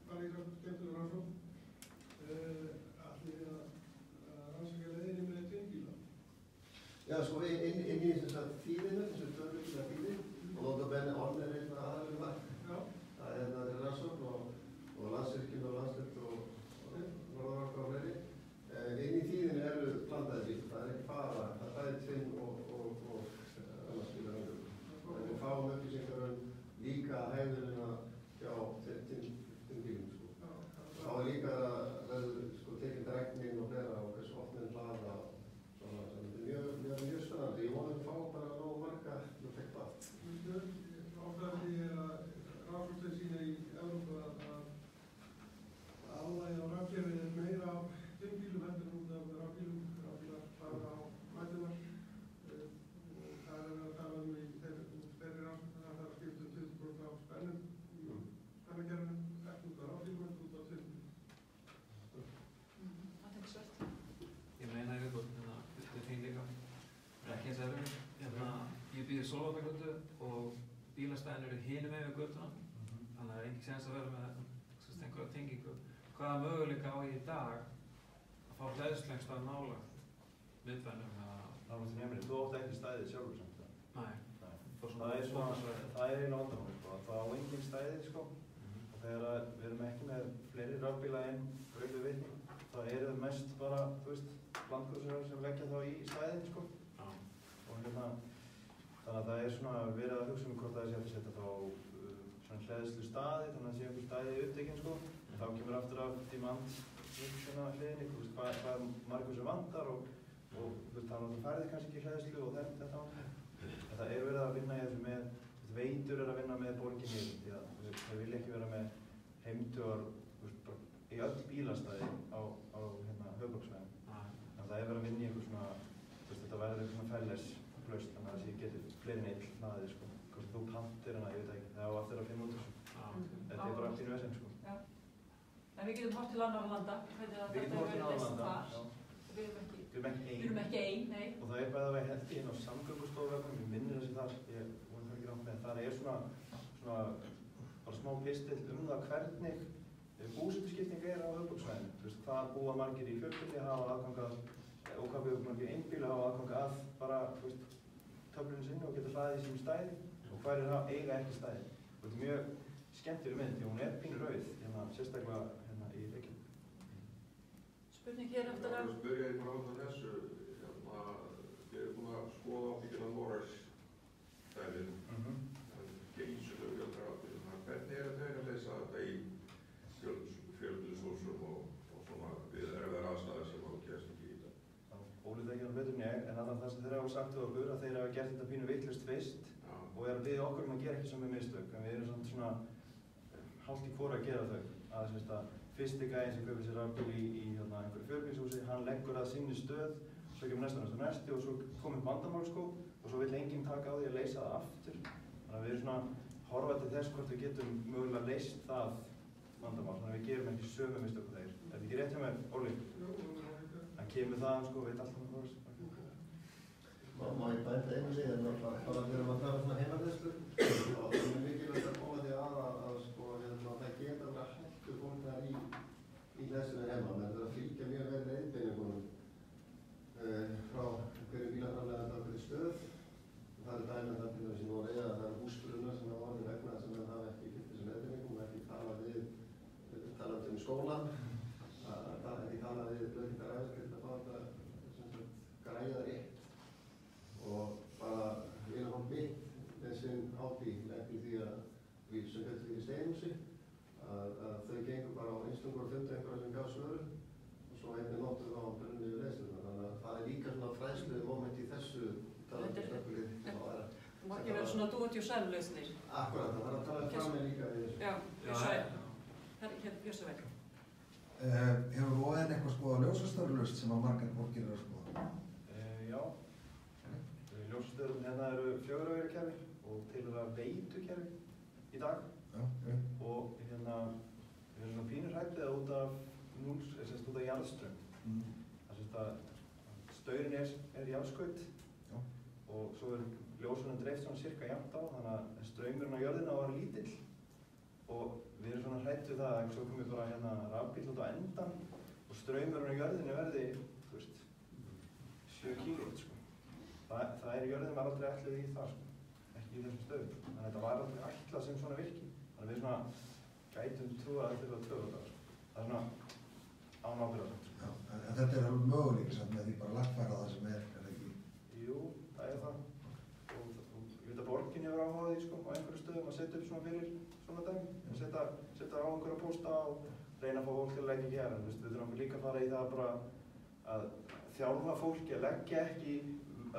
Speaker 12: fara í skemmtilega rannsókn. Allir rannsaka leiðinni með tvinnbíla.
Speaker 4: Já, sko inn í þýðinu, þessu tvörbíla þýði, og nota benni orðin einn aðalum það. Það er rannsókn og Landsvirkjun og Landsnet og Norðurorka og fleiri. Inn í þýðinu eru blandaðir bíl, það er ekki bara, það er bæði tvinn og annars bílar. En við fáum upplýsingar líka hægðunina hjá tvinnbílum. Þá er líka tekinn dregnin og fleira og hversu oft með hlaða og svona. Þetta er mjög spennandi. Ég vona að við fáum bara nógu marga til að tekta allt.
Speaker 12: Áfæðandi er að rannsóknir sína í Evrópu að álagið á rafkerfið er meira á tvinnbílum heldur út af rafbílum. Rafbílar fara á mætunar. Það er að tala í þeirri rannsóknir að það er að skipta 20% á spennukerfinu, ekki út af rafbílum, ekki út af tvinnbílum.
Speaker 9: Ég meina ég veit þetta þín líka. Ekki eins erfið. Ég býð í Sólvallagötu og bílastæðin eru hinum með götuna. Þannig að það er engin séns að vera með einhverja tengingu. Hvaða möguleika á ég í dag að fá hleðslengstað nálægt miðbænum?
Speaker 3: Nálægt sem Emil, þú átt ekki stæðið sjálfur samt það?
Speaker 9: Nei.
Speaker 3: Það er einu vandamál, það á engin stæði sko. Og þegar við erum ekki með fleiri rafbíla en auðvitað vitni, það eru mest bara, þú veist, landgrúsar sem leggja þá í stæðin sko. Og þannig að það er svona verið að hugsa hvort það sé að setja þá svona hleðslu staði, þannig að það sé einhver staði upptekinn sko. Þá kemur aftur af demand svona hliðinni, þú veist, hvað margur sem vandar og þú veist, þannig að það færði kannski ekki hleðslu og þetta. En það er verið að vinna í þessu með, veitur er að vinna með borginni, því að það vil ekki vera með heimtugar í öll bílastæði á höfuðborgarsvæðinu. Þannig að það er verið að vinna í einhver svona, þetta verður eitthvað svona fælleslaust, þannig að það sé getur fleiri neill hlaðið sko. Hvort þú pantir hana, ég veit ekki, það á aftur að finna út þessu. Þetta er bara pínu vesinn sko.
Speaker 1: Já. En við getum hort til annarra landa, hvernig að þetta er verið leyst þar. Við erum ekki ein, nei.
Speaker 3: Og það er bæðið að vera held í inn á samgöngustofuvegum, ég minnir þessi þar, ég voru það ekki rátt með. Það er svona bara smá pistill það hvernig búsetuskipting er á höfuðborgarsvæðinu. Þú veist, hvað búa margir í fjölbýli hafa aðgang að, og hvað búa margir í einbýli hafa aðgang að bara, þú veist, töflunum sinni og geta hlaðið í sínum stæði og hver er eiga ekki stæði. Þetta er mjög skemmtileg mynd, því hún er pínu rauð, sérstaklega í Reykjavík.
Speaker 1: Spurning hér eftir að...
Speaker 11: Ég spyrja ykkur á þessu, ég er búin að skoða ábyggilega Noregsstæðin, geysilega fjöldraðabíl. Hvernig eru þeir að leysa þetta í fjölbýlishúsum og svona við erfiðar aðstæður sem á gerst ekki í þetta?
Speaker 3: Ólítið ekki betur en ég, en það sem þeir hafa sagt við okkur að þeir hafa gert þetta pínu vitlaust fyrst og er að biðja okkur að gera ekki sömu mistök, en við erum svona hálft í hvora að gera þau. Að fyrsti gæðin sem kaupir sér rafbíl í einhverju fjölbýlishúsi, hann leggur að sinni stöð, svo kemur næstu og svo komið vandamál sko, og svo vill enginn taka á því að leysa það aftur. Þannig að við erum svona horfað til þess hvort við getum mögulega leyst það vandamál, þannig að við gerum ekki sömu mistök á þeir. Er þetta ekki rétt hjá mér, Óli? Það kemur það, sko, veit alltaf hvað það er.
Speaker 4: Má ég bæta einu lið, en bara þegar maður tala svona heimaðislu, þá er mjög mikilvægt að koma því að það geta verið hættu fólknar í hlæsinu heima, menn það er að fylgja mjög vel leiðbeiningunum frá hverju bílaframleiðandi á hverju stöð. Það er dæmið það til þess í Noregi að það eru húsbrunnar sem hafa orðið vegna þess að menn hafa ekki fylgt þessum leiðbeiningum og ekki talað um skólann, ekki talað við löggindaræðskrift að fá þetta græða rétt. Og bara fólk mitt með sinn ábí leggur því að við sem höfum fyrir Steinhúsi að þau gengur bara á einstungur og fundu einhverja sem gaf svöru og svo einnig nóttu þá brunni við leyslunar. Þannig að það er líka svona fræðsluðu moment í þessu talandurslökkulið á aðra.
Speaker 1: Þú má ekki vera svona do-it-yourself lausnir.
Speaker 4: Akkurat, það var að tala fram líka í þessu.
Speaker 1: Já, Björsavegg.
Speaker 13: Hefur ON eitthvað skoðað ljósastörlaust sem að margar borgir eru að skoða?
Speaker 3: Já. Ljósastöðum hérna eru fjögurvegarkerfi og til að veitukerfi í dag.
Speaker 13: Já,
Speaker 3: og hérna við erum svona pínur hrættið út af jarðströmm. Það sést að staurinn er jarðskaut og svo er ljósunum dreift svona cirka jafnt á, þannig að straumurinn á jörðina var lítill og við erum svona hrætt við það að svo komið bara hérna rafbíll út á endan og straumurinn á jörðinu verði, þú veist, 7 kílót, sko. Það er jörðin var aldrei ætluð í það, sko, ekki í þessum stöðum. Þannig að þetta var aldrei ætlað sem svona virki. Þannig að við svona gætum trúað að þetta er töfum það, sko. Það er svona ánábyrðað, sko.
Speaker 13: Já, en þetta er alveg möguleik samt með því bara lagfæra það sem er ekki?
Speaker 3: Jú, það er það. Og ég veit að borgin hefur áhugað því, sko, á einhverju stöðum að setja upp svona fyrir svona dæmi. Setja á einhverja pósta og reyna að fá fólk til að leggja ekki hér. En við þurfum líka að fara í það bara að þjálfa fólki að leggja ekki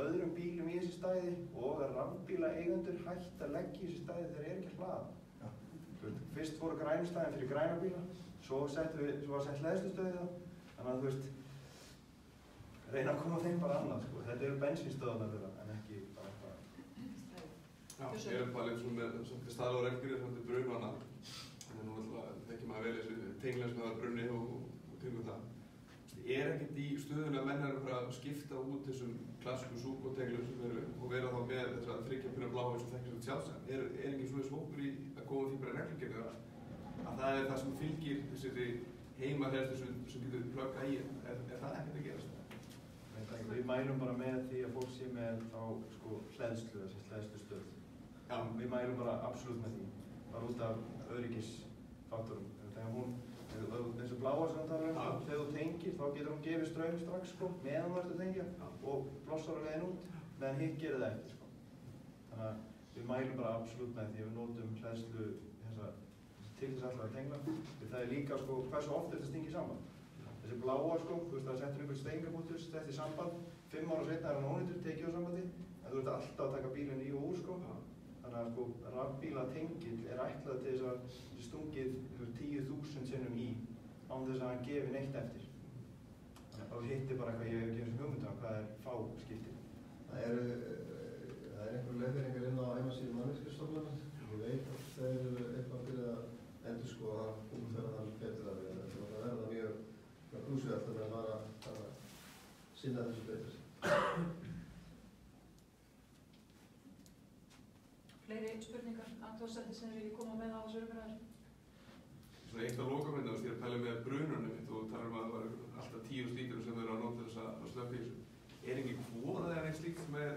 Speaker 3: öðrum bílum í þessi stæði og að rafbíla eigendur hætt að leggja í þessi stæði þegar þeir eru ekki að hlaða. Fyrst fóru grænu stæðin fyrir græna bíla, svo var sett hleðslustöði það. Þannig að þú veist, reyna að koma þeim bara annað, sko. Þetta eru bensínstöðunar þeirra, en ekki bara eitthvað.
Speaker 11: Já, ég er bara eins og með svolítið staðal og regnir þetta brunvana. Þannig að nú alltaf þekkir maður vel þessu tengla sem hafa brunni og kringum það. Er ekkert í stöðunni að menn eru að skipta út þessum klassísku súkotenglum sem eru og vera þá með þess að þriggja bláa eins og þekkir sem sjálfsagt. Er engin svoleiðis hópur í að koma því bara reglugerðir að það er það sem fylgir þessari heimahleðslu sem getur plugga í? Er það ekkert að gerast?
Speaker 3: Við mælum bara með því að fólk sé með þá sko hleðslu, þessi hleðslustöð. Já. Við mælum bara absolutt með því. Bara út af öryggisfaktorum. Þessu bláa sem það talar þegar þú tengir þá getur hún gefið straum strax sko, meðan þú ert að tengja og blossar á leiðin út, meðan hitt gerir það eftir sko. Þannig að við mælum bara absolutt með því að við notum hleðslu til þess alltaf að tengla. Það er líka sko, hversu oft þetta stingir saman. Þessi bláa sko, þú veist það settur einhvern stengabútur, þetta samband, 5 ára seinna er hann ónýttur, tekið á sambandi, en þú ert alltaf að taka bílinn í og úr sko. Þannig að sko, rafbílatengill er ætlað til þess að stungið 10.000 sinnum í án þess að hann gefi neitt eftir. Þá hittir bara eitthvað, ég hef ekki eins og hugmynda hvað er fáskipti.
Speaker 4: Það er einhver leiðbeiningar inn á heimasíðu Mannvirkjastofnunar. Ég veit að þeir eru eitthvað til að endurskoða umferðarnar betur af því að þetta verða mjög krúsíalt að menn var að sinna þessu betur.
Speaker 1: Fleiri spurningar, athugasemdir sem þið viljið koma með á þessu umræðu?
Speaker 11: Svona eitt af lokamynda, þér að tala með brununum og tala að það var alltaf 10 lítur sem þeir eru að nota þess að slökka í þessu. Er ekki kvóða eða einn slíkt sem er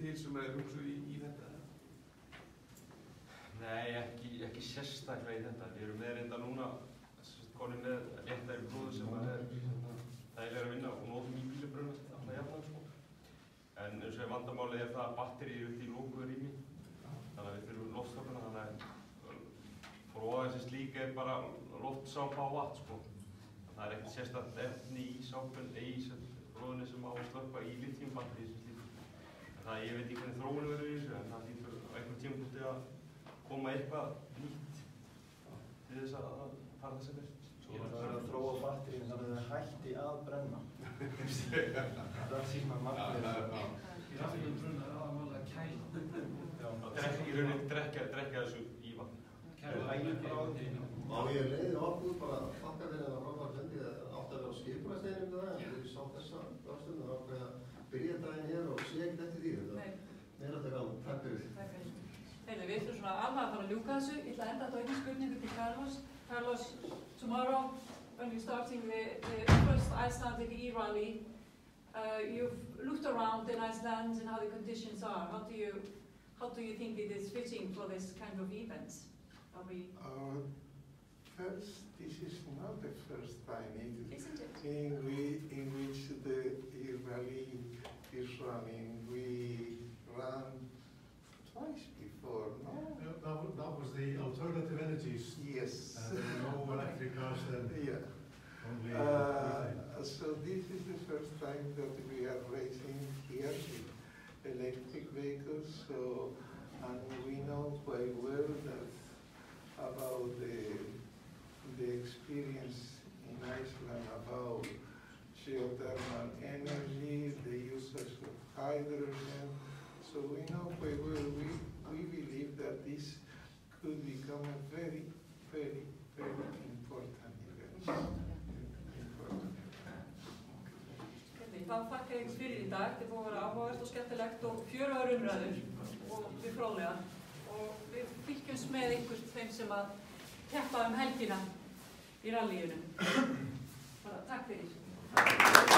Speaker 11: til sem er hugsuð í þetta?
Speaker 14: Nei, ekki sérstaklega í þetta. Við erum með reynda núna konið með léttari brúðu sem er þægilega að vinna og nótum í bílabruna alltaf jafnan sko. En eins og vandamálið er það að batterið er út í lókuðu rými. Þannig að við þurfum loftstofnuna, þannig að fróða þessi slík er bara loftsápa á vatn sko. Það er ekkert sérstakt efni í sápunni, í fróðunni sem á að slökka í lithiumbatteri sem slíkt. Það ég veit ekki hvernig þróunum verður í þessu, en það lítur á einhvern tímapunkti að koma eitthvað nýtt til þess að fara þess að verð.
Speaker 3: Svo það er að þróa batterín þannig að það hætti að brenna. Það er síðan margir.
Speaker 9: Í rafbílum brunna er aðalmálega að kæla.
Speaker 14: Í rauninni drekka þessu í vatn.
Speaker 4: Má ég leiði okkur bara að þakka fyrir að frábæra sendi að átt að vera á skipulagsdeginum það, en við sá þessa ráðstöfnu og ákveða að byrja daginn hér og sé ekkert eftir því. Þetta er alltaf gaman. Takk fyrir.
Speaker 1: Við þurfum svona alveg að fara að ljúka þessu. Ég ætla að enda þetta á einhver spurningu til Carlos. Carlos, tomorrow when you're starting the first Icelandic e-rally, you've looked around in Iceland and how the conditions are. How do you think it is fitting for this kind of events?
Speaker 8: First, this is not the first time
Speaker 1: Isn't it?
Speaker 8: in which the e-rally is running. We ran twice before, no?
Speaker 2: That was the alternative energies.
Speaker 8: Yes.
Speaker 2: No electric cars then.
Speaker 8: Yeah.
Speaker 2: Only
Speaker 8: so this is the first time that we are racing here with electric vehicles. So, and quite well about the experience in Iceland about geothermal energy, the usage of hydrogen. So we know quite well, we believe that this could become a very, very, very important event.
Speaker 1: Þá þakka ég ykkur fyrir í dag. Þetta búið að vera áhugavert og skemmtilegt og fjörugar umræður og við fróðlegar. Og við fylgjumst með ykkur þeim sem að keppa helgina í rallíinu. Bara takk fyrir.